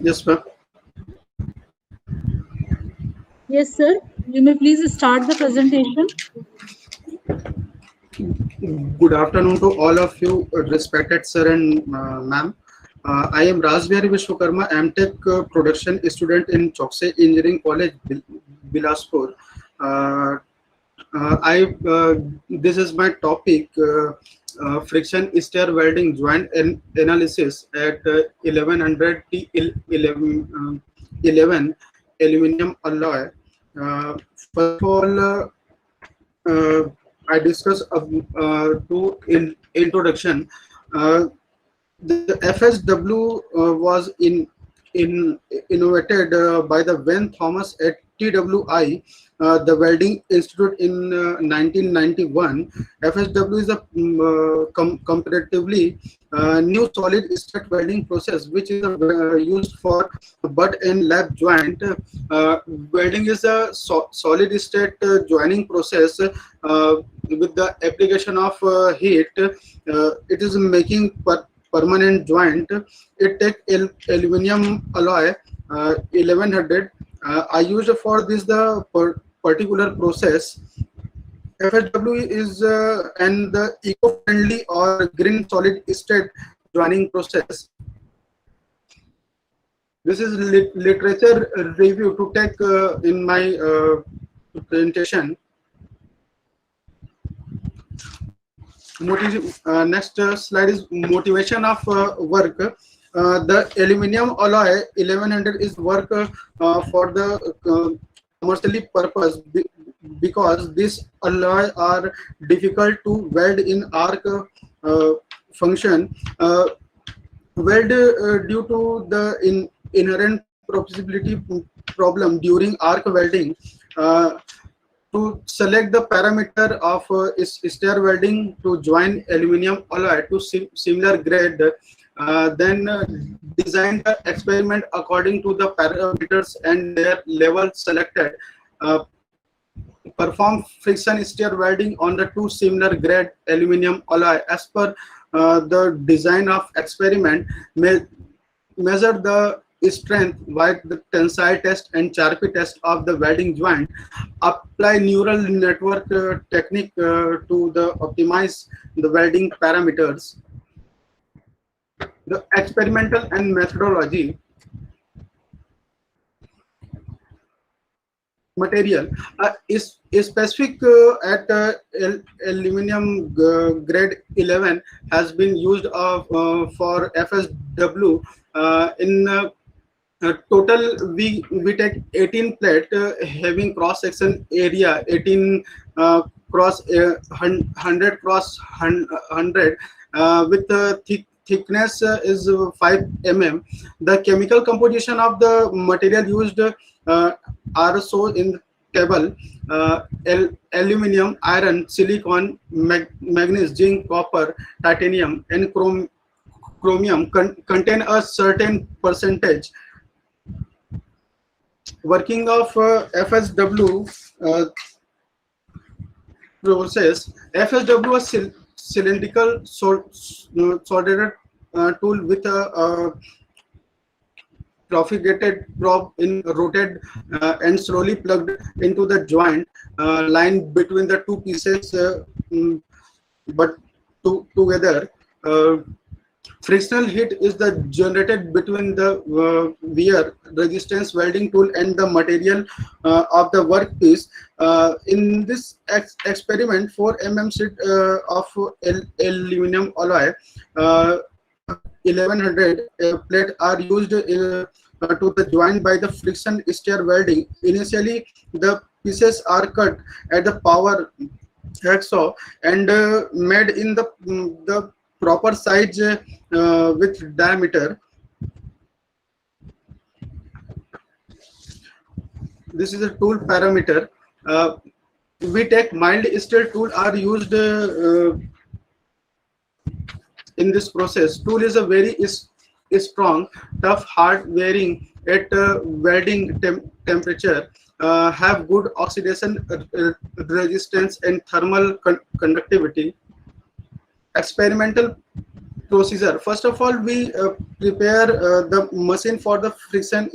Yes, ma'am. Yes, sir. You may please start the presentation. Good afternoon to all of you, respected sir and ma'am. I am Rajbihari Vishwakarma, MTech production student in Chokse Engineering College, Bilaspur. This is my topic, friction stir welding joint analysis at 1100 T11 aluminum alloy. First of all, I discuss to introduction. The FSW was innovated by the Wayne Thomas at TWI, the Welding Institute in 1991. FSW is a comparatively new solid state welding process which is used for butt and lap joint. Welding is a solid state joining process with the application of heat. It is making permanent joint. It takes aluminum alloy 1100. I use for this the particular process. FSW is and the eco-friendly or green solid state joining process. This is literature review to take in my presentation. Next slide is motivation of work. The aluminum alloy 1100 is work for the commercially purpose because these alloy are difficult to weld in arc function. Weld due to the inherent possibility problem during arc welding. To select the parameter of stir welding to join aluminum alloy to similar grade, then design the experiment according to the parameters and their level selected. Perform friction stir welding on the two similar grade aluminum alloy as per the design of experiment. Measure the strength by the tensile test and Charpy test of the welding joint. Apply neural network technique to the optimize the welding parameters. The experimental and methodology. material is specific at aluminum grade 11 has been used for FSW in total. We take 18 plate having cross section area 18 cross 100 cross 100 with the thickness is 5 mm. The chemical composition of the material used are shown in the table. Aluminum, iron, silicon, manganese, zinc, copper, titanium, and chromium contain a certain percentage. Working of FSW process. FSW is cylindrical soldered tool with a propagated probe in rotated and slowly plugged into the joint line between the two pieces, but together. Frictional heat is the generated between the wear resistance welding tool and the material of the workpiece. In this experiment, 4 mm sheet of aluminum alloy 1100 plate are used to the joint by the friction stir welding. Initially, the pieces are cut at the power hacksaw and made in the proper size with diameter. This is a tool parameter. We take mild steel tool are used in this process. Tool is a very strong, tough, hard wearing at welding temperature, have good oxidation resistance and thermal conductivity. Experimental procedure. First of all, we prepare the machine for the friction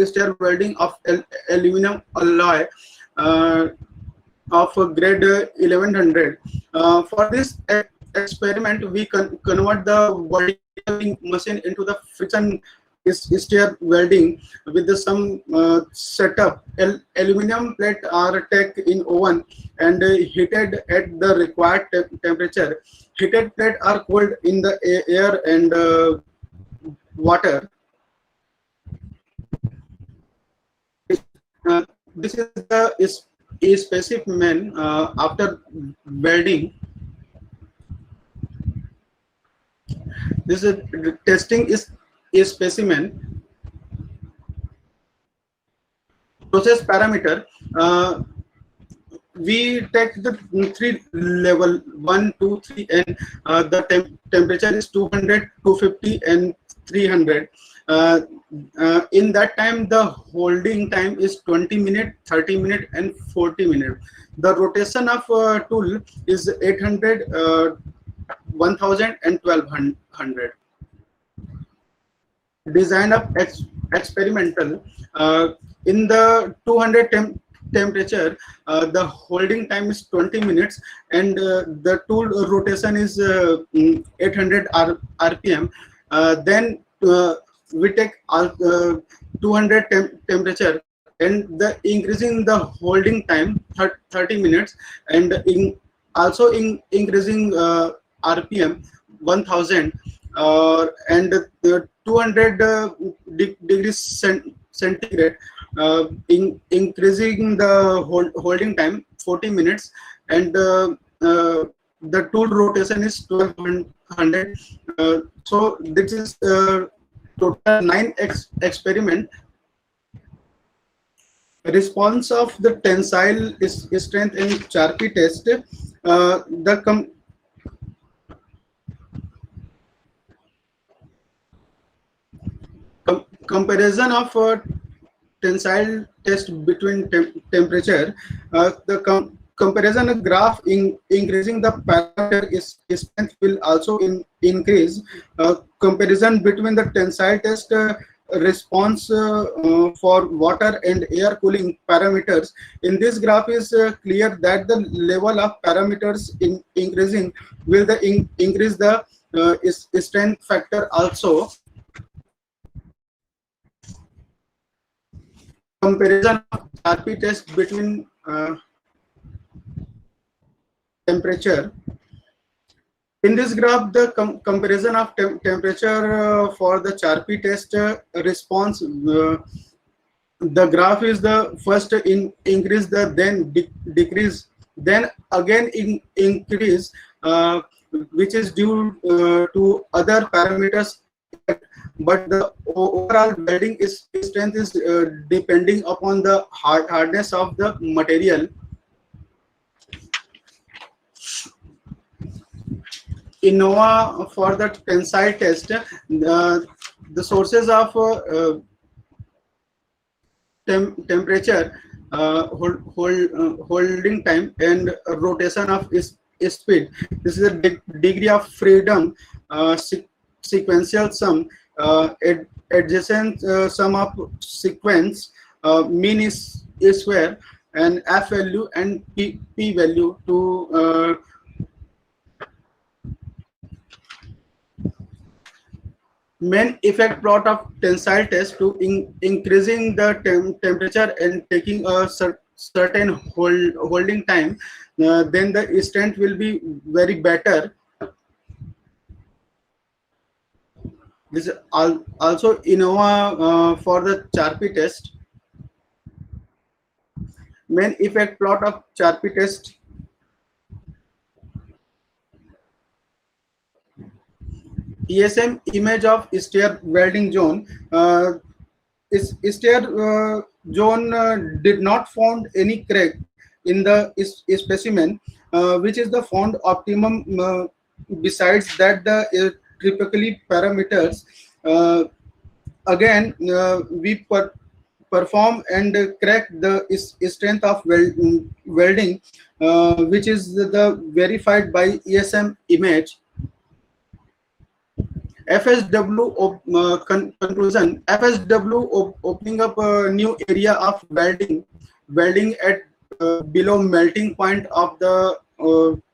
stir welding of aluminum alloy of grade 1100. For this experiment, we convert the welding machine into the friction stir welding with some setup. Aluminum plate are taken in oven and heated at the required temperature. Heated plate are cooled in the air and water. This is the specimen after welding. This is testing is a specimen. Process parameter. We take the 3 level 1, 2, 3, and the temperature is 200, 250, and 300. In that time, the holding time is 20 minutes, 30 minutes, and 40 minutes. The rotation of tool is 800, 1000, and 1200. Design of experimental. In the 200 temperature, the holding time is 20 minutes and the tool rotation is 800 rpm. Then we take 200 temperature and the increasing the holding time 30 minutes and also increasing rpm 1000 and the 200 degrees centigrade, increasing the holding time 40 minutes and the tool rotation is 1200. So this is total 9 experiment. Response of the tensile strength in Charpy test. The comparison of tensile test between temperature. The comparison graph increasing the parameter strength will also increase. Comparison between the tensile test response for water and air cooling parameters. In this graph is clear that the level of parameters increasing will increase the strength factor also. comparison of RP test between temperature. In this graph, the comparison of temperature for the CHARPY test response, the graph is the first increase, the then decrease, then again increase, which is due to other parameters, but the overall welding strength is depending upon the hardness of the material. Innova for the tensile test, the sources of temperature, holding time, and rotation of speed. This is a degree of freedom, sequential sum, adjacent sum of sequence, mean is square, and F value and P value to main effect plot of tensile test to increasing the temperature and taking a certain holding time, then the strength will be very better. This is also Innova for the CHARPY test. Main effect plot of CHARPY test. ESM image of stair welding zone. Stair zone did not found any crack in the specimen, which is the found optimum. Besides that, the typically parameters. Again, we perform and crack the strength of welding, which is the verified by ESM image. FSW conclusion. FSW opening up a new area of welding at below melting point of the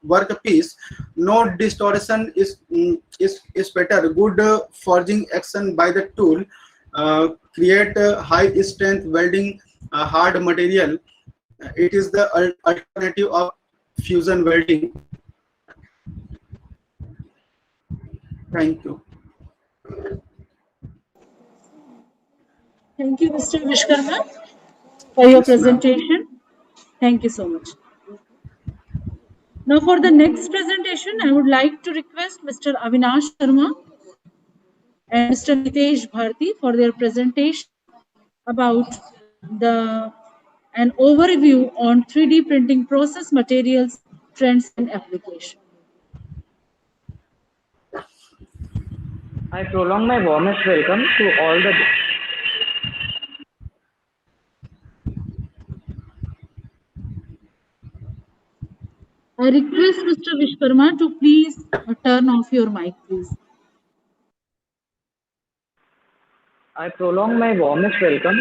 workpiece. No distortion is better. Good forging action by the tool. Create high strength welding hard material. It is the alternative of fusion welding. Thank you. Thank you, Mr. Vishkarma, for your presentation. Thank you so much. Now, for the next presentation, I would like to request Mr. Avinash Sharma and Mr. Nitesh Bharti for their presentation about an overview on 3D printing process, materials, trends, and application. I prolong my warmest welcome to all the I request Mr. Vishkarma to please turn off your mic, please. I prolong my warmest welcome.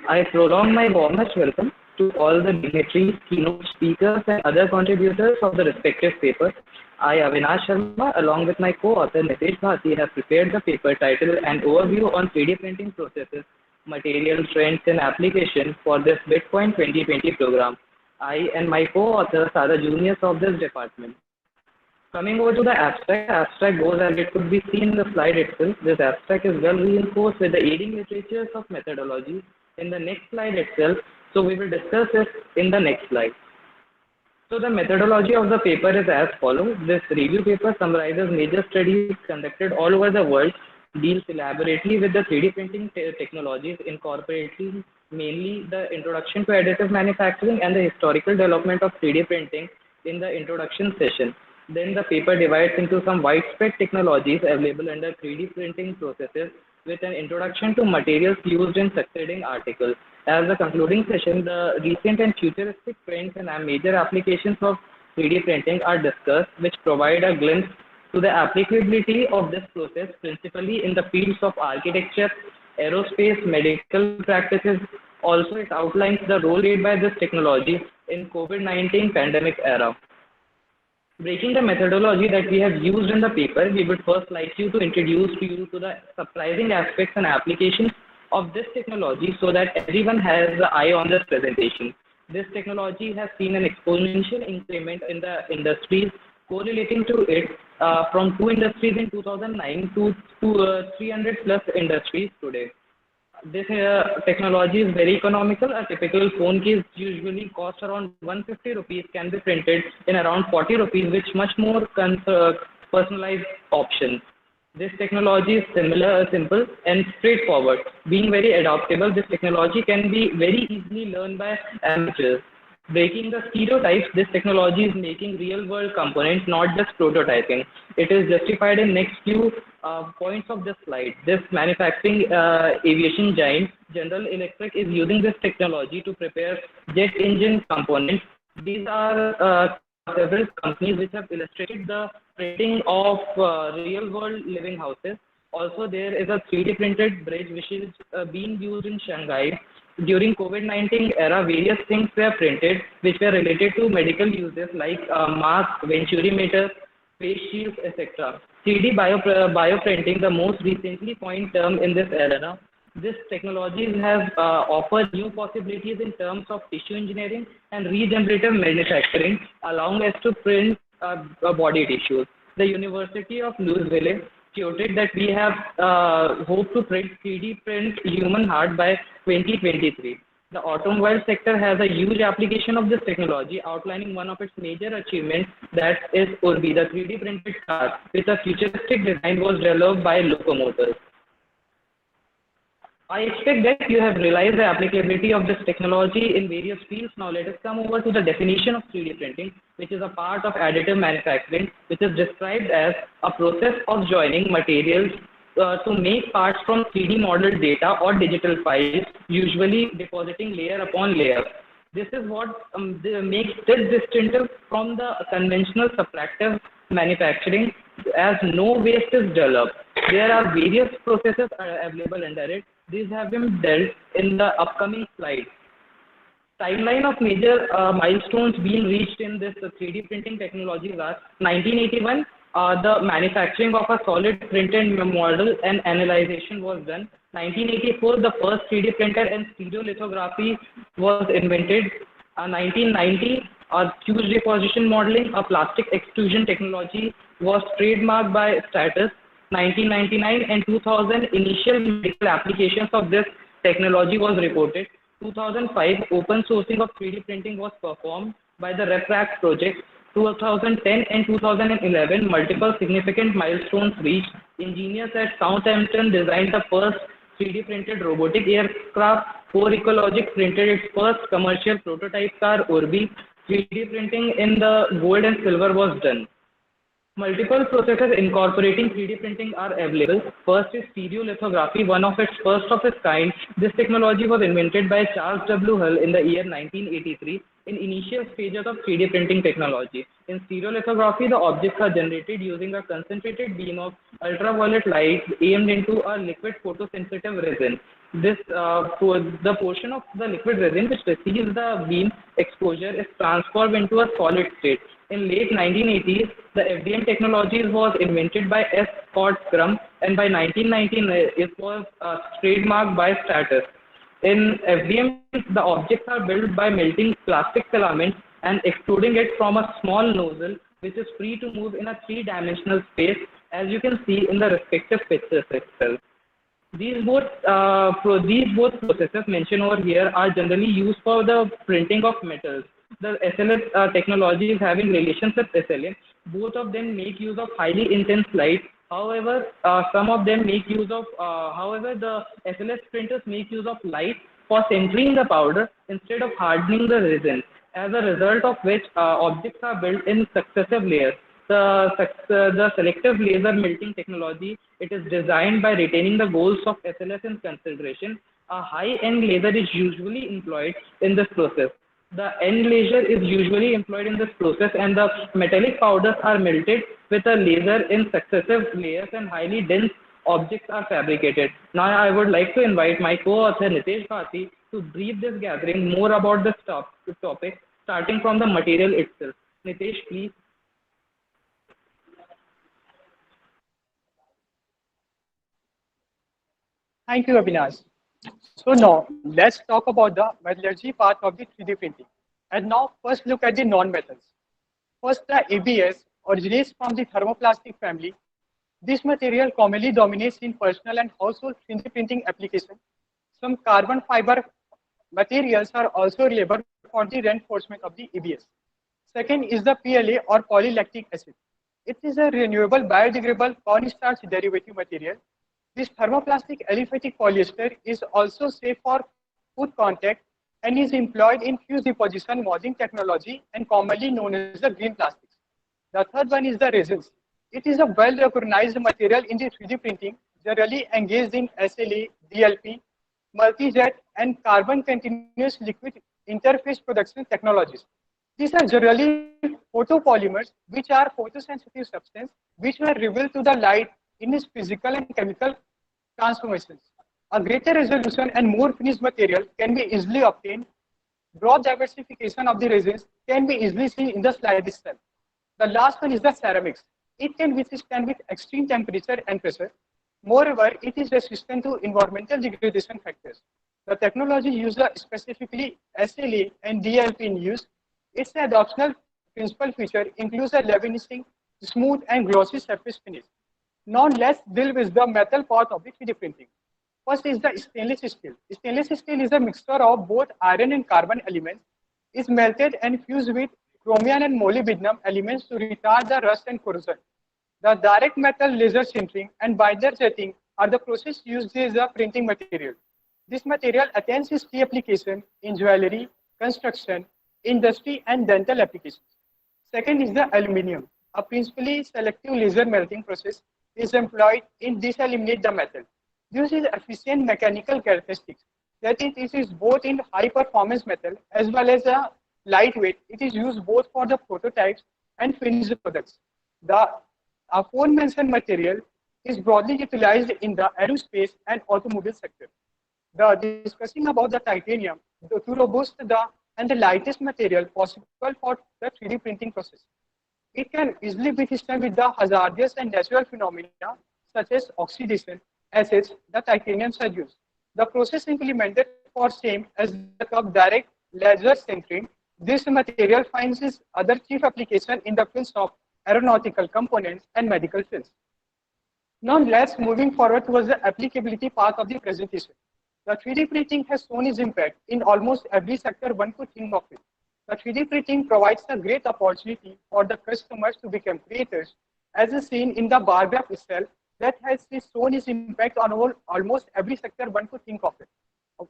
I prolong my warmest welcome to all the dignitaries, keynote speakers, and other contributors of the respective papers. I, Avinash Sharma, along with my co-author Nitesh Bharti, have prepared the paper titled An Overview on 3D Printing Processes, Material Trends and Application for this Bitcoin 2020 program. I and my co-authors are the juniors of this department. Coming over to the abstract goes as it could be seen in the slide itself. This abstract is well reinforced with the aiding literatures of methodology in the next slide itself. So we will discuss this in the next slide. So the methodology of the paper is as follows. This review paper summarizes major studies conducted all over the world, deals elaborately with the 3D printing technologies, incorporating mainly the introduction to additive manufacturing and the historical development of 3D printing in the introduction session. Then the paper divides into some widespread technologies available under 3D printing processes with an introduction to materials used in succeeding articles. As the concluding session, the recent and futuristic trends and major applications of 3D printing are discussed, which provide a glimpse to the applicability of this process principally in the fields of architecture, aerospace, medical practices. Also, it outlines the role played by this technology in COVID-19 pandemic era. Breaking the methodology that we have used in the paper, we would first like you to introduce you to the surprising aspects and applications of this technology so that everyone has the eye on this presentation. This technology has seen an exponential increment in the industries correlating to it from 2 industries in 2009 to 300 plus industries today. This technology is very economical. A typical phone case usually costs around 150 rupees, can be printed in around 40 rupees, which much more personalized options. This technology is simple and straightforward. Being very adaptable, this technology can be very easily learned by amateurs. Breaking the stereotypes, this technology is making real-world components, not just prototyping. It is justified in next few points of this slide. This manufacturing aviation giant, General Electric, is using this technology to prepare jet engine components. These are several companies which have illustrated the printing of real-world living houses. Also, there is a 3D printed bridge which is being used in Shanghai. During COVID-19 era, various things were printed which were related to medical uses like masks, venturimeters, face shields, etc. 3D bioprinting, the most recently coined term in this era. This technology has offered new possibilities in terms of tissue engineering and regenerative manufacturing, allowing us to print body tissues. The University of Louisville quoted that we have hope to 3D print human heart by 2023. The automobile sector has a huge application of this technology, outlining one of its major achievements, that is Urbi, the 3D printed car with a futuristic design was developed by locomotors. I expect that you have realized the applicability of this technology in various fields. Now let us come over to the definition of 3D printing, which is a part of additive manufacturing, which is described as a process of joining materials to make parts from 3D modeled data or digital files, usually depositing layer upon layer. This is what makes it distinctive from the conventional subtractive manufacturing, as no waste is developed. There are various processes available under it. These have been dealt in the upcoming slides. Timeline of major milestones being reached in this 3D printing technologies are 1981, the manufacturing of a solid printed model and analyzation was done. 1984, the first 3D printer and stereolithography was invented. 1990, fused deposition modeling, a plastic extrusion technology, was trademarked by Status. 1999 and 2000, initial medical applications of this technology was reported. 2005, open sourcing of 3D printing was performed by the RepRack project. 2010 and 2011, multiple significant milestones reached. Engineers at Southampton designed the first 3D printed robotic aircraft. Core Ecologic printed its first commercial prototype car, Urbi. 3D printing in the gold and silver was done. Multiple processes incorporating 3D printing are available. First is stereolithography, one of its first of its kind. This technology was invented by Charles W. Hull in the year 1983 in initial stages of 3D printing technology. In stereolithography, the objects are generated using a concentrated beam of ultraviolet light aimed into a liquid photosensitive resin. This the portion of the liquid resin which receives the beam exposure is transformed into a solid state. In late 1980s, the FDM technology was invented by S. Scott Crum, and by 1919 it was trademarked by Status. In FDM, the objects are built by melting plastic filaments and extruding it from a small nozzle, which is free to move in a three-dimensional space, as you can see in the respective pictures itself. These both processes mentioned over here are generally used for the printing of metals. The SLS technology is having relations with SLA. Both of them make use of highly intense light. However, some of them make use of, the SLS printers make use of light for centering the powder instead of hardening the resin, as a result of which objects are built in successive layers. The selective laser melting technology, it is designed by retaining the goals of SLS in consideration. A high-end laser is usually employed in this process. The end laser is usually employed in this process, and the metallic powders are melted with a laser in successive layers, and highly dense objects are fabricated. Now, I would like to invite my co-author Nitesh Bhati to brief this gathering more about this topic, starting from the material itself. Nitesh, please. Thank you, Avinash. So now let's talk about the metallurgy part of the 3D printing. And now first look at the non-metals. First, the ABS originates from the thermoplastic family. This material commonly dominates in personal and household 3D printing applications. Some carbon fiber materials are also labeled for the reinforcement of the ABS. Second is the PLA or polylactic acid. It is a renewable biodegradable cornstarch derivative material. This thermoplastic aliphatic polyester is also safe for food contact and is employed in fuse deposition molding technology and commonly known as the green plastics. The third one is the resins. It is a well-recognized material in the 3D printing, generally engaged in SLA, DLP, multi-jet, and carbon continuous liquid interface production technologies. These are generally photopolymers, which are photosensitive substance, which were revealed to the light in its physical and chemical transformations. A greater resolution and more finished material can be easily obtained. Broad diversification of the resins can be easily seen in the slide itself. The last one is the ceramics. It can withstand with extreme temperature and pressure. Moreover, it is resistant to environmental degradation factors. The technology used specifically SLA and DLP in use. Its adoptional principal feature includes a leavenishing, smooth and glossy surface finish. Now let's deal with the metal part of the 3D printing. First is the stainless steel. Stainless steel is a mixture of both iron and carbon elements. It's melted and fused with chromium and molybdenum elements to retard the rust and corrosion. The direct metal laser sintering and binder jetting are the process used as a printing material. This material attains its key application in jewelry, construction, industry, and dental applications. Second is the aluminium. A principally selective laser melting process is employed in diseliminate the metal. This is efficient mechanical characteristics that it is both in high performance metal as well as a lightweight. It is used both for the prototypes and finished products. The aforementioned material is broadly utilized in the aerospace and automobile sector. The discussing about the titanium, the to robust and the lightest material possible for the 3D printing process. It can easily be withstand with the hazardous and natural phenomena such as oxidation, acids, the titanium used. The process implemented for same as the curved direct laser sintering. This material finds its other chief application in the fields of aeronautical components and medical fields. Now let's moving forward towards the applicability part of the presentation. The 3D printing has shown its impact in almost every sector one could think of it. The 3D printing provides a great opportunity for the customers to become creators, as is seen in the bar graph itself, that has shown its impact on almost every sector one could think of it.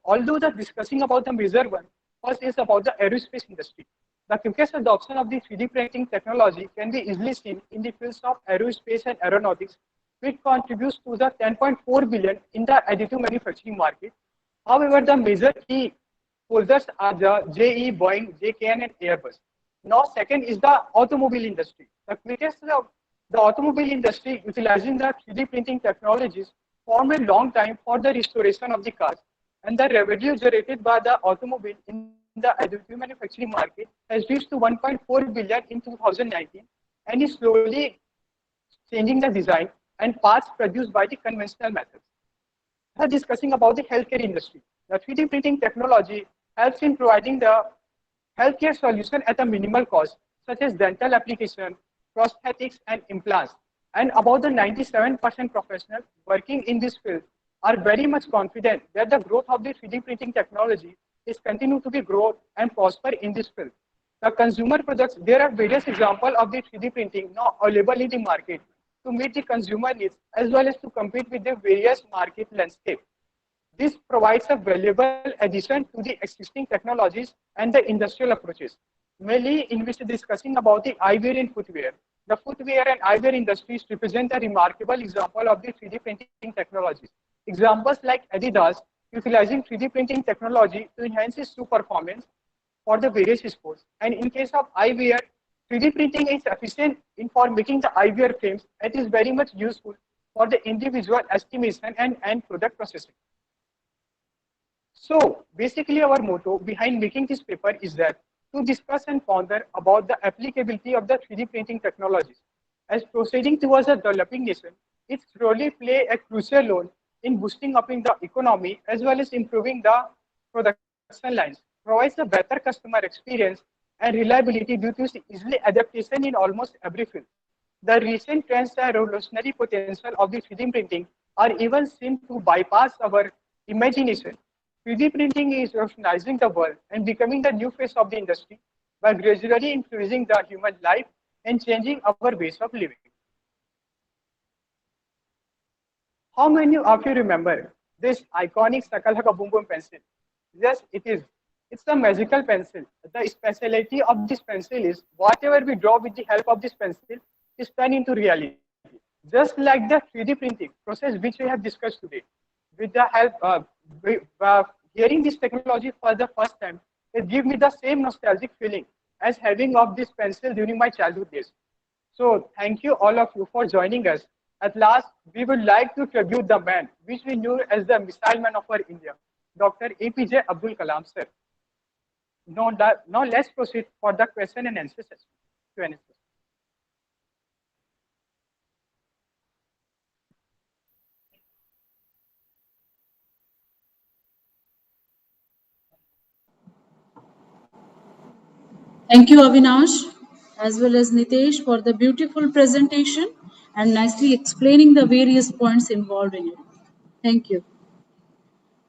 Although the discussing about the major one, first is about the aerospace industry. The quickest adoption of the 3D printing technology can be easily seen in the fields of aerospace and aeronautics, which contributes to the 10.4 billion in the additive manufacturing market. However, the major key holders are the JE, Boeing, JKN, and Airbus. Now, second is the automobile industry. The quickest the automobile industry utilizing the 3D printing technologies formed a long time for the restoration of the cars, and the revenue generated by the automobile in the additive manufacturing market has reached to 1.4 billion in 2019 and is slowly changing the design and parts produced by the conventional methods. Now discussing about the healthcare industry. The 3D printing technology helps in providing the healthcare solution at a minimal cost, such as dental application, prosthetics, and implants. And about the 97% professionals working in this field are very much confident that the growth of the 3D printing technology is continue to be grow and prosper in this field. The consumer products, there are various examples of the 3D printing now available in the market to meet the consumer needs as well as to compete with the various market landscape. This provides a valuable addition to the existing technologies and the industrial approaches. Mainly in which discussing about the eyewear and footwear. The footwear and eyewear industries represent a remarkable example of the 3D printing technologies. Examples like Adidas utilizing 3D printing technology to enhance its shoe performance, for the various sports. And in case of eyewear, 3D printing is efficient in for making the eyewear frames. It is very much useful for the individual estimation and product processing. So basically our motto behind making this paper is that to discuss and ponder about the applicability of the 3D printing technologies. As proceeding towards a developing nation, it really play a crucial role in boosting up in the economy as well as improving the production lines, provides a better customer experience and reliability due to easily adaptation in almost every field. The recent trends and revolutionary potential of the 3D printing are even seen to bypass our imagination. 3D printing is revolutionizing the world and becoming the new face of the industry by gradually influencing the human life and changing our ways of living. How many of you remember this iconic Sakalaka Boom Boom pencil? Yes, it is. It's a magical pencil. The specialty of this pencil is whatever we draw with the help of this pencil is turned into reality. Just like the 3D printing process which we have discussed today. With the help of hearing this technology for the first time, it gives me the same nostalgic feeling as having of this pencil during my childhood days. So thank you all of you for joining us. At last, we would like to tribute the man which we knew as the missile man of our India, Dr. APJ Abdul Kalam sir. Now let's proceed for the question and answer session. Q&A session. Thank you, Avinash, as well as Nitesh, for the beautiful presentation and nicely explaining the various points involved in it. Thank you.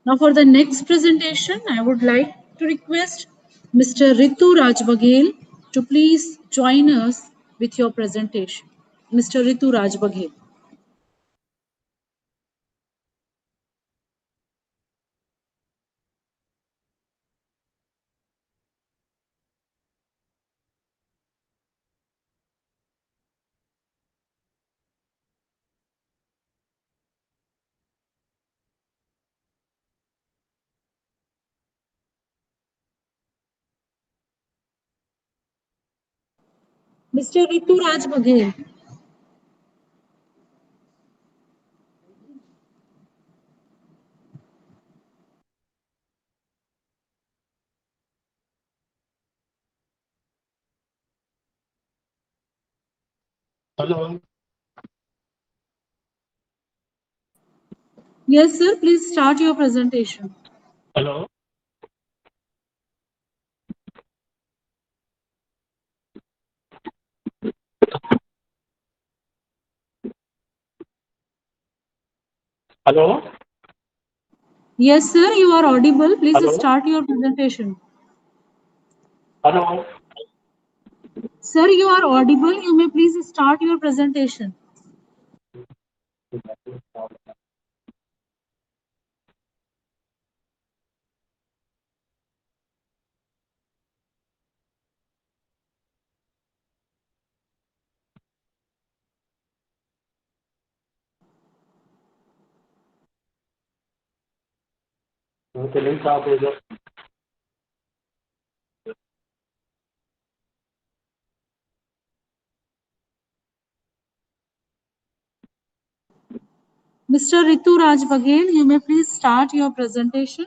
Now, for the next presentation, I would like to request Mr. Ritu Rajbagel to please join us with your presentation. Mr. Ritu Rajbagel. Mr. Ritu Rajbagel. Hello. Yes, sir. Please start your presentation. Hello. Hello. Yes, sir. You are audible. Please Hello. start your presentation. Hello. Sir, you are audible. You may please start your presentation. Mr. Ritu Rajbagel, you may please start your presentation.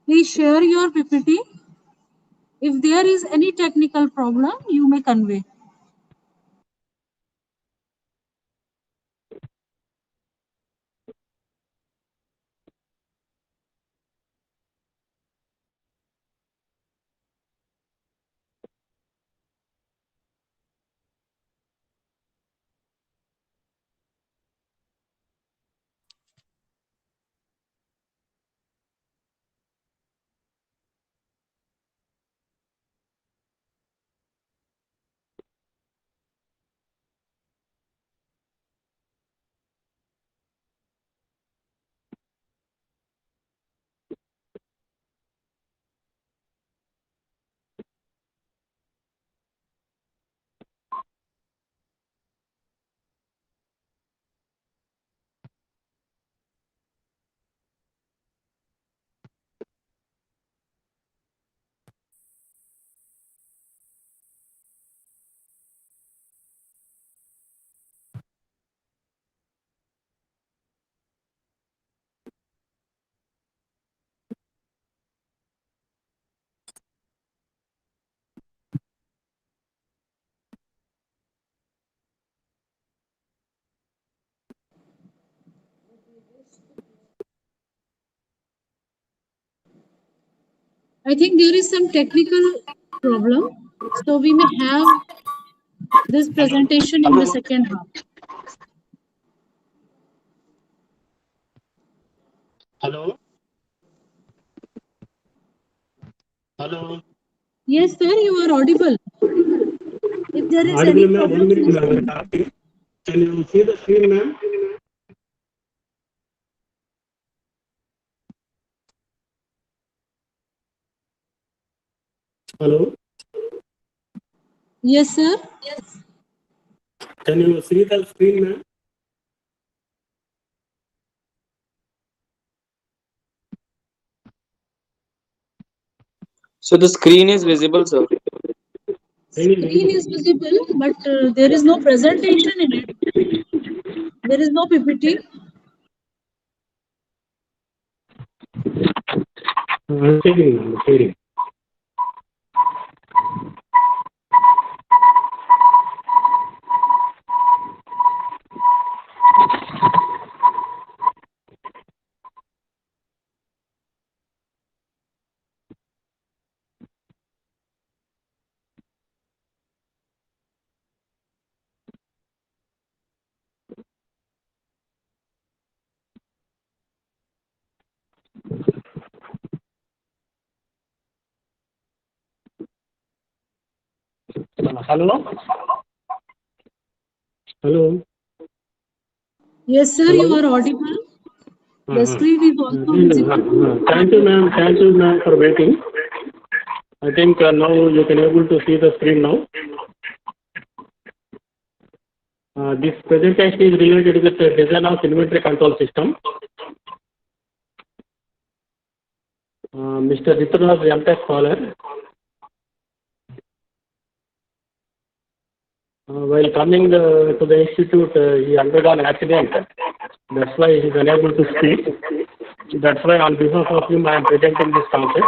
Please share your PPT. If there is any technical problem, you may convey. I think there is some technical problem, so we may have this presentation in the second half. Hello? Hello? Yes, sir, you are audible. If there is Audible, any ma'am. 1 problem, minute, please ma'am. tell me. Can you see the screen, ma'am? Hello? Yes, sir. Can you see the screen, ma'am? So the screen is visible, sir. Screen is visible, but there is no presentation in it. There is no PPT. I'm checking, ma'am. Checking. Hello? Hello? Yes, sir, Hello? you are audible. The screen is also visible. Thank you, ma'am. Thank you, ma'am, for waiting. I think now you can able to see the screen now. This presentation is related with the design of inventory control system. Mr. Rituraj MTech scholar. While coming to the institute, he undergone an accident. That's why he is unable to speak. That's why on behalf of him, I am presenting this concept.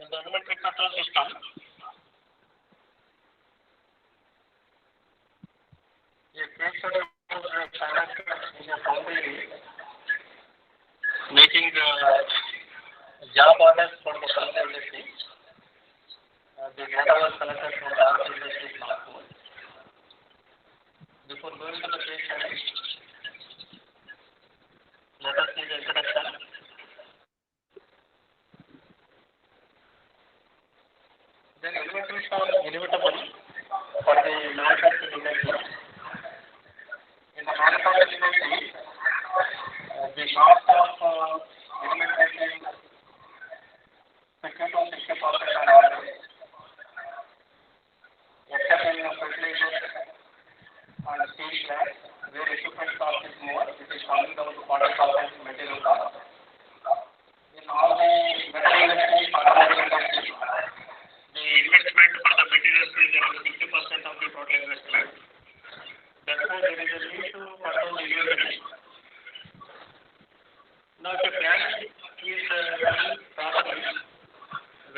In the inventory control system, a case study was financed in a foundry making job orders for the foundry industry. The data was collected from the arms industry platform. Before going to the case study, let us see the introduction. Then inventories are inevitable for the manufacturing industry. In the manufacturing industry, the cost of inventory is 50 to 60% on average, except in fertilizers and steel plants, where equipment cost is more, it is coming down to 40% material cost. In all the metal industry, automotive industry, the investment for the materials is around 50% of the total investment. Therefore, there is a need to control the inventory. Now, if a plant is running properly,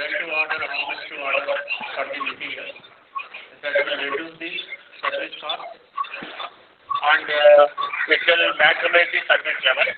when to order, how much to order for the material, that will reduce the service cost and it will maximize the service level.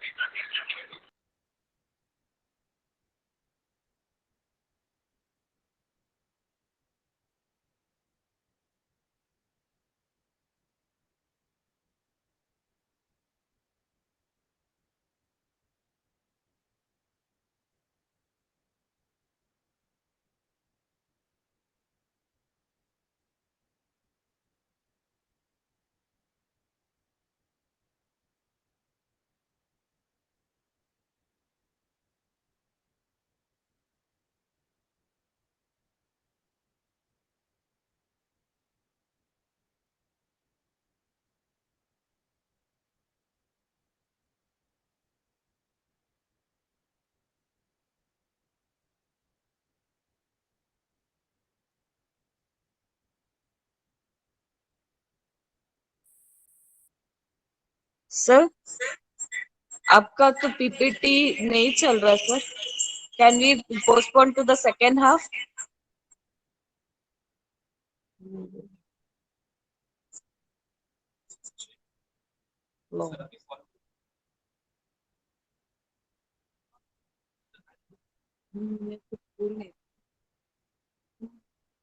Sir आपका तो PPT नहीं चल रहा sir. Can we postpone to the second half? No.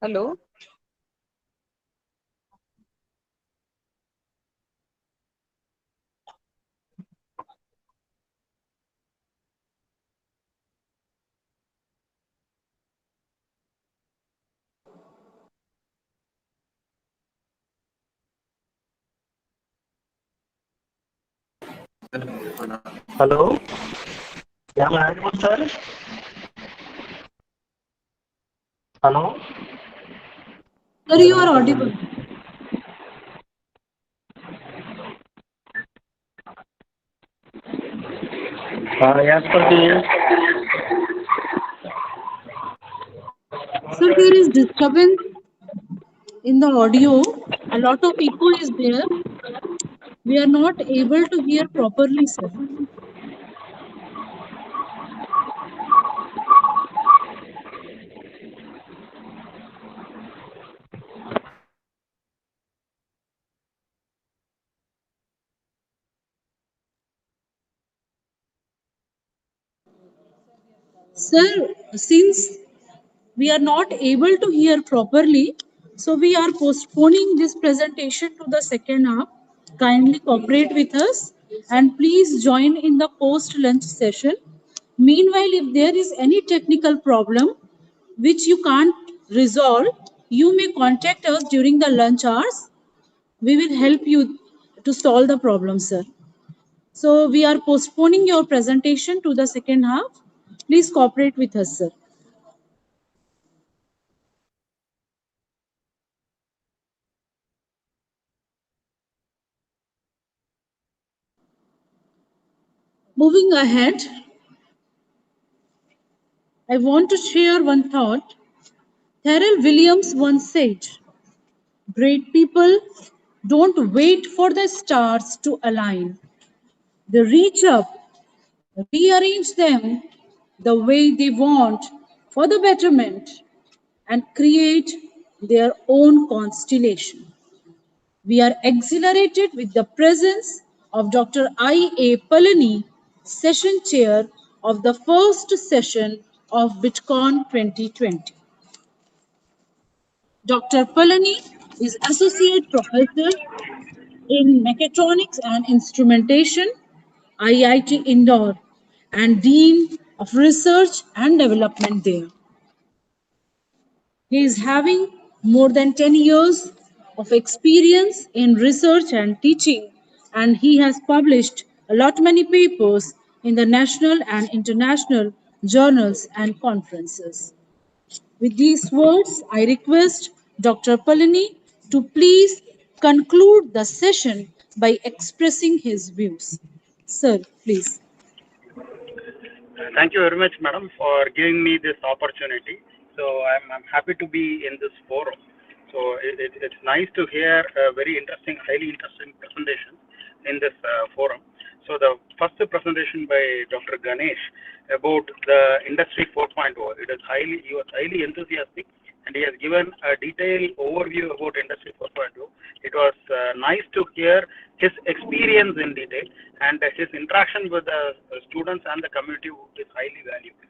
Hello. Hello. Yeah, am I audible, sir? Hello. Sir, you are audible. Yes, sir. Sir, there is disturbance in the audio. A lot of echo is there. We are not able to hear properly, sir. Sir, since we are not able to hear properly, so we are postponing this presentation to the second half. Kindly cooperate with us and please join in the post-lunch session. Meanwhile, if there is any technical problem which you can't resolve, you may contact us during the lunch hours. We will help you to solve the problem, sir. So we are postponing your presentation to the second half. Please cooperate with us, sir. Moving ahead, I want to share one thought. Pharrell Williams once said, "Great people don't wait for the stars to align. They reach up, rearrange them the way they want for the betterment, and create their own constellation." We are exhilarated with the presence of Dr. I.A. Palani, session chair of the first session of BitCon 2020. Dr. Palani is Associate Professor in Mechatronics and Instrumentation, IIT Indore, and Dean of Research and Development there. He is having more than 10 years of experience in research and teaching, and he has published a lot many papers in the national and international journals and conferences. With these words, I request Dr. Palani to please conclude the session by expressing his views. Sir, please. Thank you very much, madam, for giving me this opportunity. So I'm happy to be in this forum. So it's nice to hear a very interesting, highly interesting presentation in this forum. So the first presentation by Dr. Ganesh about the Industry 4.0, he was highly enthusiastic, and he has given a detailed overview about Industry 4.0. It was nice to hear his experience in detail, and his interaction with the students and the community is highly valued.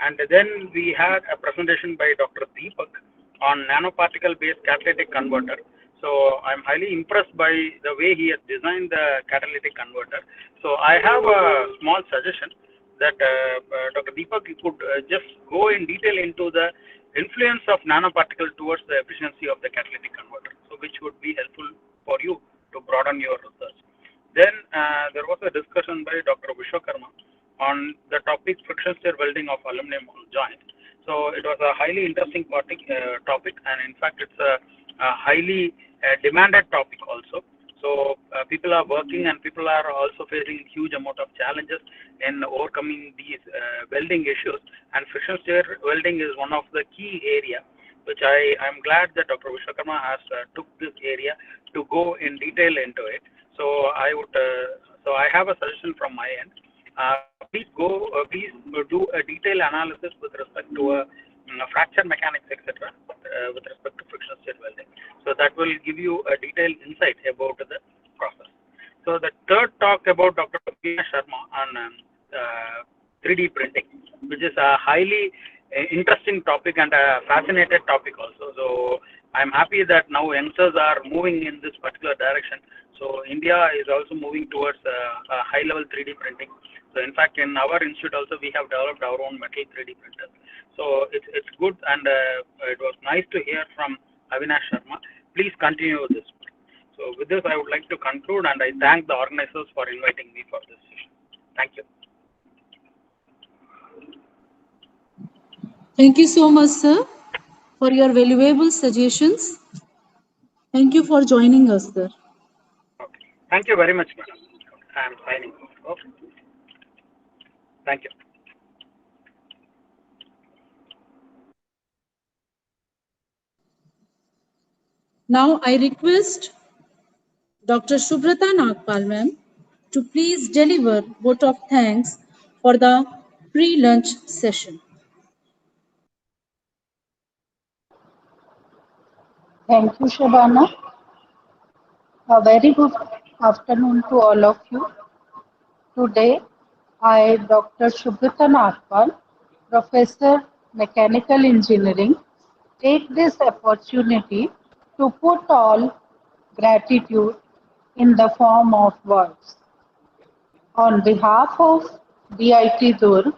And then we had a presentation by Dr. Deepak on nanoparticle-based catalytic converter. So I'm highly impressed by the way he has designed the catalytic converter. So I have a small suggestion that Dr. Deepak could just go in detail into the influence of nanoparticle towards the efficiency of the catalytic converter, so which would be helpful for you to broaden your research. Then there was a discussion by Dr. Vishwakarma on the topic friction stir welding of aluminum joint. So it was a highly interesting topic, and in fact it's a highly demanded topic also. So people are working, and people are also facing huge amount of challenges in overcoming these welding issues, and friction stir welding is one of the key area, which I'm glad that Dr. Vishwakarma has took this area to go in detail into it. So I would So I have a suggestion from my end. Please do a detailed analysis with respect to fracture mechanics, etc., with respect to frictional stir welding. So that will give you a detailed insight about the process. So the third talk about Dr. Sharma on 3D printing, which is a highly interesting topic and a fascinated topic also. So I'm happy that now youngsters are moving in this particular direction. So India is also moving towards a high-level 3D printing. So in fact, in our institute also we have developed our own metal 3D printer. So it's good, and it was nice to hear from Avinash Sharma. Please continue with this. So with this, I would like to conclude, and I thank the organizers for inviting me for this session. Thank you. Thank you so much, sir, for your valuable suggestions. Thank you for joining us, sir. Okay. Thank you very much, madam. I am signing off. Okay. Thank you. Now I request Dr. Subrata Nagpal ma'am to please deliver vote of thanks for the pre-lunch session. Thank you, Shabana. A very good afternoon to all of you. Today, I, Dr. Subrata Nagpal, Professor Mechanical Engineering, take this opportunity to put all gratitude in the form of words. On behalf of DIT Durg,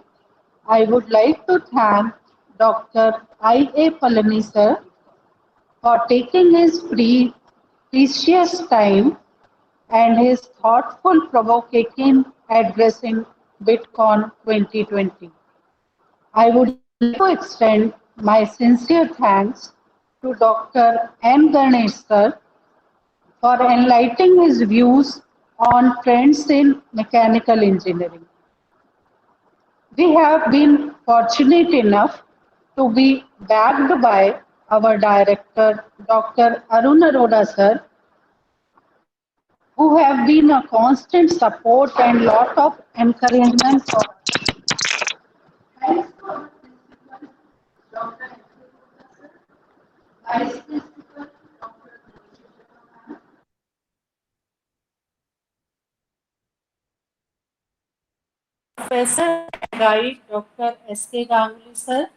I would like to thank Dr. I.A. Palani sir for taking his precious time and his thoughtful provoking addressing BitCon 2020. I would like to extend my sincere thanks to Dr. M. Ganesh sir for enlightening his views on trends in mechanical engineering. We have been fortunate enough to be backed by our director, Dr. Arun Arora sir, who have been a constant support and lot of encouragement for us. Thanks to our principal, Dr. Vice Principal, Dr. Professor and Guide, Dr. S.K. Ganguly sir,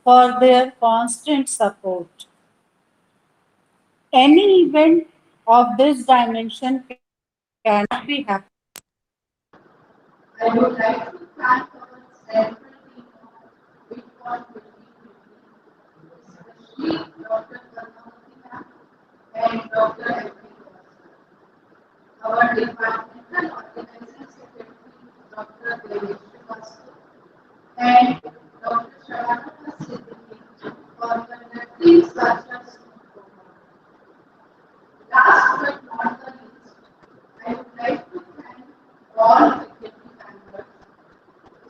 for their constant support. Any event of this dimension cannot be happened. I would like to thank our central team of BitCon 2020, especially Dr. Karnamati ma'am and Dr. M. Our departmental organizing secretary, Dr. Devesh Srivastav, and Dr. Sharana Siddiqui for conducting such a smooth program. Last but not the least, I would like to thank all faculty members,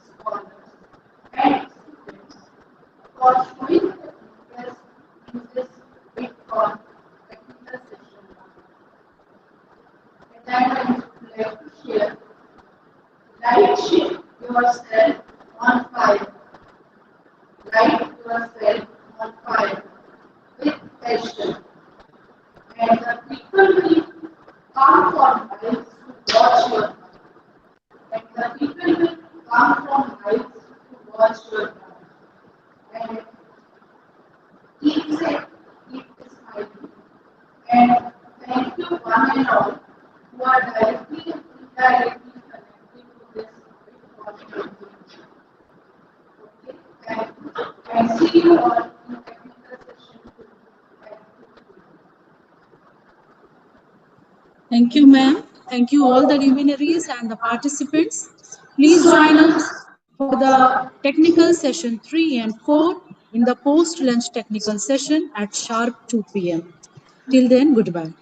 scholars, and students for showing the interest in this BitCon technical session. And I would like to share, light shift yourself on fire. Light yourself on fire with passion. And the people will come from miles to watch your life. And the people will come from miles to watch your life. And keep safe, keep smiling. And thank you one and all who are directly and indirectly connected to this important mission. Okay, thank you. And see you all in technical session 2. Thank you, ma'am. Thank you all the luminaries and the participants. Please join us for the technical session 3 and 4 in the post-lunch technical session at sharp 2 p.m. Till then, goodbye.